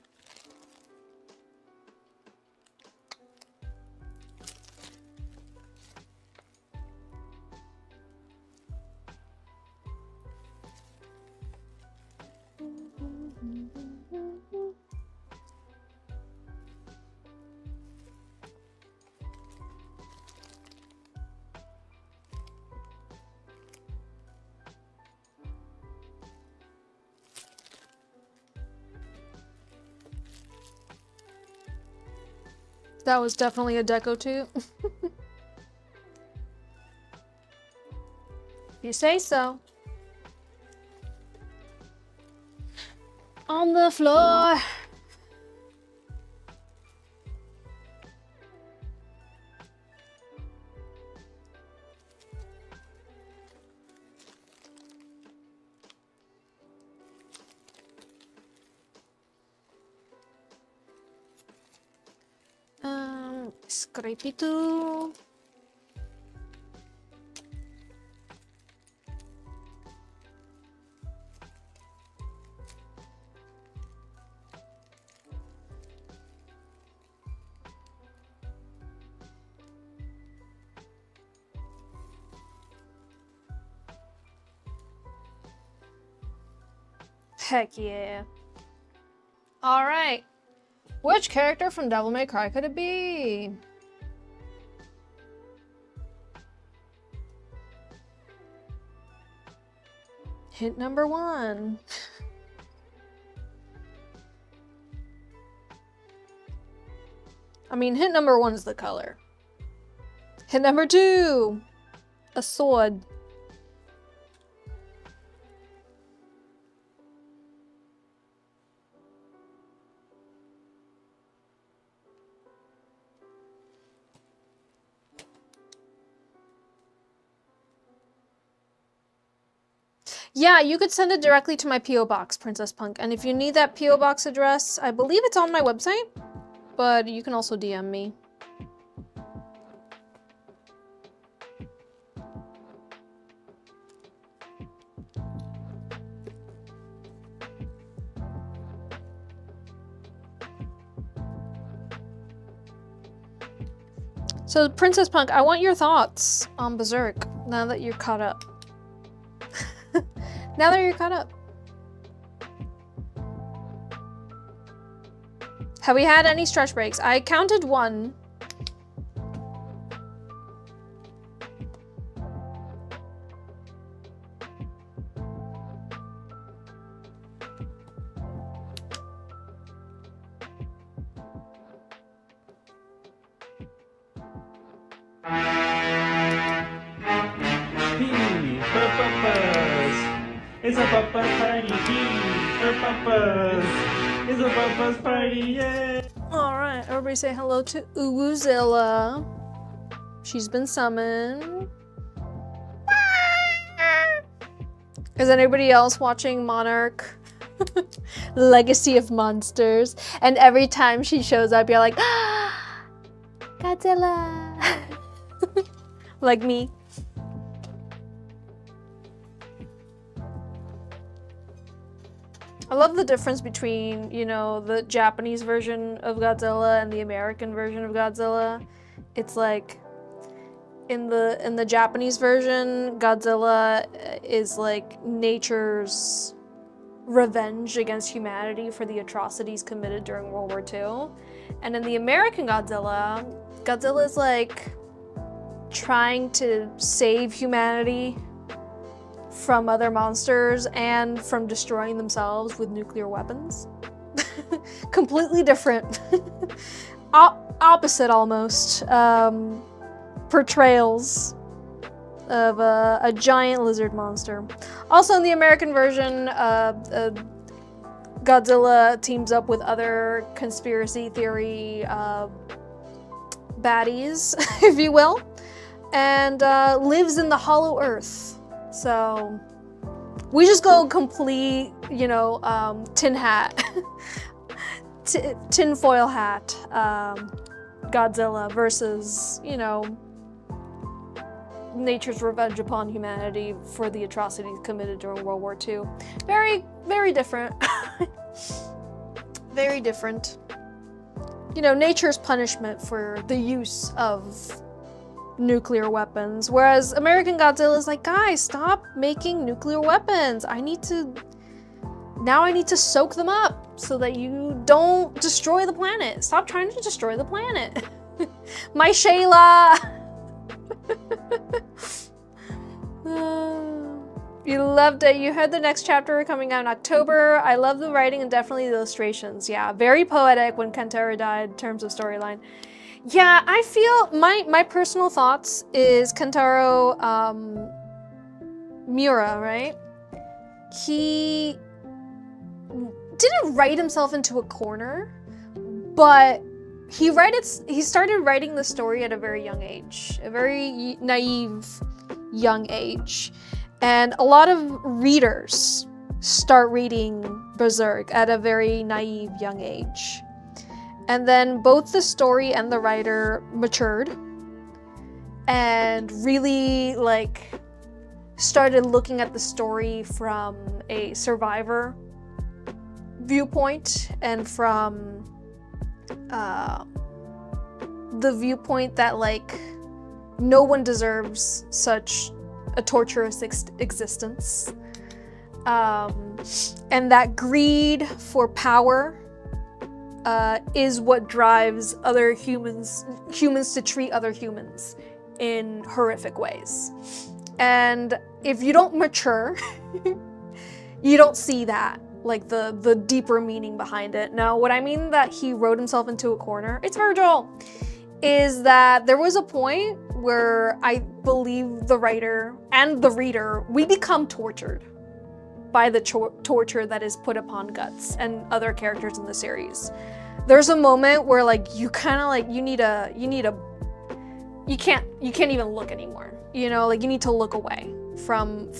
That was definitely a deco too. You say so. On the floor. Scrape itu. Heck yeah. All right. Which character from Devil May Cry could it be? Hint number 1. I mean, hint number 1 is the color. Hint number 2, a sword. Yeah, you could send it directly to my P.O. box, Princess Punk. And if you need that P.O. box address, I believe it's on my website, but you can also DM me. So, Princess Punk, I want your thoughts on Berserk now that you're caught up. Now that you're caught up. Have we had any stretch breaks? I counted 1. It's a papa's party, for papas. It's a papa's party, yeah. All right, everybody say hello to Uwuzilla. She's been summoned. Is anybody else watching Monarch? Legacy of Monsters. And every time she shows up, you're like, ah, Godzilla. Like me. I love the difference between, you know, the Japanese version of Godzilla and the American version of Godzilla. It's like, in the Japanese version, Godzilla is like nature's revenge against humanity for the atrocities committed during World War II. And in the American Godzilla, Godzilla is like trying to save humanity from other monsters and from destroying themselves with nuclear weapons. Completely different. Opposite almost portrayals of a giant lizard monster. Also in the American version, Godzilla teams up with other conspiracy theory baddies, if you will, and lives in the Hollow Earth. So we just go complete, you know, tin hat, tin foil hat, Godzilla versus, you know, nature's revenge upon humanity for the atrocities committed during World War II. Very, very different. Very different. You know, nature's punishment for the use of nuclear weapons, whereas American Godzilla is like, guys, stop making nuclear weapons. I need to soak them up so that you don't destroy the planet. Stop trying to destroy the planet. My Shayla. You loved it. You heard the next chapter coming out in October. I love the writing and definitely the illustrations. Yeah, very poetic when Kentaro died in terms of storyline. Yeah, I feel my personal thoughts is Kentaro Miura, right? He didn't write himself into a corner, but he started writing the story at a very young age, a very naive young age. And a lot of readers start reading Berserk at a very naive young age. And then both the story and the writer matured and really like started looking at the story from a survivor viewpoint and from the viewpoint that like no one deserves such a torturous existence, and that greed for power is what drives other humans to treat other humans in horrific ways. And if you don't mature, you don't see that, like the deeper meaning behind it. Now, what I mean that he wrote himself into a corner, it's Virgil, is that there was a point where I believe the writer and the reader, we become tortured by the torture that is put upon Guts and other characters in the series. There's a moment where like you kind of like you can't even look anymore. You know, like you need to look away from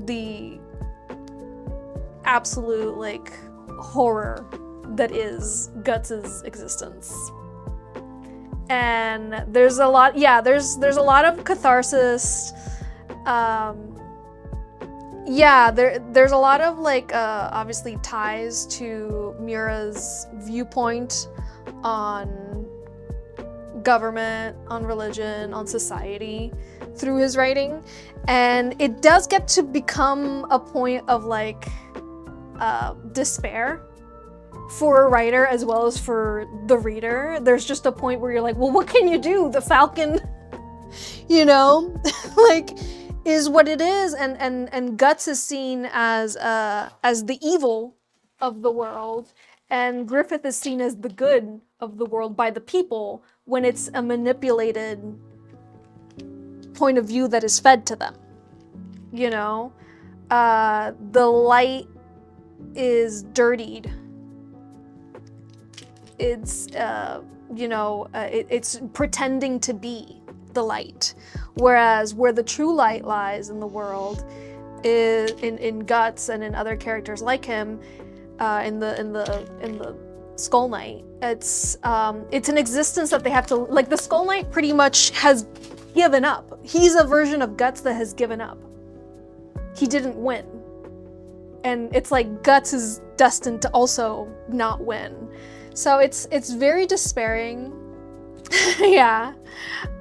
the absolute like horror that is Guts's existence. And there's a lot, yeah, there's a lot of catharsis. Yeah, there's a lot of like obviously ties to Miura's viewpoint on government, on religion, on society through his writing. And it does get to become a point of like despair for a writer as well as for the reader. There's just a point where you're like, well, what can you do? The Falcon, you know, like is what it is. And Guts is seen as the evil of the world, and Griffith is seen as the good of the world by the people when it's a manipulated point of view that is fed to them, you know? The light is dirtied. It's, you know, it's pretending to be the light. Whereas where the true light lies in the world is in Guts and in other characters like him, in the Skull Knight, it's an existence that they have to, like the Skull Knight pretty much has given up. He's a version of Guts that has given up. He didn't win. And it's like Guts is destined to also not win. So it's very despairing. Yeah.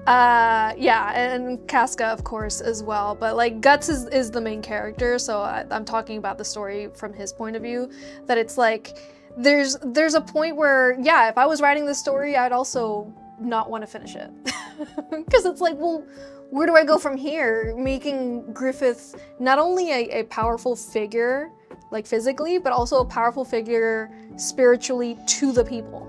Yeah, and Casca, of course, as well. But like Guts is the main character, so I'm talking about the story from his point of view. That it's like there's a point where, yeah, if I was writing this story, I'd also not want to finish it. Because it's like, well, where do I go from here? Making Griffith not only a powerful figure, like physically, but also a powerful figure spiritually to the people.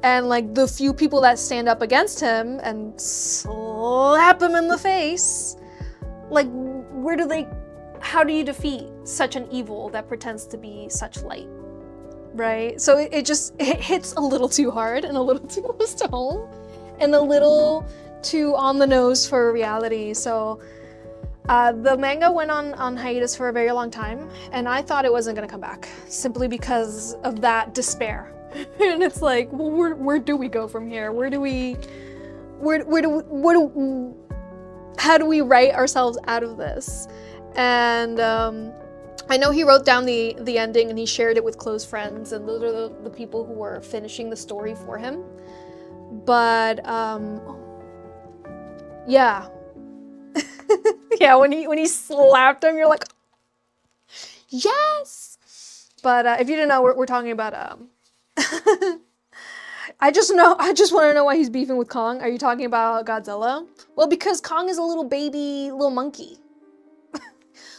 And like the few people that stand up against him and slap him in the face, like how do you defeat such an evil that pretends to be such light, right? So it hits a little too hard and a little too close to home and a little too on the nose for reality. So the manga went on hiatus for a very long time, and I thought it wasn't gonna come back simply because of that despair. And it's like, well, where do we go from here? How do we write ourselves out of this? And I know he wrote down the ending and he shared it with close friends, and those are the people who were finishing the story for him. But yeah. Yeah, when he slapped him, you're like, yes! But if you didn't know, we're talking about I just want to know why he's beefing with Kong. Are you talking about Godzilla? Well, because Kong is a little monkey.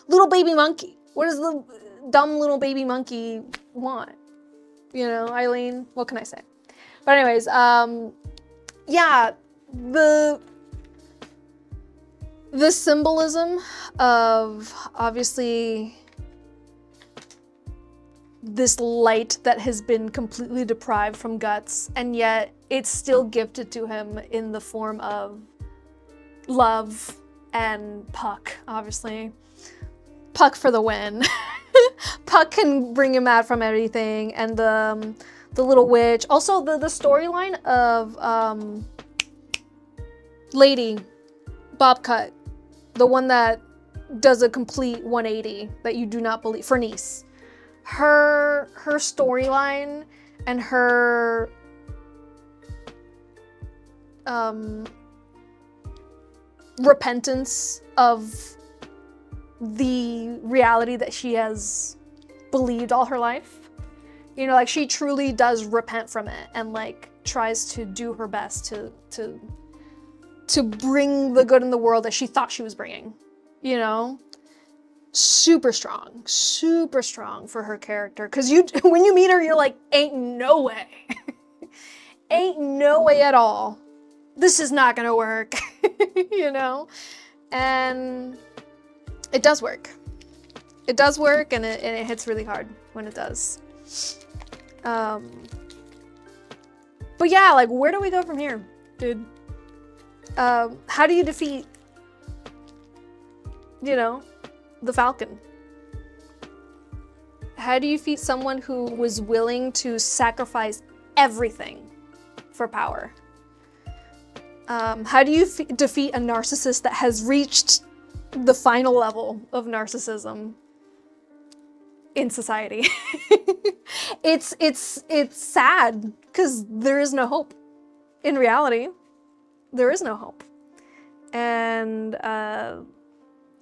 Little baby monkey. What does the dumb little baby monkey want? You know, Eileen, what can I say? But anyways, yeah, the symbolism of, obviously, this light that has been completely deprived from Guts, and yet it's still gifted to him in the form of love and Puck, obviously. Puck for the win. Puck can bring him out from everything, and the little witch. Also, the storyline of Lady Bobcut, the one that does a complete 180 that you do not believe, for Nice. Her storyline and her repentance of the reality that she has believed all her life. You know, like, she truly does repent from it and like tries to do her best to bring the good in the world that she thought she was bringing, you know? Super strong for her character. Cause when you meet her, you're like, ain't no way. Ain't no way at all. This is not gonna work, you know? And it does work. It does work, and it hits really hard when it does. But yeah, like, where do we go from here, dude? How do you defeat, you know, the Falcon? How do you defeat someone who was willing to sacrifice everything for power? How do you defeat a narcissist that has reached the final level of narcissism in society? It's sad, because there is no hope. In reality, there is no hope. And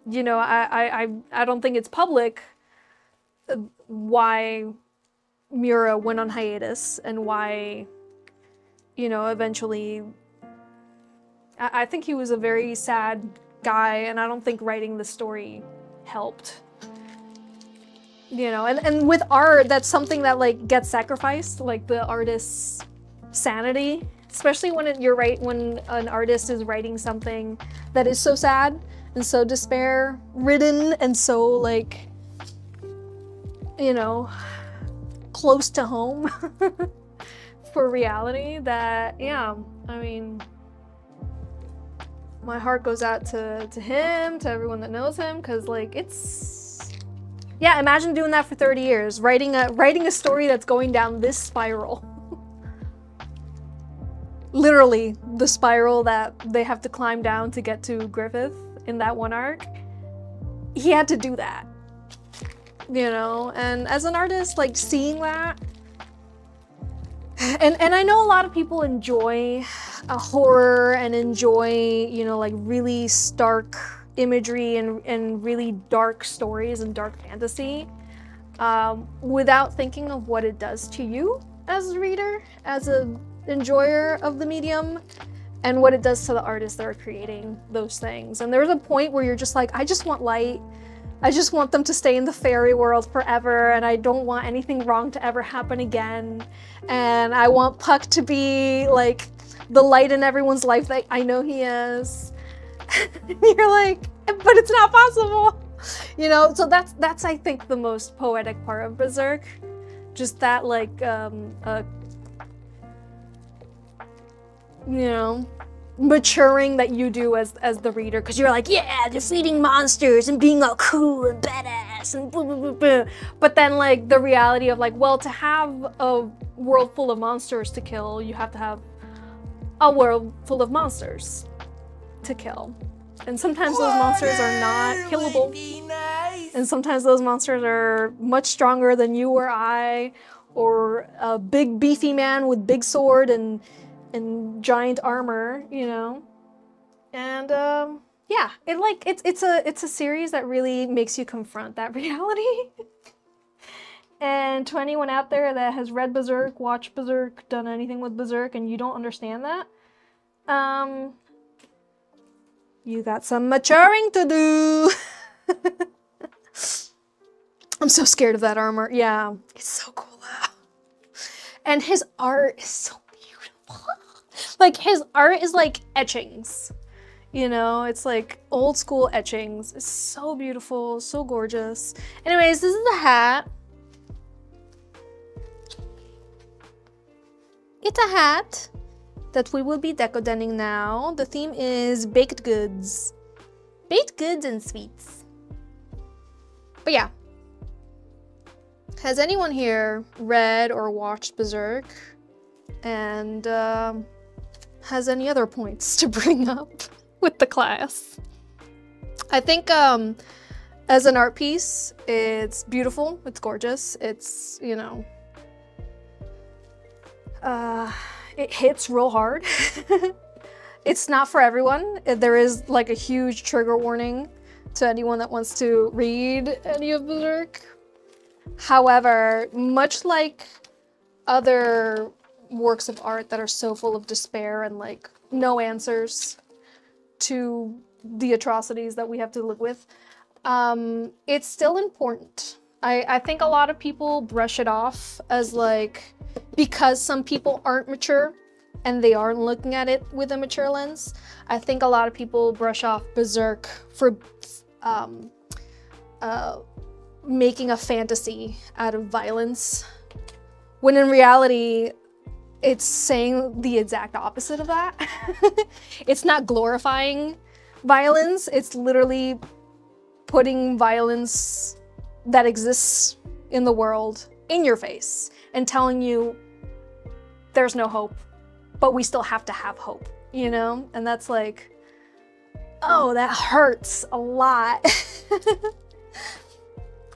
you know, I don't think it's public why Miura went on hiatus and why, you know, eventually, I think he was a very sad guy, and I don't think writing the story helped. You know, and with art, that's something that like gets sacrificed, like the artist's sanity, especially when when an artist is writing something that is so sad and so despair ridden and so, like, you know, close to home for reality, that, yeah, I mean, my heart goes out to him, to everyone that knows him, because, like, it's, yeah, imagine doing that for 30 years, writing a story that's going down this spiral. Literally, the spiral that they have to climb down to get to Griffith in that one arc. He had to do that, you know? And as an artist, like, seeing that, and I know a lot of people enjoy horror and enjoy, you know, like, really stark imagery and really dark stories and dark fantasy, without thinking of what it does to you as a reader, as an enjoyer of the medium, and what it does to the artists that are creating those things. And there's a point where you're just like, I just want light. I just want them to stay in the fairy world forever, and I don't want anything wrong to ever happen again. And I want Puck to be like the light in everyone's life that I know he is. You're like, but it's not possible. You know, so that's I think the most poetic part of Berserk. Just that, like, you know, maturing that you do as the reader, because you're like, yeah, defeating monsters and being all cool and badass. badass and blah, blah, blah, blah. But then like the reality of like, well, to have a world full of monsters to kill, you have to have a world full of monsters to kill. And sometimes those monsters are not killable. And sometimes those monsters are much stronger than you or I, or a big beefy man with big sword and giant armor, you know? And yeah, it's a series that really makes you confront that reality. And to anyone out there that has read Berserk, watched Berserk, done anything with Berserk, and you don't understand that, you got some maturing to do. I'm so scared of that armor. Yeah, it's so cool though. And his art is so beautiful. Like his art is like etchings. You know, it's like old school etchings. It's so beautiful, so gorgeous. Anyways, this is the hat. It's a hat that we will be decodening now. The theme is baked goods. Baked goods and sweets. But yeah. Has anyone here read or watched Berserk? And has any other points to bring up with the class? I think as an art piece, it's beautiful, it's gorgeous, it's, you know, it hits real hard. It's not for everyone. There is like a huge trigger warning to anyone that wants to read any of Berserk. However, much like other works of art that are so full of despair and like no answers to the atrocities that we have to live with, it's still important. I think a lot of people brush it off as like, because some people aren't mature and they aren't looking at it with a mature lens. I think a lot of people brush off Berserk for making a fantasy out of violence, when in reality, it's saying the exact opposite of that. It's not glorifying violence, it's literally putting violence that exists in the world in your face and telling you there's no hope, but we still have to have hope, you know? And that's like, oh, that hurts a lot.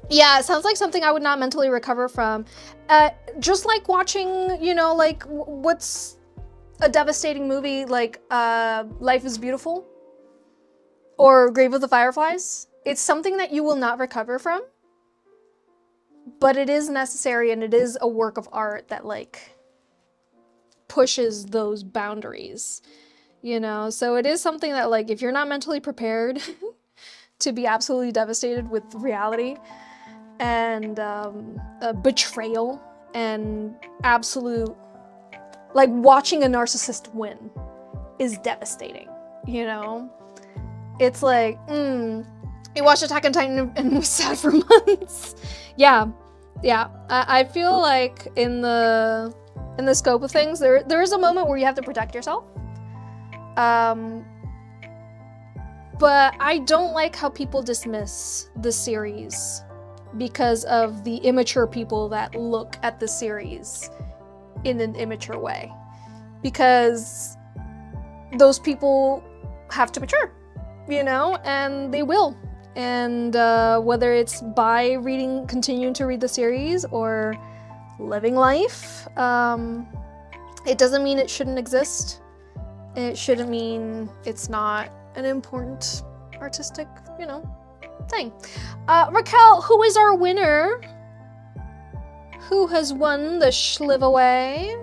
Yeah, it sounds like something I would not mentally recover from. Just like watching, you know, like what's a devastating movie like Life is Beautiful or Grave of the Fireflies. It's something that you will not recover from, but it is necessary and it is a work of art that like pushes those boundaries, you know? So it is something that like, if you're not mentally prepared to be absolutely devastated with reality, and betrayal and absolute, like watching a narcissist win is devastating, you know? It's like, you watched Attack on Titan and was sad for months. Yeah. I feel like in the scope of things, there is a moment where you have to protect yourself. But I don't like how people dismiss the series because of the immature people that look at the series in an immature way. Because those people have to mature, you know, and they will. And whether it's by continuing to read the series or living life, it doesn't mean it shouldn't exist. It shouldn't mean it's not an important artistic, you know, thing. Raquel, who is our winner? Who has won the schliv away?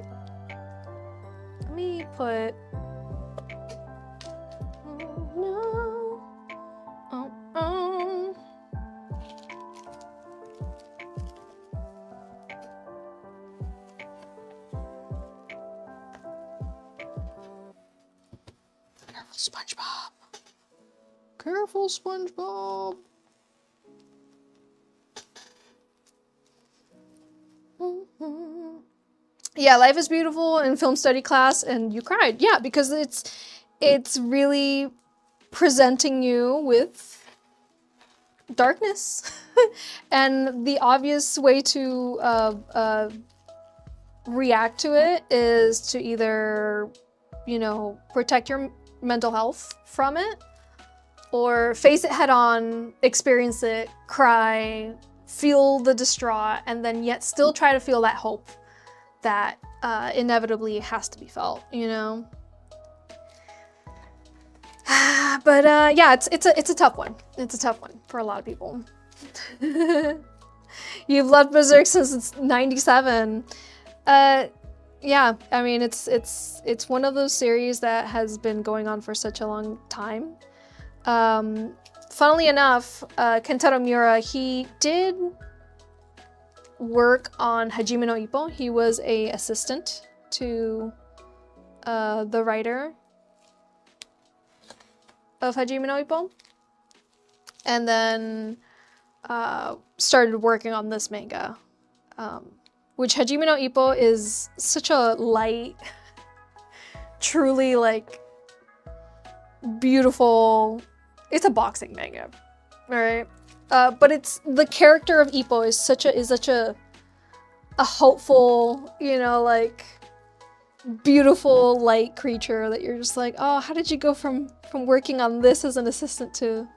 Let me put... Oh, no. Oh. Careful, SpongeBob. Careful, SpongeBob. Yeah, Life is Beautiful in film study class, and you cried. Yeah, because it's really presenting you with darkness. And the obvious way to react to it is to either, you know, protect your mental health from it, or face it head on, experience it, cry, feel the distraught, and then yet still try to feel that hope that inevitably has to be felt, you know? But yeah, it's a tough one. It's a tough one for a lot of people. You've loved Berserk since it's 97. Yeah, I mean, it's one of those series that has been going on for such a long time. Funnily enough, Kentaro Miura, he did work on Hajime no Ippo. He was a assistant to the writer of Hajime no Ippo, and then started working on this manga, which Hajime no Ippo is such a light, truly like beautiful. It's a boxing manga, all right? But it's the character of Ippo is such a hopeful, you know, like beautiful light creature that you're just like, oh, how did you go from working on this as an assistant to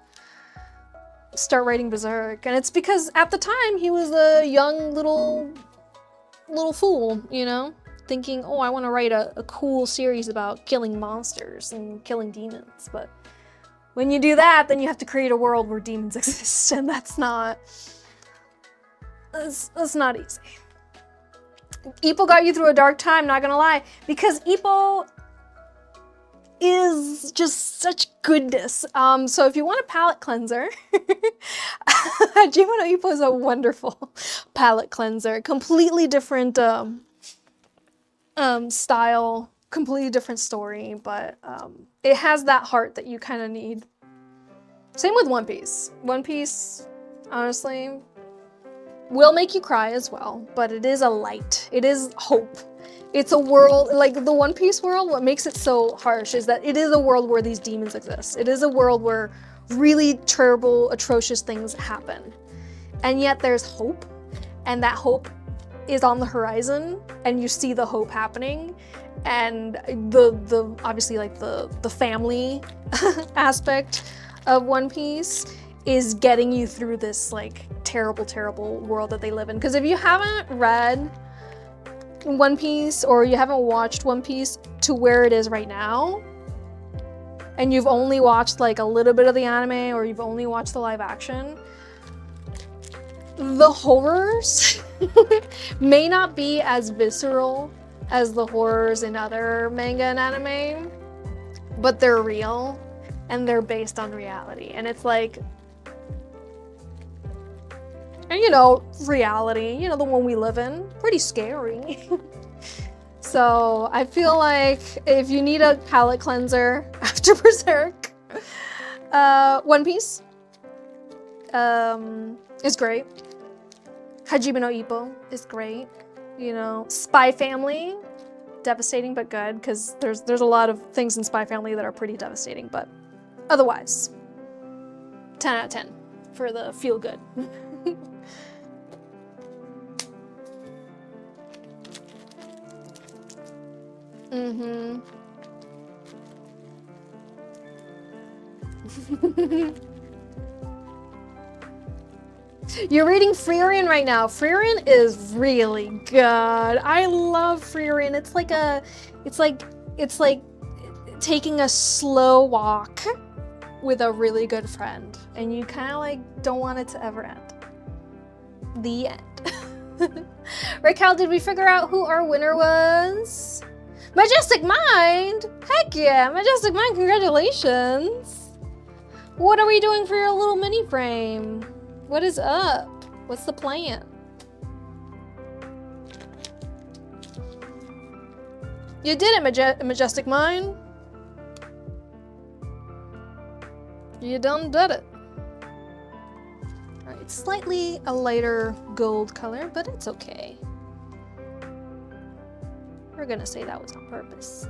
start writing Berserk? And it's because at the time he was a young little fool, you know, thinking, oh, I want to write a cool series about killing monsters and killing demons. But when you do that, then you have to create a world where demons exist, and that's not easy. Ippo got you through a dark time, not gonna lie, because Ippo is just such goodness. So if you want a palette cleanser, Hajime no Ippo is a wonderful palette cleanser. Completely different style, completely different story, but it has that heart that you kind of need. Same with One Piece. One Piece, honestly, will make you cry as well, but it is a light. It is hope. It's a world, like the One Piece world, what makes it so harsh is that it is a world where these demons exist. It is a world where really terrible, atrocious things happen. And yet there's hope, and that hope is on the horizon, and you see the hope happening. And the obviously like the family aspect of One Piece is getting you through this like terrible world that they live in. Because if you haven't read One Piece, or you haven't watched One Piece to where it is right now, and you've only watched like a little bit of the anime, or you've only watched the live action, the horrors may not be as visceral as the horrors in other manga and anime, but they're real and they're based on reality. And it's like, and you know, reality, you know, the one we live in, pretty scary. So I feel like if you need a palette cleanser after Berserk, One Piece is great. Hajime no Ippo is great. You know, Spy Family, devastating but good, because there's a lot of things in Spy Family that are pretty devastating, but otherwise, 10 out of 10 for the feel good. Mm-hmm. You're reading Frieren right now. Frieren is really good. I love Frieren. It's like taking a slow walk with a really good friend, and you kind of like don't want it to ever end. The end. Right, Cal, did we figure out who our winner was? Majestic Mind! Heck yeah, Majestic Mind, congratulations! What are we doing for your little mini frame? What is up? What's the plan? You did it, Majestic Mind. You done did it. Alright, slightly a lighter gold color, but it's okay. We're gonna say that was on purpose.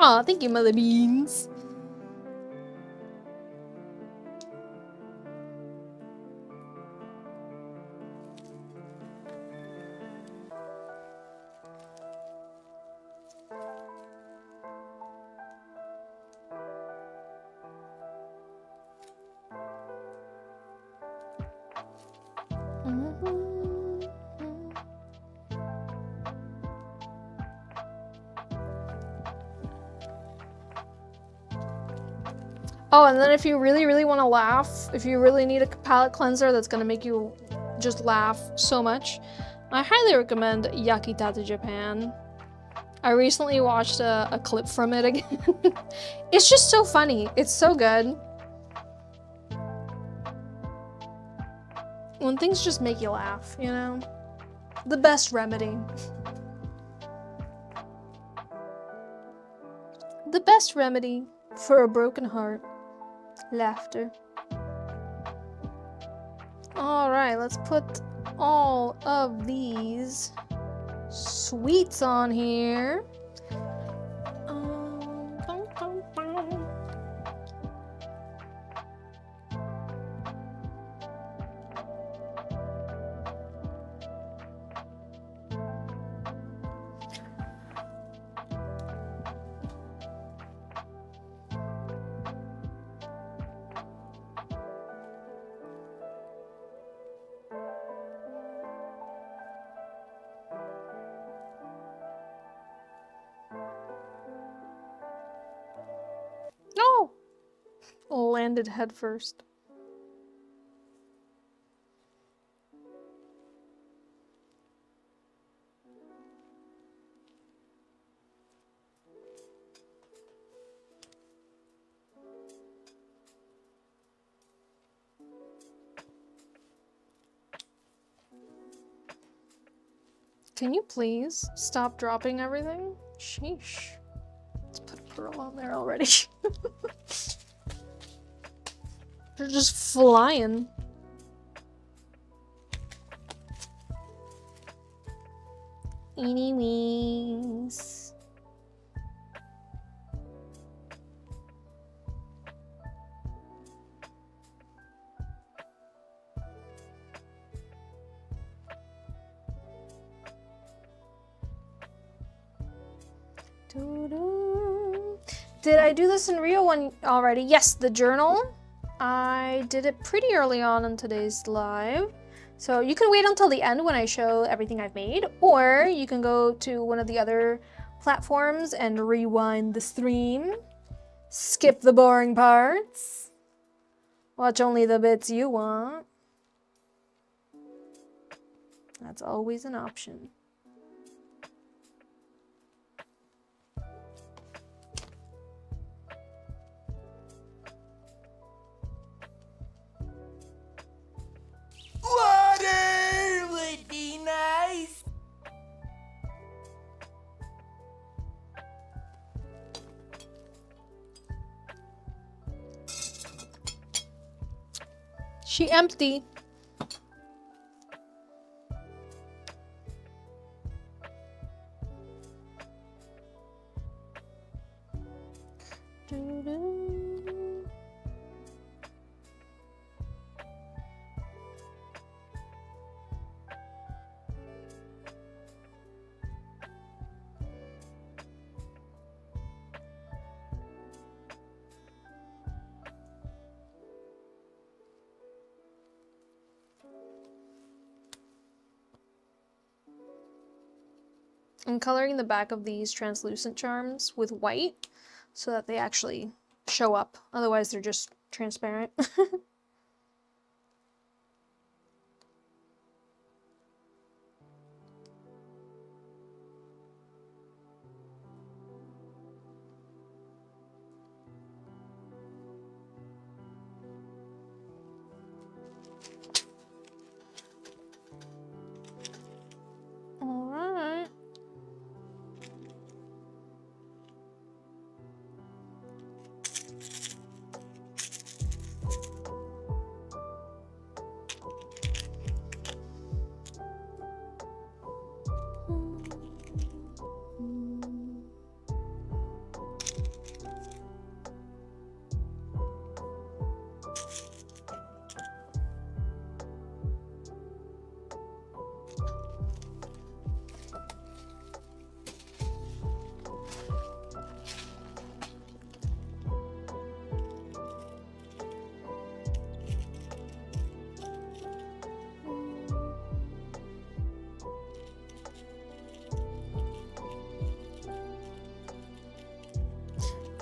Aw, thank you, Mother Beans. Oh, and then if you really, really want to laugh, if you really need a palette cleanser that's going to make you just laugh so much, I highly recommend Yakitate Japan. I recently watched a clip from it again. It's just so funny. It's so good. When things just make you laugh, you know? The best remedy. The best remedy for a broken heart. Laughter. Alright, let's put all of these sweets on here. No! Landed head first. Can you please stop dropping everything? Sheesh. Let's put a pearl on there already. They're just flying. Anyways. Did I do this in Rio one already? Yes, the journal. I did it pretty early on in today's live. So you can wait until the end when I show everything I've made, or you can go to one of the other platforms and rewind the stream. Skip the boring parts. Watch only the bits you want. That's always an option. Water would be nice. She empty. I'm coloring the back of these translucent charms with white so that they actually show up. Otherwise, they're just transparent. Alright.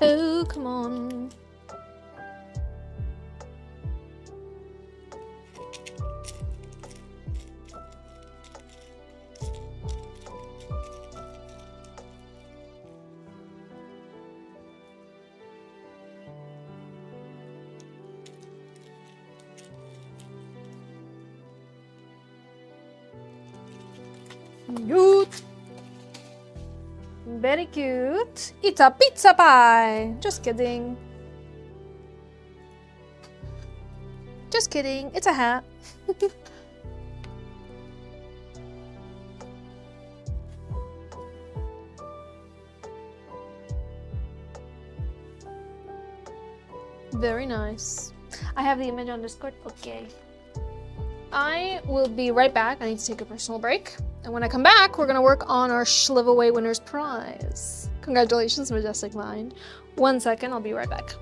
Oh, come on. Cute. Very cute. It's a pizza pie. Just kidding. Just kidding. It's a hat. Very nice. I have the image on Discord. Okay. I will be right back. I need to take a personal break. And when I come back, we're gonna work on our Shliveaway winner's prize. Congratulations, Majestic Mind. 1 second, I'll be right back.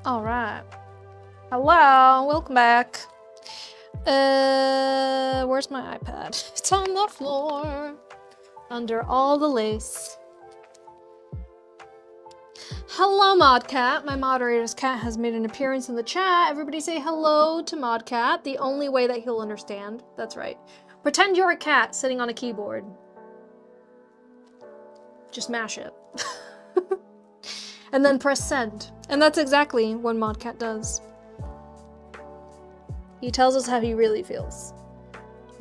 All right. Hello, welcome back. Where's my iPad? It's on the floor, under all the lace. Hello, Modcat. My moderator's cat has made an appearance in the chat. Everybody say hello to Modcat, the only way that he'll understand. That's right. Pretend you're a cat sitting on a keyboard. Just mash it. And then press send. And that's exactly what Modcat does. He tells us how he really feels.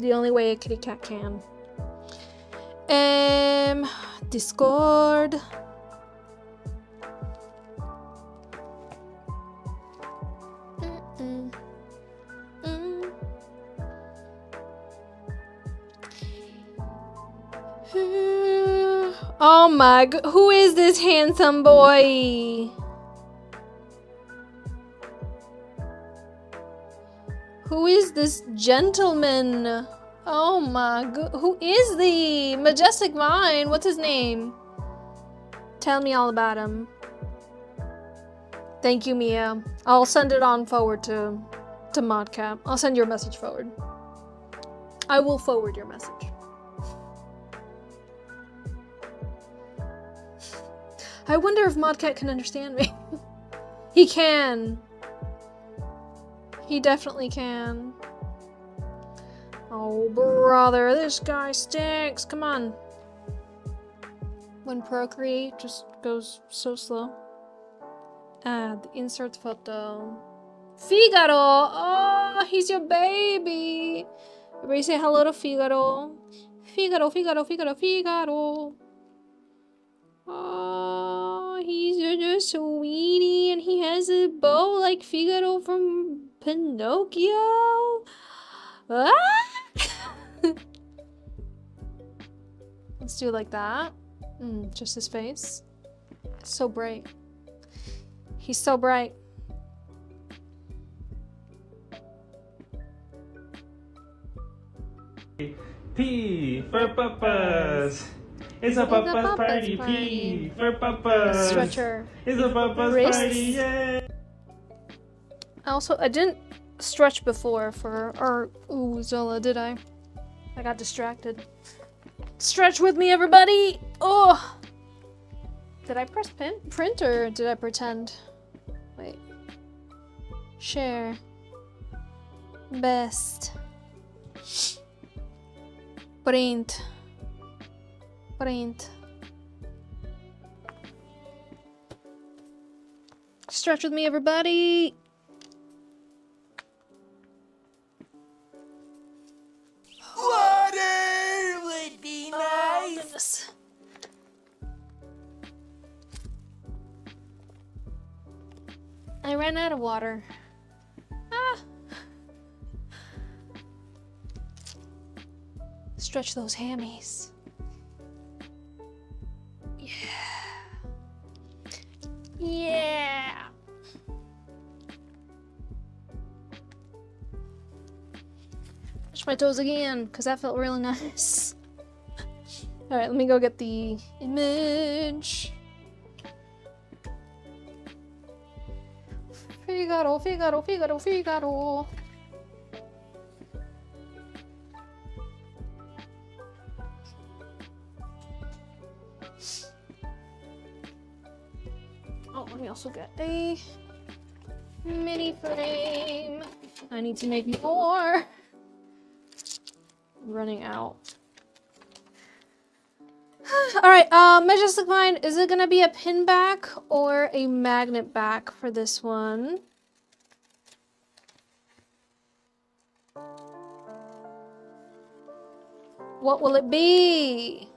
The only way a kitty cat can. Discord. Oh my god, who is this handsome boy? Who is this gentleman? Oh my god, who is the Majestic Mind? What's his name? Tell me all about him. Thank you, Mia. I'll send it on forward to Modcap. I'll send your message forward. I will forward your message. I wonder if Modcat can understand me. He can. He definitely can. Oh, brother, this guy stinks. Come on. When Procreate just goes so slow. Add insert photo. Figaro! Oh, he's your baby! Everybody say hello to Figaro. Figaro, Figaro, Figaro, Figaro. Oh, he's a sweetie and he has a bow like Figaro from Pinocchio. Ah! Let's do it like that. Just his face. So bright. He's so bright. P for Papa's. It's a Papa's party. P for Papa's. Stretcher. It's a Papa's Wrists. party. Yay! I didn't stretch before for our Zola, did I? I got distracted. Stretch with me, everybody! Oh! Did I press print or did I pretend? Wait. Share. Best. Print. Print. Stretch with me, everybody! Water would be nice. Goodness. I ran out of water. Ah! Stretch those hammies. Yeah. Yeah. Touch my toes again, because that felt really nice. Alright, let me go get the image. Figaro, Figaro, Figaro, Figaro. Oh, let me also get a mini frame. I need to make more. I'm running out. Alright, Majestic Mind, is it gonna be a pin back or a magnet back for this one? What will it be?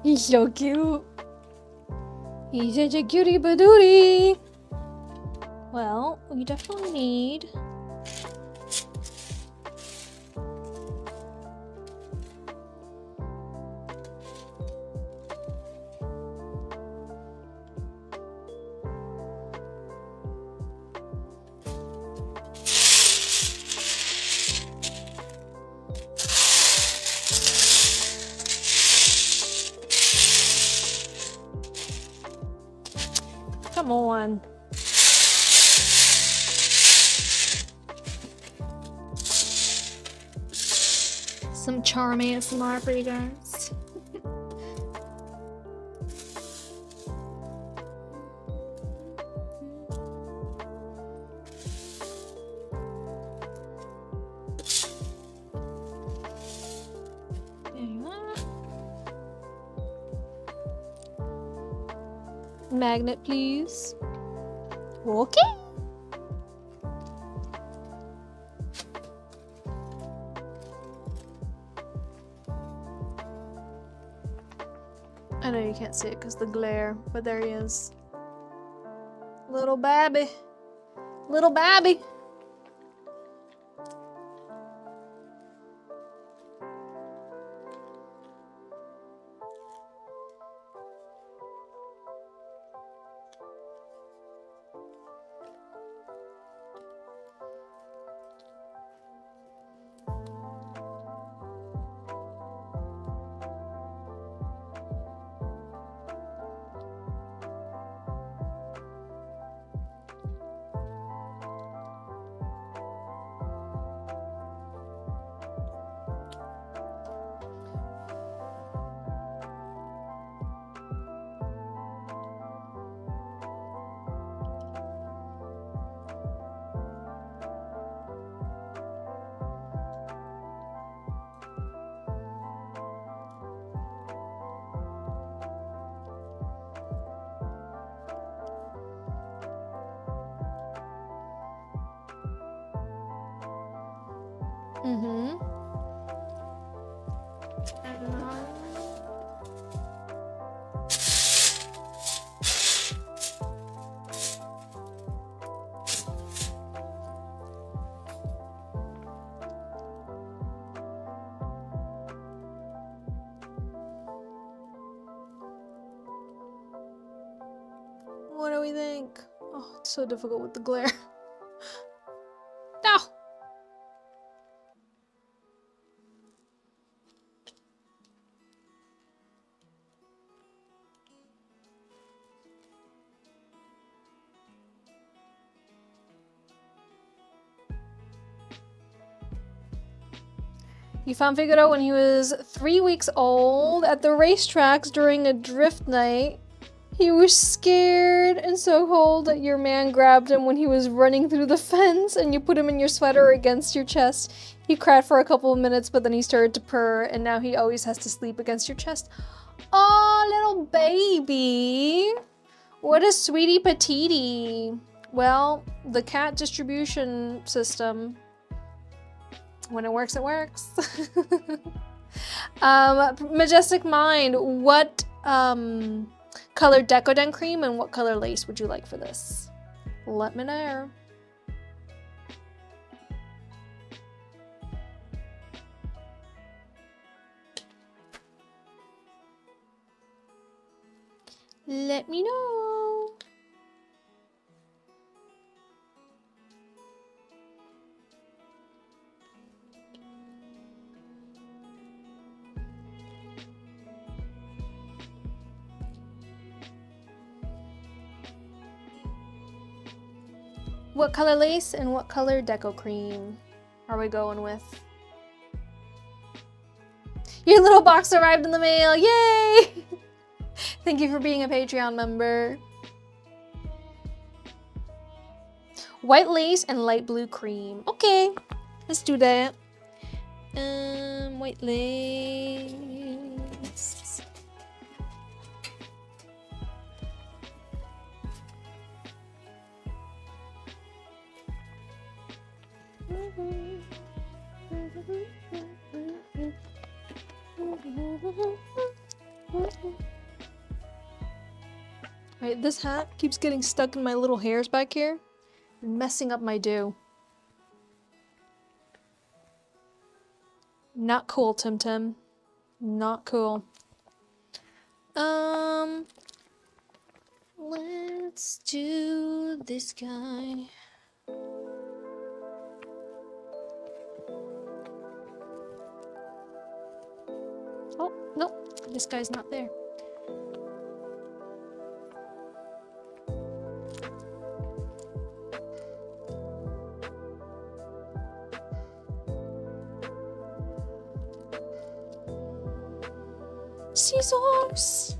He's so cute. He's such a cutie badootie. Well, we definitely need come on. Some charm ASMR for you guys. There you are. Magnet, please. Okay. I know you can't see it because the glare, but there he is. Little babby. Little babby. Mm-hmm. What do we think? Oh, it's so difficult with the glare. No! He found Figaro when he was 3 weeks old at the racetracks during a drift night. He was scared and so cold that your man grabbed him when he was running through the fence and you put him in your sweater against your chest. He cried for a couple of minutes, but then he started to purr and now he always has to sleep against your chest. Oh, little baby. What a sweetie patootie. Well, the cat distribution system, when it works, it works. Majestic Mind, what color Decoden cream and what color lace would you like for this? Let me know. Let me know. What color lace and what color deco cream are we going with? Your little box arrived in the mail, yay! Thank you for being a Patreon member. White lace and light blue cream. Okay, let's do that. White lace. Wait, this hat keeps getting stuck in my little hairs back here and messing up my do. Not cool, Tim Tim. Not cool. Let's do this guy. Oh, no, this guy's not there. Scissors!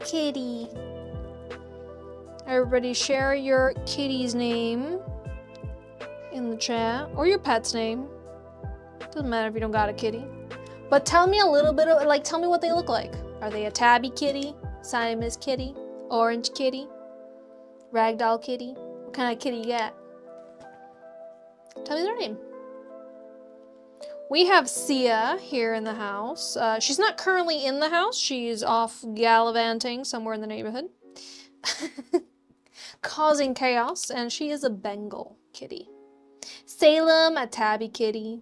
Kitty. Everybody share your kitty's name in the chat, or your pet's name. Doesn't matter if you don't got a kitty. But tell me a little bit of, like, tell me what they look like. Are they a tabby kitty, Siamese kitty, orange kitty, ragdoll kitty? What kind of kitty you got? Tell me their name. We have Sia here in the house. She's not currently in the house. She's off gallivanting somewhere in the neighborhood. Causing chaos, and she is a Bengal kitty. Salem, a tabby kitty.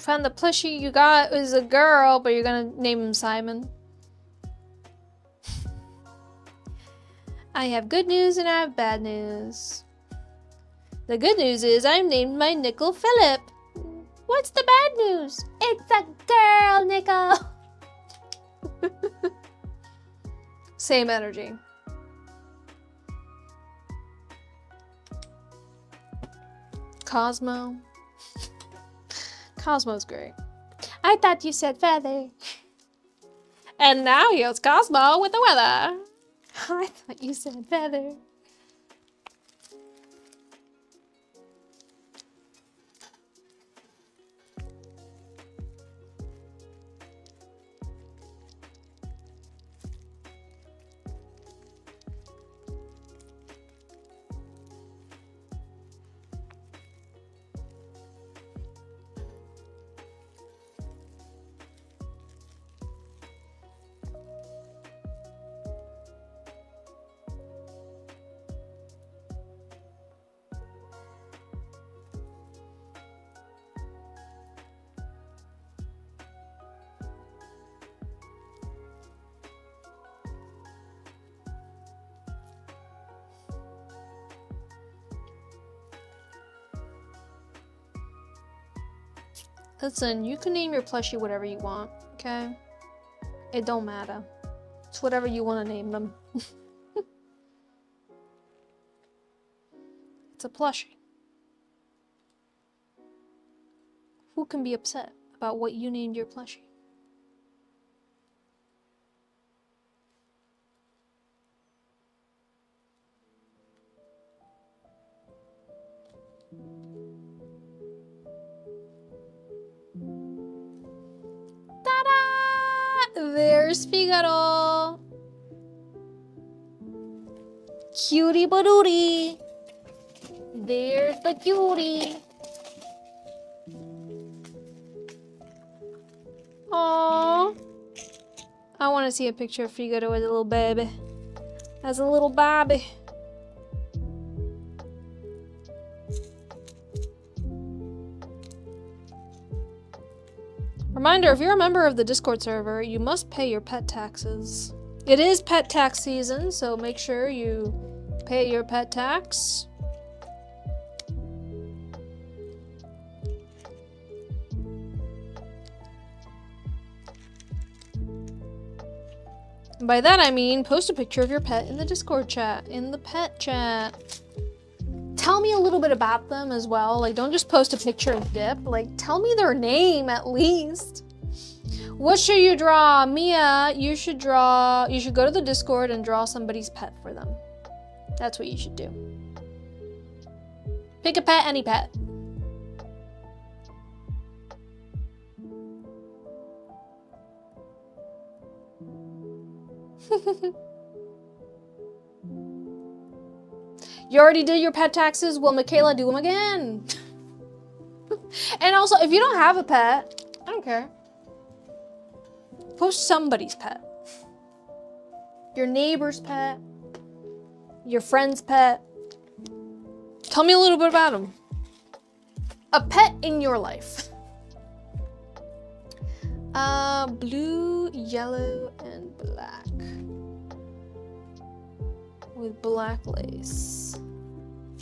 found the plushie you got is a girl, but you're gonna name him Simon. I have good news and I have bad news. The good news is I've named my nickel Philip. What's the bad news? It's a girl, Nickel. Same energy. Cosmo. Cosmo's great. I thought you said feather. And now here's Cosmo with the weather. I thought you said feather. Listen, you can name your plushie whatever you want, okay? It don't matter. It's whatever you want to name them. It's a plushie. Who can be upset about what you named your plushie? Ta-da! There's Figaro. Cutie badootie. There's the cutie. Aww. I want to see a picture of Figaro as a little baby. As a little baby. Reminder, if you're a member of the Discord server, you must pay your pet taxes. It is pet tax season, so make sure you pay your pet tax. And by that I mean post a picture of your pet in the Discord chat, in the pet chat. Tell me a little bit about them as well. Like, don't just post a picture of Dip. Like, tell me their name at least. What should you draw? Mia, you should go to the Discord and draw somebody's pet for them. That's what you should do. Pick a pet, any pet. You already did your pet taxes? Will Michaela do them again? And also, if you don't have a pet, I don't care. Post somebody's pet. Your neighbor's pet. Your friend's pet. Tell me a little bit about them. A pet in your life. Blue, yellow, and black. With black lace.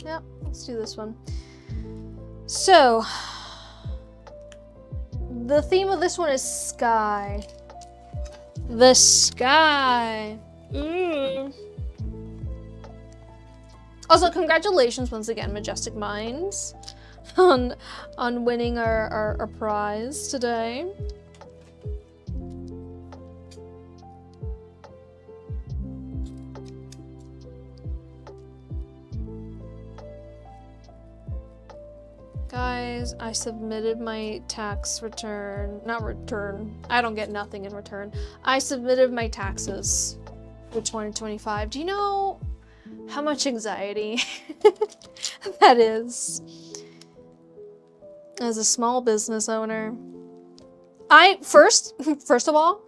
Yep, let's do this one. So, the theme of this one is sky. The sky. Also, congratulations once again, Majestic Minds, on winning our prize today. Guys, I submitted my tax return. Not return. I don't get nothing in return. I submitted my taxes for 2025. Do you know how much anxiety that is? As a small business owner. First of all,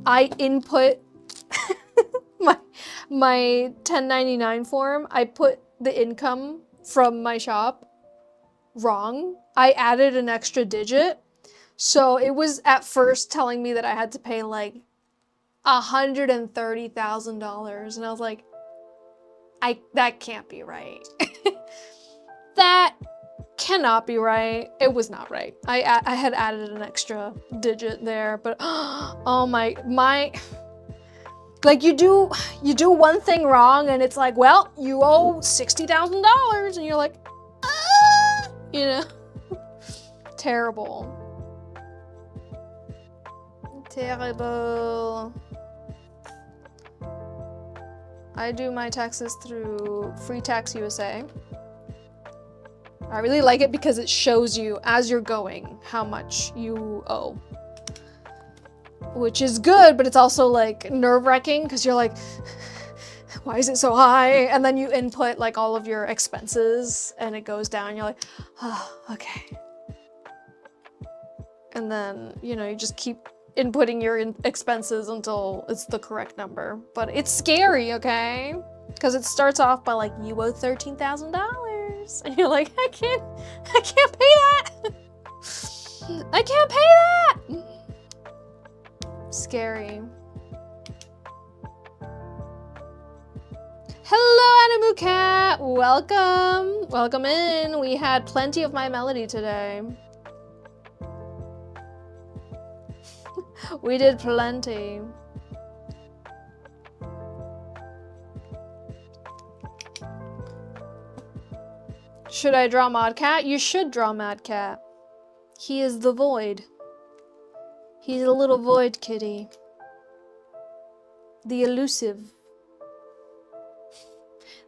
I input my 1099 form. I put the income from my shop wrong. I added an extra digit. So it was at first telling me that I had to pay like $130,000, and I was like, that can't be right. That cannot be right. It was not right. I had added an extra digit there, but oh my, like you do one thing wrong and it's like, well, you owe $60,000, and you're like, ah! You know, terrible. Terrible. I do my taxes through Free Tax USA. I really like it because it shows you as you're going how much you owe. Which is good, but it's also like nerve-wracking because you're like, why is it so high? And then you input like all of your expenses and it goes down. You're like, oh, okay. And then, you know, you just keep inputting your expenses until it's the correct number. But it's scary, okay? Because it starts off by like, you owe $13,000. And you're like, I can't pay that. I can't pay that. Scary. Hello, Animu Cat. Welcome. Welcome in. We had plenty of my melody today. We did plenty. Should I draw Modcat? You should draw Modcat. He is the void. He's a little void kitty. The elusive.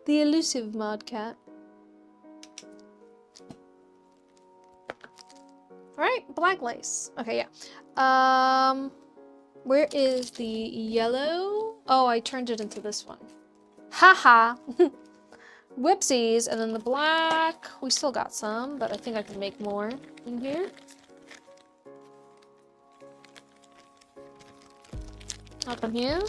The elusive Modcat. Alright, black lace. Okay, yeah. Where is the yellow? Oh, I turned it into this one. Haha. Whoopsies. And then the black. We still got some, but I think I can make more in here. Up in here.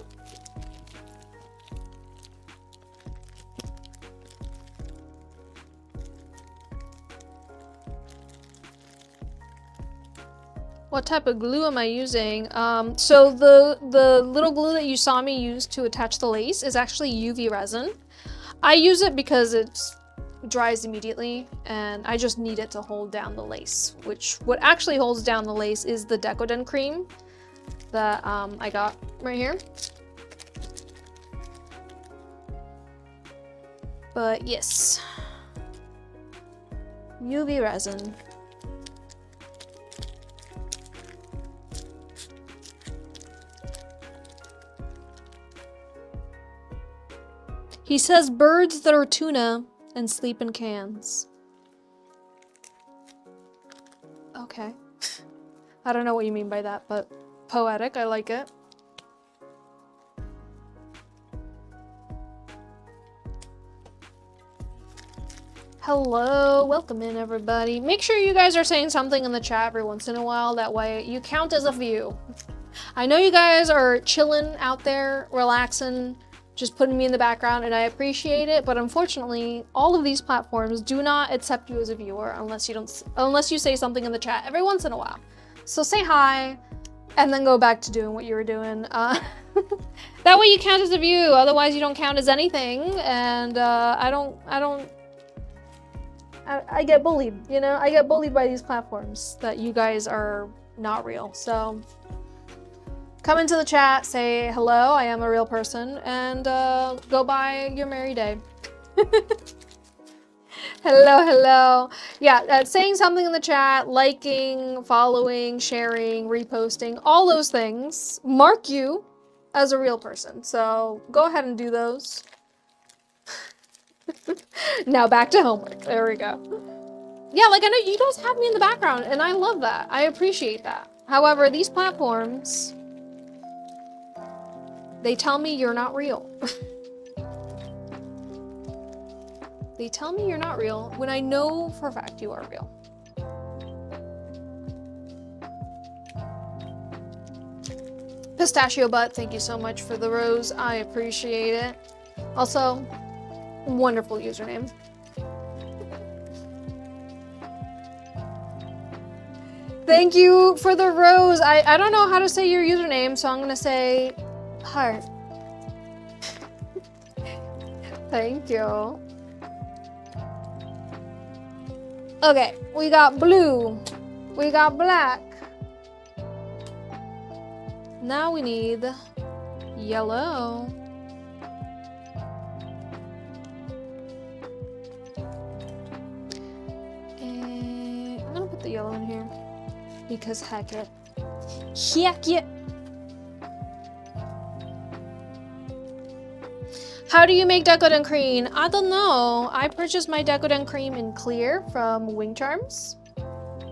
What type of glue am I using? So the little glue that you saw me use to attach the lace is actually UV resin. I use it because it dries immediately and I just need it to hold down the lace, which what actually holds down the lace is the Decoden cream that I got right here. But yes, UV resin. He says birds that are tuna and sleep in cans. Okay. I don't know what you mean by that, but poetic, I like it. Hello, welcome in everybody. Make sure you guys are saying something in the chat every once in a while, that way you count as a view. I know you guys are chilling out there, relaxing, just putting me in the background, and I appreciate it, but unfortunately, all of these platforms do not accept you as a viewer unless you say something in the chat every once in a while. So say hi, and then go back to doing what you were doing. That way you count as a view, otherwise you don't count as anything, and I get bullied, you know? I get bullied by these platforms that you guys are not real, so come into the chat, say hello, I am a real person, and go by your merry day. Hello, hello. Yeah, saying something in the chat, liking, following, sharing, reposting, all those things mark you as a real person. So go ahead and do those. Now back to homework. There we go. Yeah, like I know you guys have me in the background, and I love that. I appreciate that. However, these platforms, they tell me you're not real. They tell me you're not real when I know for a fact you are real. Pistachio Butt, thank you so much for the rose. I appreciate it. Also, wonderful username. Thank you for the rose. I don't know how to say your username, so I'm gonna say heart. Thank you. Okay, we got blue. We got black. Now we need yellow. And I'm gonna put the yellow in here because heck it. Heck it. How do you make Decoden cream? I don't know. I purchased my Decoden cream in clear from Wing Charms.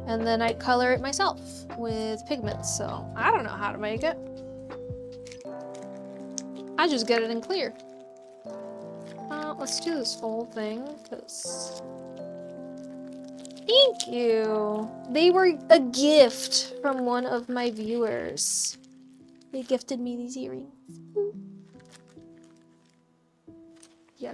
And then I color it myself with pigments. So I don't know how to make it. I just get it in clear. Let's do this whole thing because... Thank you. They were a gift from one of my viewers. They gifted me these earrings. Yeah.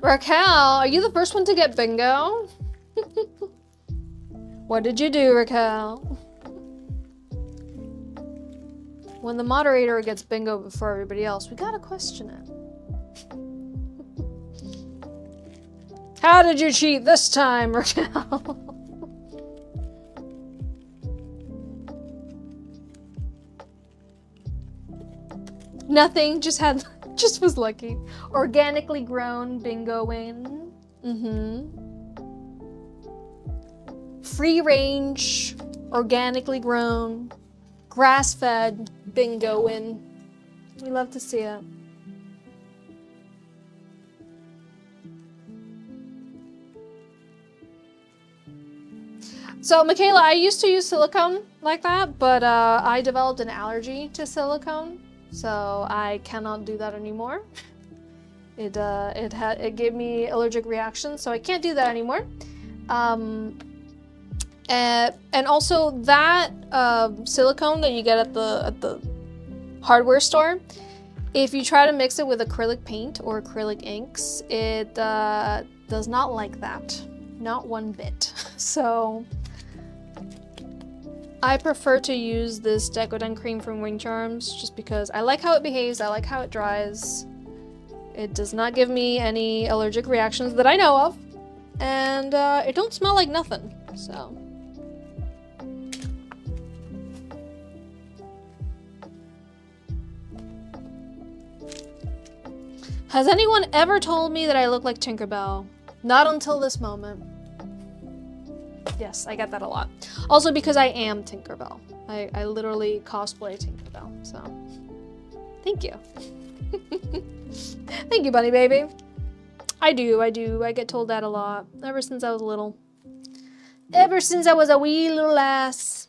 Raquel, are you the first one to get bingo? What did you do, Raquel? When the moderator gets bingo before everybody else, we gotta question it. How did you cheat this time, Raquel? Nothing, just was lucky. Organically grown bingo win. Free range, organically grown, grass-fed bingo win. We love to see it. So Michaela, I used to use silicone like that, but I developed an allergy to silicone, so I cannot do that anymore. It gave me allergic reactions, so I can't do that anymore. And also that silicone that you get at the hardware store, if you try to mix it with acrylic paint or acrylic inks, it does not like that, not one bit. So I prefer to use this Decoden cream from Wing Charms just because I like how it behaves, I like how it dries. It does not give me any allergic reactions that I know of, and it don't smell like nothing, so. Has anyone ever told me that I look like Tinkerbell? Not until this moment. Yes, I get that a lot. Also because I am Tinkerbell. I literally cosplay Tinkerbell, so. Thank you. Thank you, bunny baby. I do. I get told that a lot. Ever since I was little. Ever since I was a wee little lass.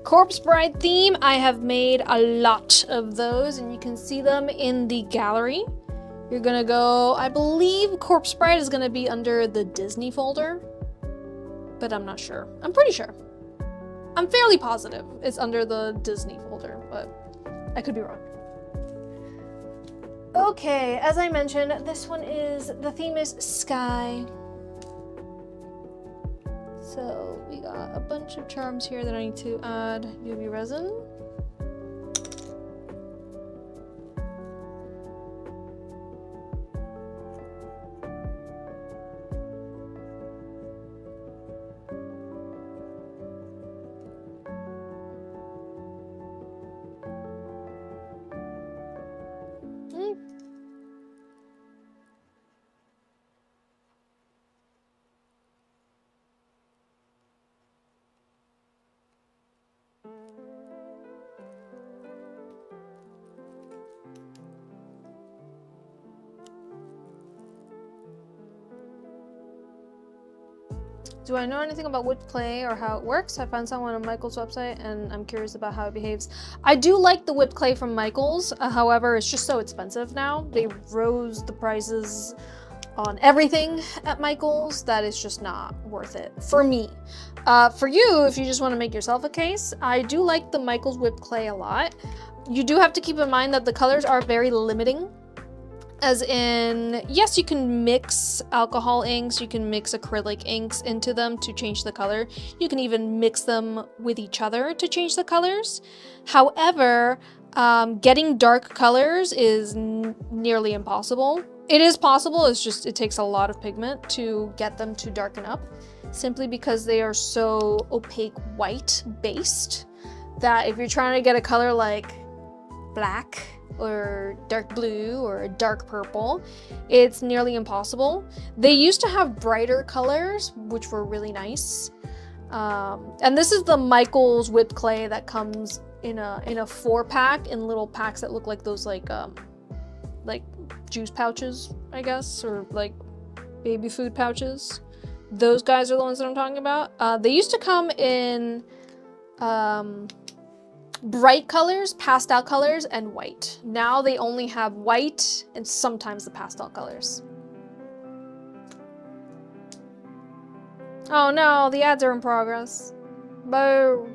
Corpse Bride theme, I have made a lot of those, and you can see them in the gallery. You're gonna go, I believe Corpse Bride is gonna be under the Disney folder, but I'm not sure. I'm pretty sure. I'm fairly positive it's under the Disney folder, but I could be wrong. Okay, as I mentioned, the theme is sky. So we got a bunch of charms here that I need to add UV resin. Do I know anything about wood clay or how it works? I found someone on Michael's website and I'm curious about how it behaves. I do like the whipped clay from Michael's, however, it's just so expensive now. They rose the prices on everything at Michael's that it's just not worth it for me. For you, if you just want to make yourself a case, I do like the Michael's whipped clay a lot. You do have to keep in mind that the colors are very limiting. As in, yes, you can mix alcohol inks, you can mix acrylic inks into them to change the color. You can even mix them with each other to change the colors. However, getting dark colors is nearly impossible. It is possible, it's just, it takes a lot of pigment to get them to darken up, simply because they are so opaque white based that if you're trying to get a color like black, or dark blue or dark purple, it's nearly impossible. They used to have brighter colors, which were really nice. And this is the Michael's whipped clay that comes in a 4-pack in little packs that look like those like juice pouches, I guess, or like baby food pouches. Those guys are the ones that I'm talking about. They used to come in bright colors, pastel colors, and white. Now they only have white and sometimes the pastel colors. Oh no, the ads are in progress. Boo.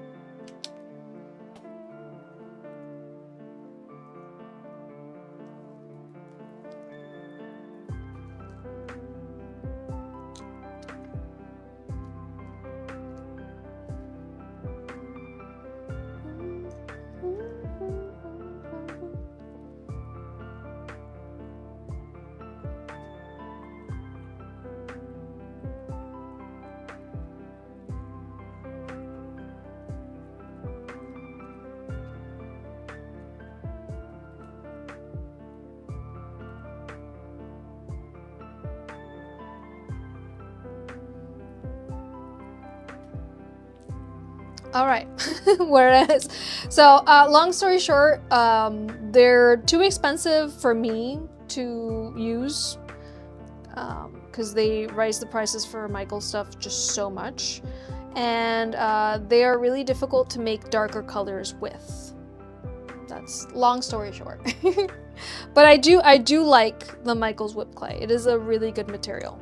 All right, whereas, so long story short, they're too expensive for me to use because they raise the prices for Michael's stuff just so much. And they are really difficult to make darker colors with. That's long story short. But I do like the Michael's whipped clay. It is a really good material.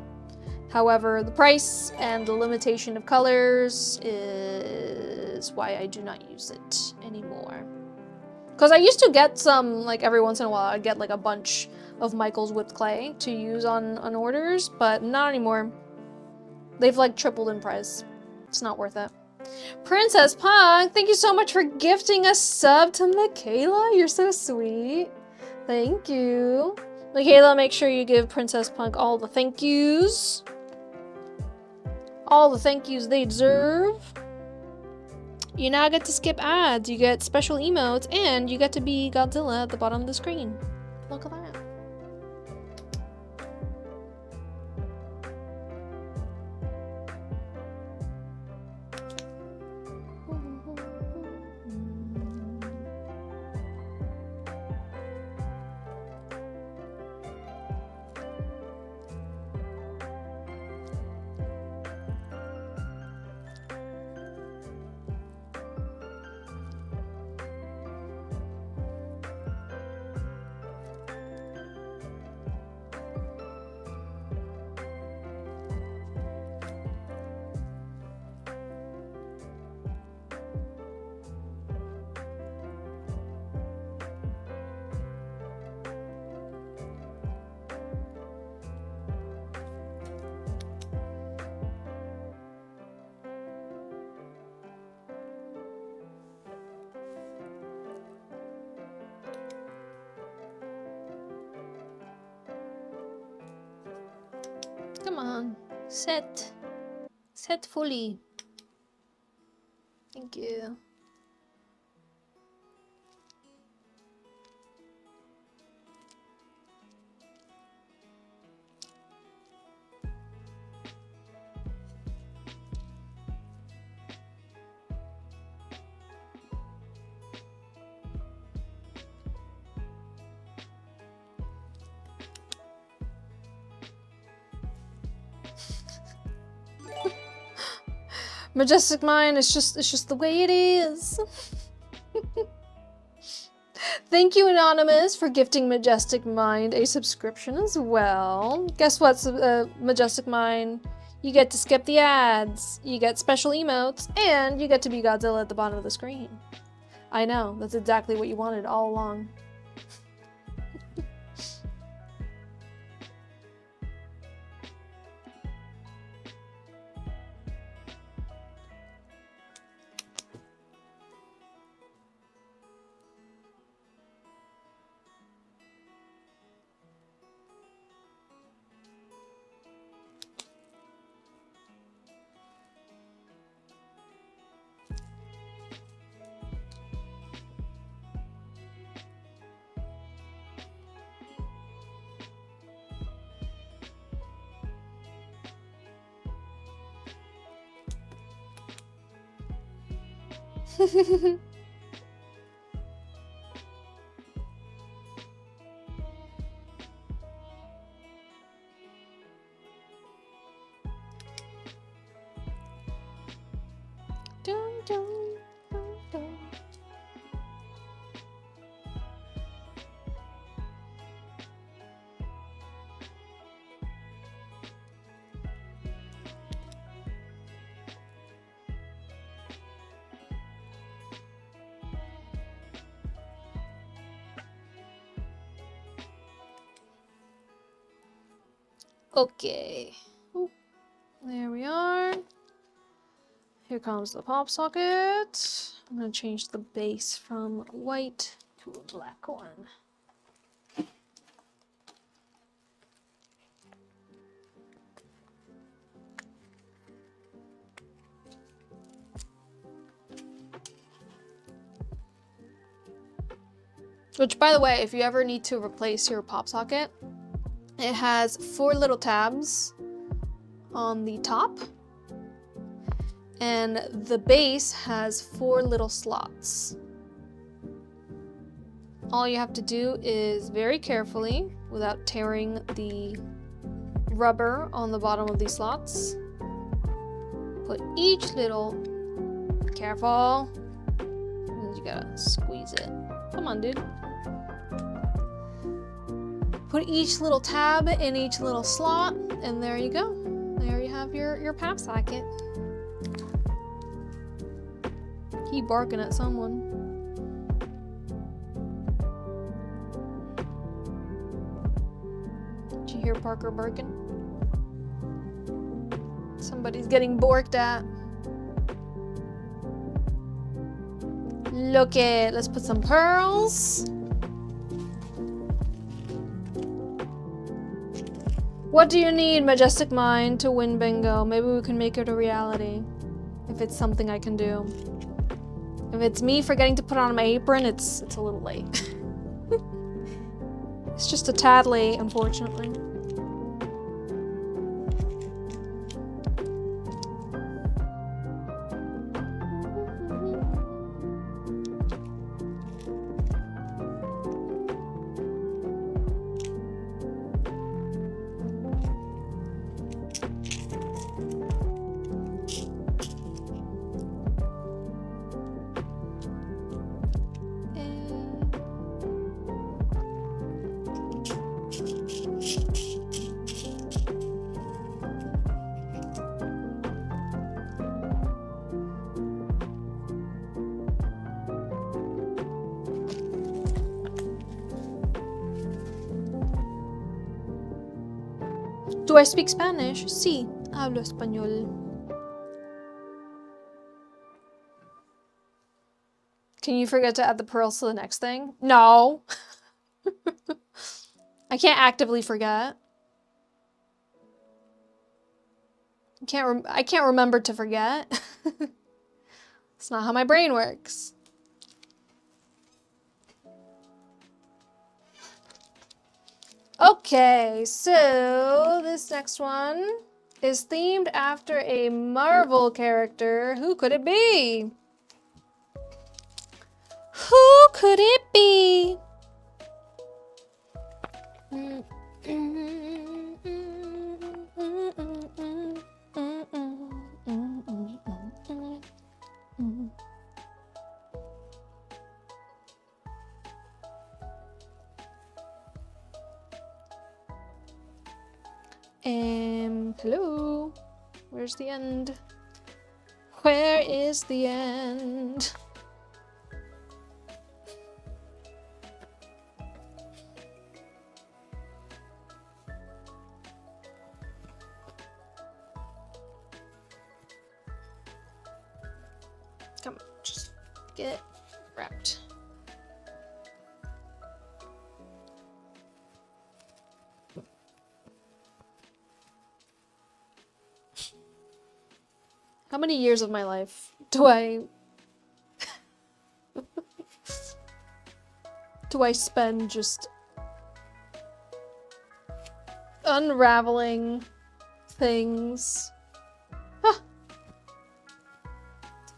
However, the price and the limitation of colors is why I do not use it anymore. Because I used to get some, like every once in a while, I'd get like a bunch of Michael's whipped clay to use on orders, but not anymore. They've like tripled in price. It's not worth it. Princess Punk, thank you so much for gifting a sub to Michaela. You're so sweet. Thank you. Michaela, make sure you give Princess Punk all the thank yous. All the thank yous they deserve. You now get to skip ads, you get special emotes, and you get to be Godzilla at the bottom of the screen. Look at that. Set. Set fully. Thank you. Majestic Mind, it's just the way it is. Thank you, Anonymous, for gifting Majestic Mind a subscription as well. Guess what, Majestic Mind? You get to skip the ads, you get special emotes, and you get to be Godzilla at the bottom of the screen. I know, that's exactly what you wanted all along. Dun, dun, dun, dun. Okay. Ooh, there we are. Here comes the pop socket. I'm gonna change the base from white to a black one. Which, by the way, if you ever need to replace your pop socket, it has 4 little tabs on the top, and the base has 4 little slots. All you have to do is very carefully, without tearing the rubber on the bottom of these slots, put each little, careful, and you gotta squeeze it. Come on, dude. Put each little tab in each little slot, and there you go. There you have your pop socket. Keep barking at someone. Did you hear Parker barking? Somebody's getting borked at. Look it. Let's put some pearls. What do you need, Majestic Mind, to win bingo? Maybe we can make it a reality. If it's something I can do. If it's me forgetting to put on my apron, it's a little late. It's just a tad late, unfortunately. Do I speak Spanish? Sí, hablo español. Can you forget to add the pearls to the next thing? No. I can't actively forget. I can't remember to forget. It's not how my brain works. Okay, so this next one is themed after a Marvel character. Who could it be? Who could it be? Hello? Where's the end? Where is the end? Come on, just get wrapped. How many years of my life do I spend just unraveling things? Huh.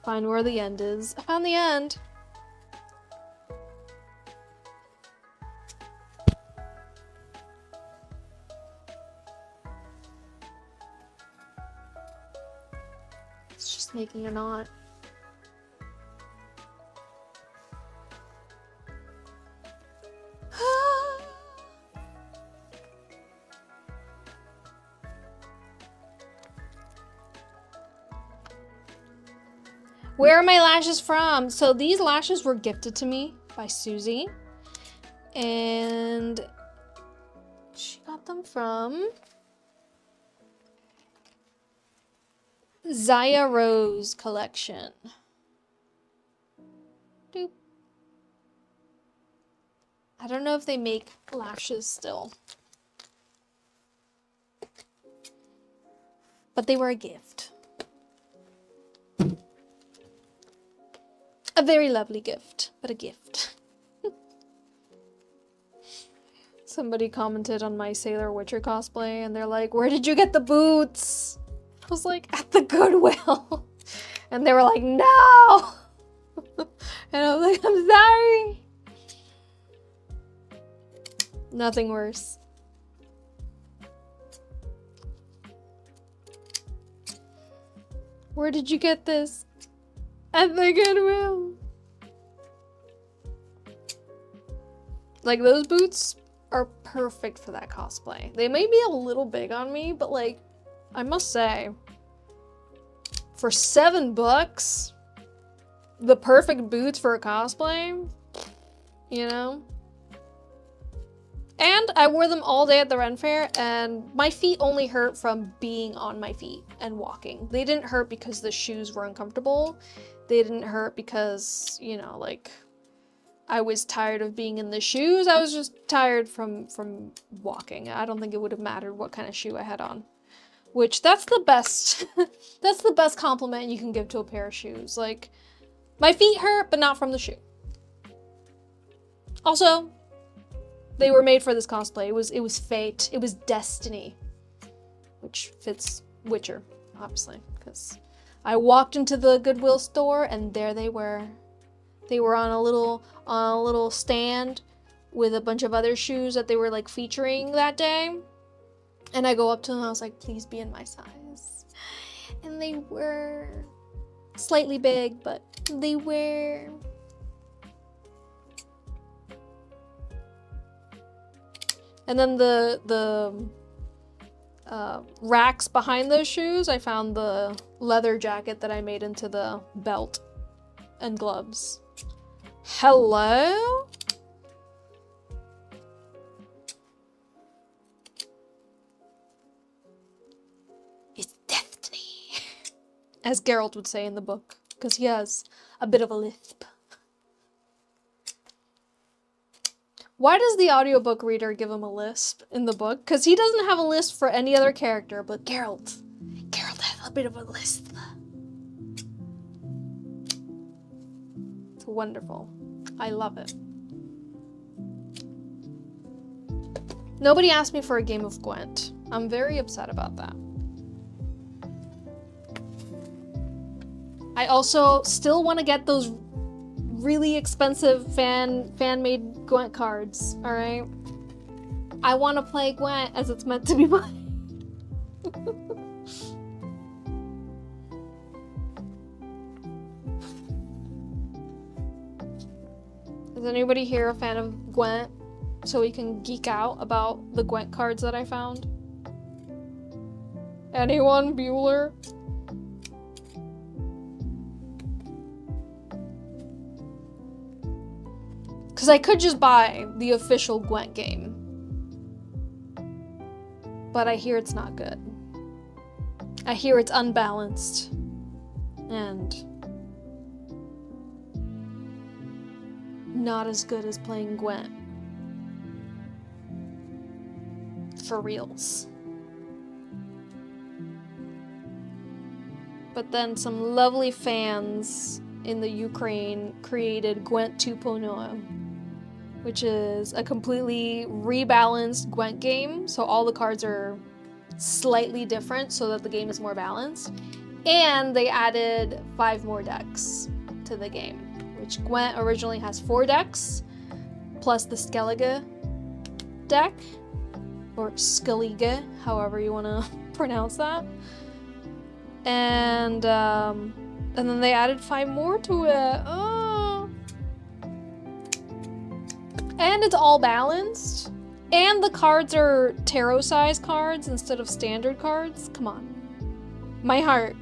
Find where the end is. I found the end. It's just making a knot. Where are my lashes from? So these lashes were gifted to me by Susie. And she got them from Zaya Rose collection. Doop. I don't know if they make lashes still. But they were a gift. A very lovely gift, but a gift. Somebody commented on my Sailor Witcher cosplay and they're like, where did you get the boots? I was like, at the Goodwill. And they were like, no! And I was like, I'm sorry. Nothing worse. Where did you get this? At the Goodwill. Like, those boots are perfect for that cosplay. They may be a little big on me, but like, I must say, for $7, the perfect boots for a cosplay, you know? And I wore them all day at the Ren Fair, and my feet only hurt from being on my feet and walking. They didn't hurt because the shoes were uncomfortable. They didn't hurt because, you know, like, I was tired of being in the shoes. I was just tired from walking. I don't think it would have mattered what kind of shoe I had on. Which, that's the best, that's the best compliment you can give to a pair of shoes. Like, my feet hurt, but not from the shoe. Also, they were made for this cosplay. It was fate. It was destiny. Which fits Witcher, obviously, because I walked into the Goodwill store and there they were. They were on a little stand with a bunch of other shoes that they were like featuring that day. And I go up to them and I was like, please be in my size. And they were slightly big, but they were. And then the racks behind those shoes, I found the leather jacket that I made into the belt and gloves. Hello? It's destiny. As Geralt would say in the book, because he has a bit of a lisp. Why does the audiobook reader give him a lisp in the book? Because he doesn't have a lisp for any other character, but Geralt has bit of a lisp. It's wonderful. I love it. Nobody asked me for a game of Gwent. I'm very upset about that. I also still want to get those really expensive fan-made Gwent cards, alright? I want to play Gwent as it's meant to be played. Is anybody here a fan of Gwent? So we can geek out about the Gwent cards that I found? Anyone? Bueller? Because I could just buy the official Gwent game. But I hear it's not good. I hear it's unbalanced. And not as good as playing Gwent. For reals. But then some lovely fans in the Ukraine created Gwent 2.0, which is a completely rebalanced Gwent game. So all the cards are slightly different so that the game is more balanced. And they added 5 more decks to the game, which Gwent originally has 4 decks, plus the Skellige deck, or Skellige, however you want to pronounce that. And then they added 5 more to it. Oh. And it's all balanced. And the cards are tarot-sized cards instead of standard cards. Come on. My heart.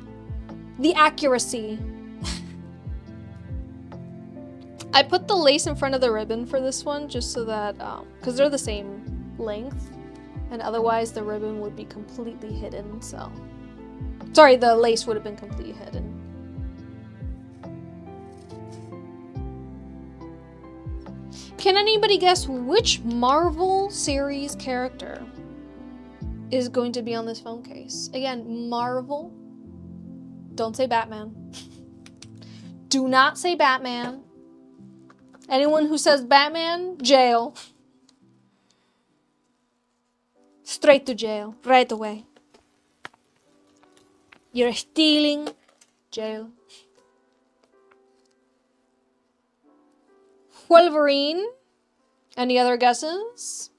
The accuracy. I put the lace in front of the ribbon for this one just so that, because they're the same length. And otherwise the ribbon would be completely hidden, so. Sorry, the lace would have been completely hidden. Can anybody guess which Marvel series character is going to be on this phone case? Again, Marvel. Don't say Batman. Do not say Batman. Anyone who says Batman, jail. Straight to jail, right away. You're stealing, jail. Wolverine. Any other guesses?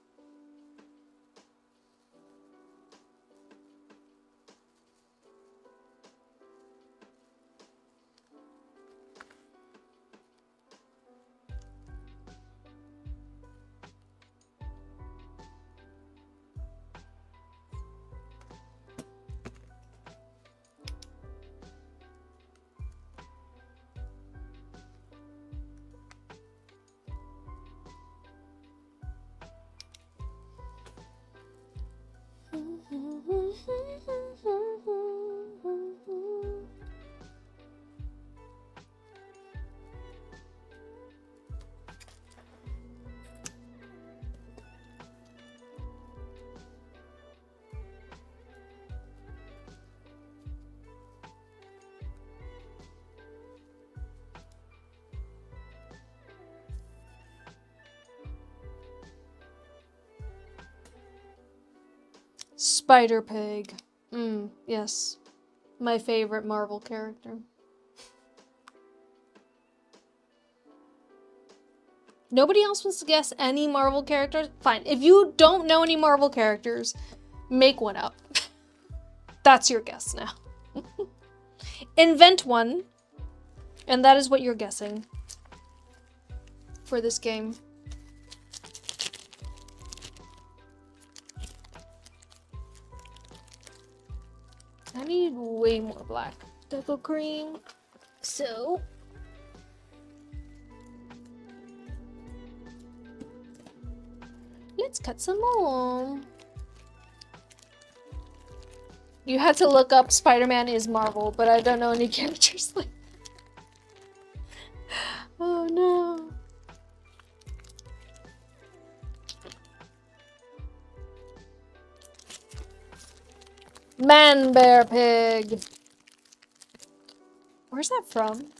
Spider-Pig. Yes. My favorite Marvel character. Nobody else wants to guess any Marvel characters? Fine. If you don't know any Marvel characters, make one up. That's your guess now. Invent one, and that is what you're guessing for this game. I need way more black Deco cream, so let's cut some more. You had to look up Spider-Man is Marvel, but I don't know any characters like that. Oh no. Man Bear Pig. Where's that from?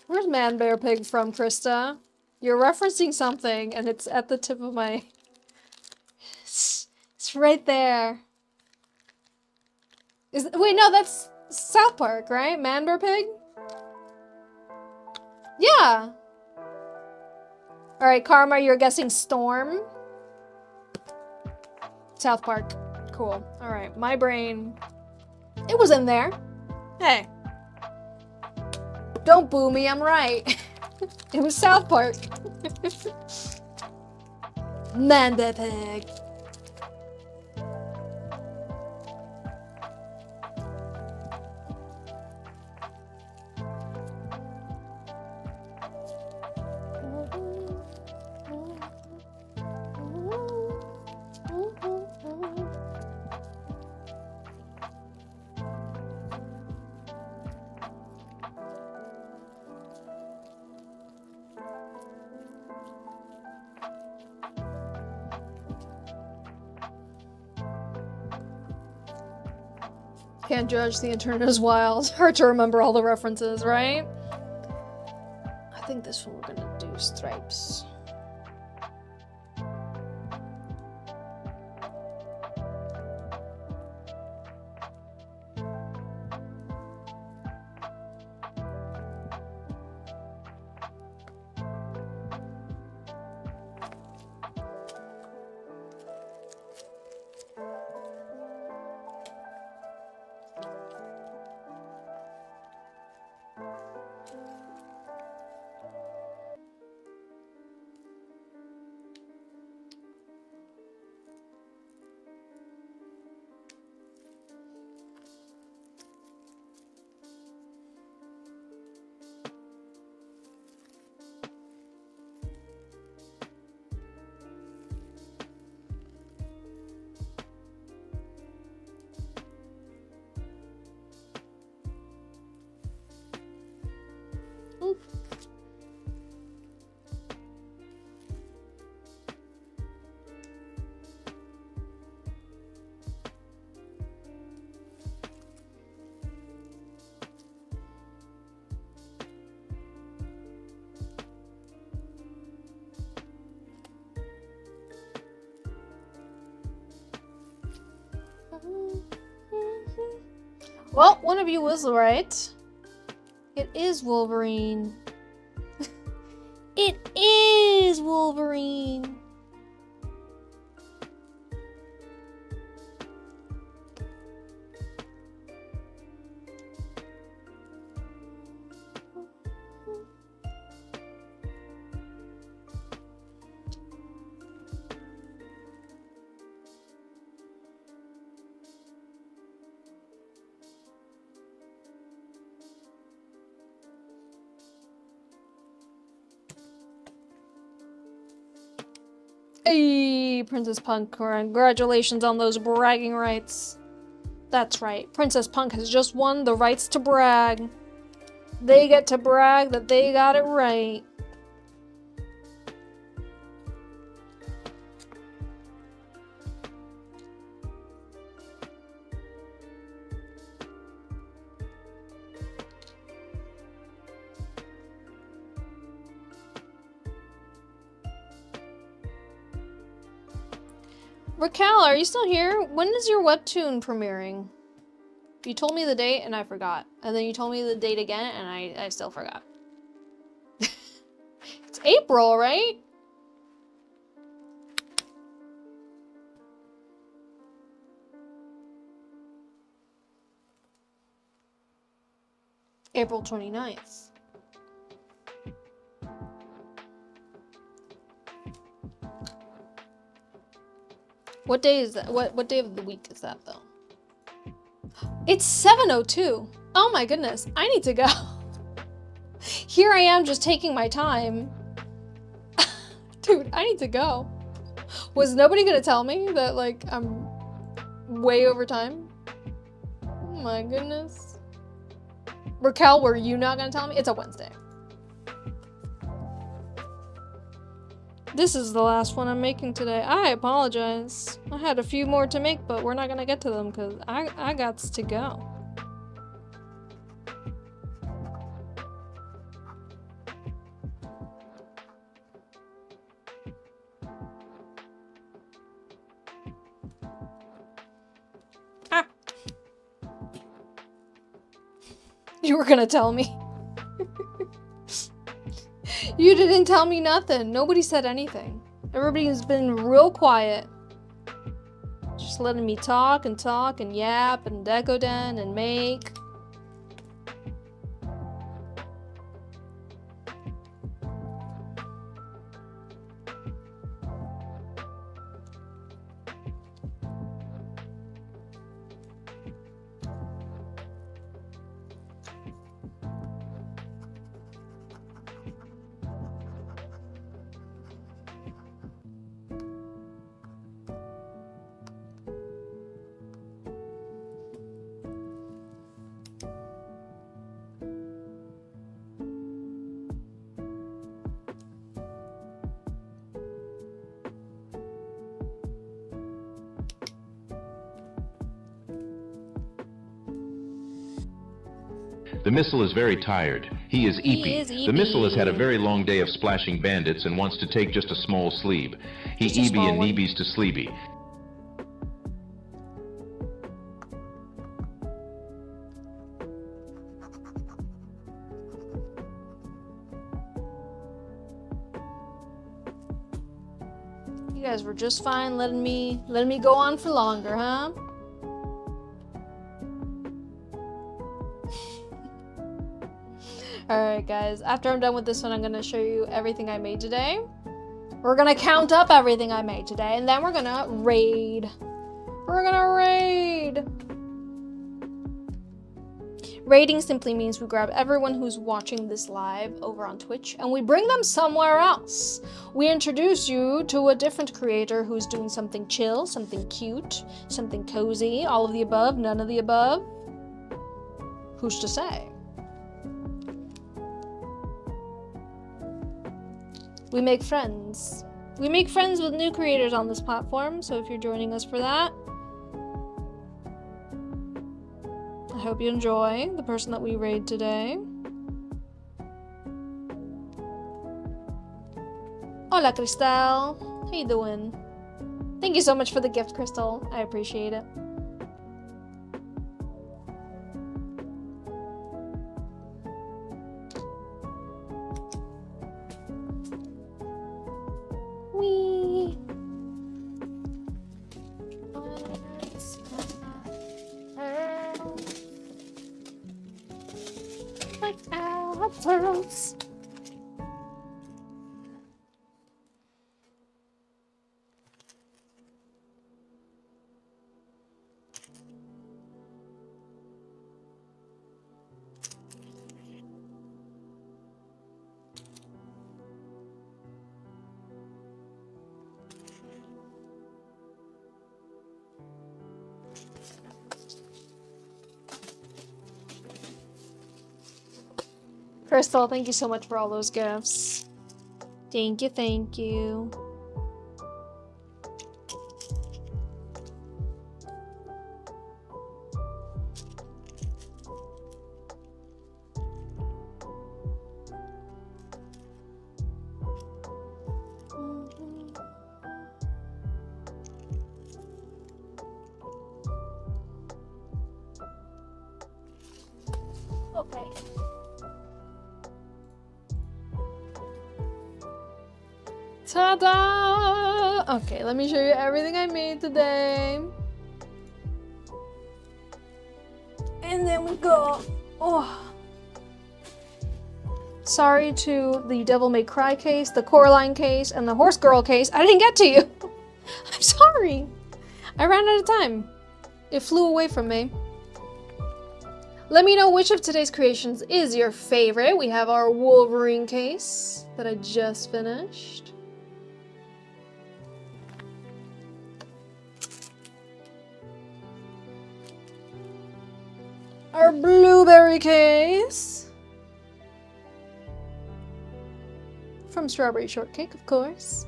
Where's Man Bear Pig from, Krista? You're referencing something, and it's at the tip of my... It's right there. Wait, no, that's South Park, right? Man Bear Pig? Yeah. Alright, Karma, you're guessing Storm. South Park. Cool. Alright, my brain... It was in there. Hey. Don't boo me, I'm right. It was South Park. Man Bear Pig. Can't judge, the internet is wild. Hard to remember all the references, right? I think this one we're gonna do stripes. Well, one of you was right. It is Wolverine. It is Wolverine. Hey, Princess Punk, congratulations on those bragging rights. That's right, Princess Punk has just won the rights to brag. They get to brag that they got it right. Raquel, are you still here? When is your webtoon premiering? You told me the date and I forgot. And then you told me the date again and I still forgot. It's April, right? April 29th. What day is that? What day of the week is that though? It's 7:02. Oh my goodness, I need to go. Here I am just taking my time. Dude, I need to go. Was nobody gonna tell me that like I'm way over time? Oh my goodness. Raquel, were you not gonna tell me? It's a Wednesday. This is the last one I'm making today. I apologize. I had a few more to make, but we're not gonna get to them because I gots to go. you were gonna tell me. You didn't tell me nothing. Nobody said anything. Everybody's been real quiet. Just letting me talk and yap and Decoden and make. The missile is very tired. He is eepy. The missile has had a very long day of splashing bandits and wants to take just a small sleep. He eeby and neebies to sleepy. You guys were just fine letting me go on for longer, huh? Alright guys, after I'm done with this one, I'm gonna show you everything I made today. We're gonna count up everything I made today, and then we're gonna raid. Raiding simply means we grab everyone who's watching this live over on Twitch and we bring them somewhere else. We introduce you to a different creator who's doing something chill, something cute, something cozy, all of the above, none of the above. Who's to say? We make friends. We make friends with new creators on this platform, so if you're joining us for that, I hope you enjoy the person that we raid today. Hola, Cristal. How you doing? Thank you so much for the gift, Crystal. I appreciate it. Wee. Like our pearls. Crystal, thank you so much for all those gifts. Thank you, thank you. Okay. Ta-da! Okay, let me show you everything I made today. And then we go. Oh. Sorry to the Devil May Cry case, the Coraline case, and the Horse Girl case. I didn't get to you. I'm sorry. I ran out of time. It flew away from me. Let me know which of today's creations is your favorite. We have our Wolverine case that I just finished. Our blueberry case. From Strawberry Shortcake, of course.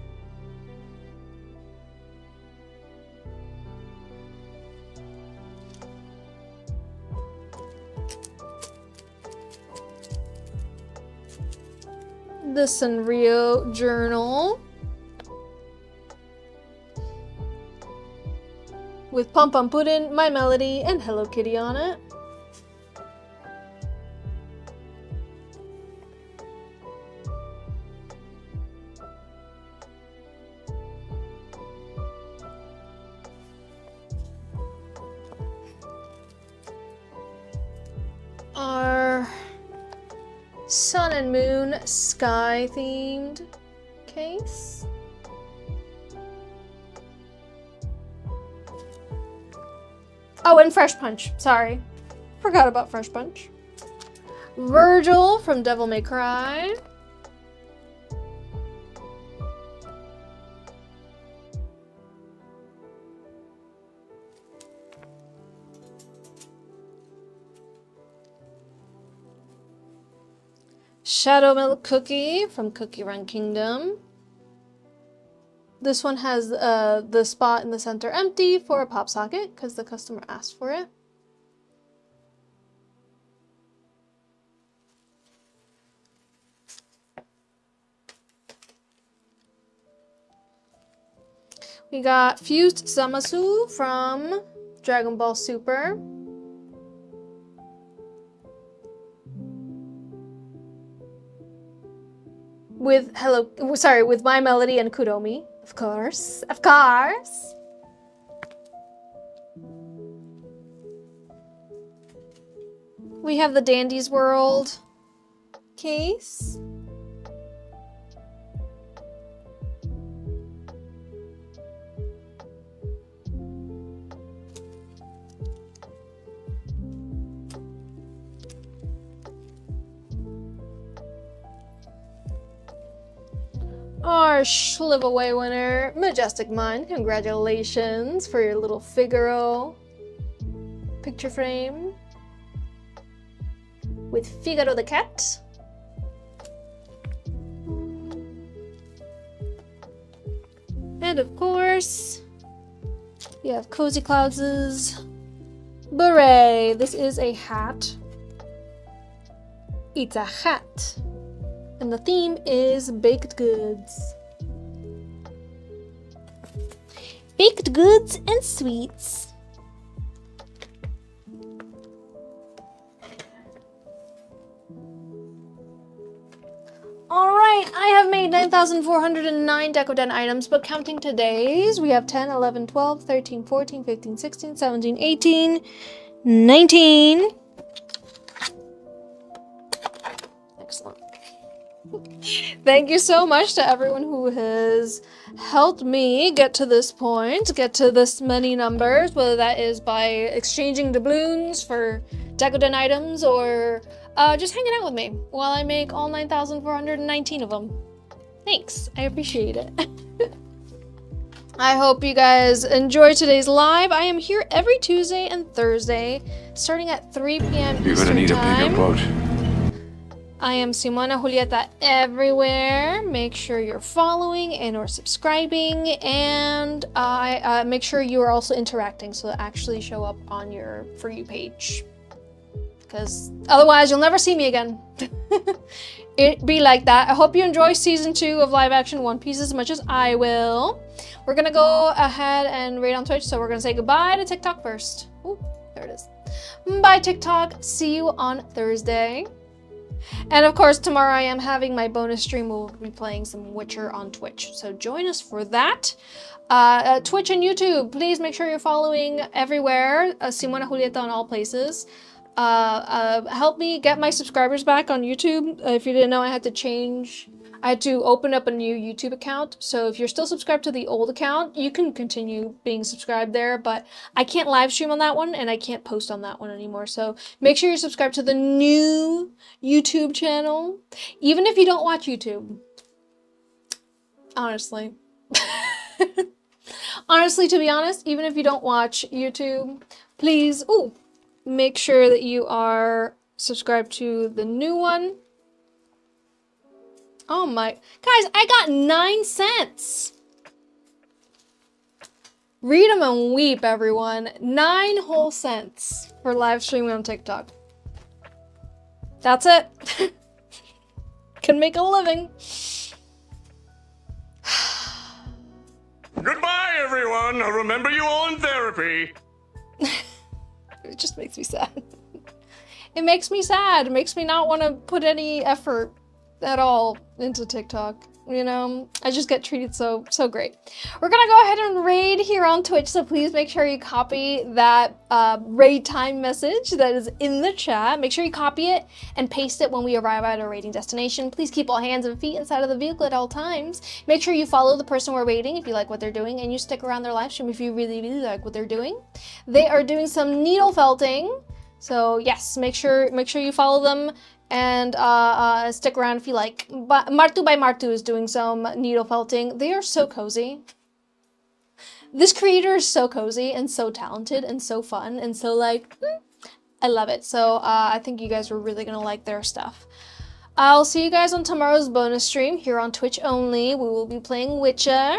The Sanrio journal. With Pom Pom Puddin', My Melody, and Hello Kitty on it. our sun and moon sky themed case. Oh, and Fresh Punch. Sorry. Forgot about Fresh Punch. Virgil from Devil May Cry. Shadow Milk Cookie from Cookie Run Kingdom. This one has the spot in the center empty for a pop socket because the customer asked for it. We got Fused Zamasu from Dragon Ball Super. With with My Melody and Kuromi, of course. Of course. We have the Dandy's World case. Our Shliveaway winner, Majestic Mind, congratulations for your little Figaro picture frame with Figaro the cat. And of course, we have Cozy Clouds' beret. This is a hat. It's a hat. And the theme is baked goods. Baked goods and sweets. Alright, I have made 9,409 Decoden items, but counting today's, we have 10, 11, 12, 13, 14, 15, 16, 17, 18, 19. Excellent. Thank you so much to everyone who has helped me get to this point, get to this many numbers, whether that is by exchanging doubloons for Decoden items or just hanging out with me while I make all 9,419 of them. Thanks, I appreciate it. I hope you guys enjoy today's live. I am here every Tuesday and Thursday, starting at 3 p.m. You're gonna need a bigger boat. I am SimonaJulieta everywhere. Make sure you're following and or subscribing, and make sure you are also interacting so it actually show up on your For You page. Because otherwise you'll never see me again. It be like that. I hope you enjoy season 2 of live action One Piece as much as I will. We're gonna go ahead and raid on Twitch, so we're gonna say goodbye to TikTok first. Ooh, there it is. Bye TikTok. See you on Thursday. And of course, tomorrow I am having my bonus stream. We'll be playing some Witcher on Twitch. So join us for that. Twitch and YouTube, please make sure you're following everywhere. SimonaJulieta on all places. Help me get my subscribers back on YouTube. If you didn't know, I had to open up a new YouTube account. So if you're still subscribed to the old account, you can continue being subscribed there, but I can't live stream on that one and I can't post on that one anymore. So make sure you're subscribed to the new YouTube channel, even if you don't watch YouTube. Honestly. Honestly, to be honest, even if you don't watch YouTube, please, make sure that you are subscribed to the new one. Oh my, guys, I got 9 cents. Read them and weep, everyone. 9 whole cents for live streaming on TikTok. That's it. Can make a living. Goodbye, everyone. I'll remember you all in therapy. It just makes me sad. It makes me sad. It makes me not want to put any effort at all into TikTok. you know, I just get treated so great. We're gonna go ahead and raid here on Twitch, so please make sure you copy that raid time message that is in the chat. Make sure you copy it and paste it when we arrive at our raiding destination. Please keep all hands and feet inside of the vehicle at all times. Make sure you follow the person we're raiding if you like what they're doing, and you stick around their live stream if you really like what they're doing. They are doing some needle felting, so yes, make sure you follow them. And stick around if you like. But Martu by Martu is doing some needle felting. They are so cozy. This creator is so cozy and so talented and so fun and so like, I love it. So I think you guys are really gonna like their stuff. I'll see you guys on tomorrow's bonus stream here on Twitch only. We will be playing Witcher.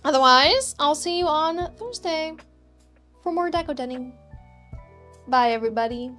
Otherwise, I'll see you on Thursday for more Decodening. Bye everybody.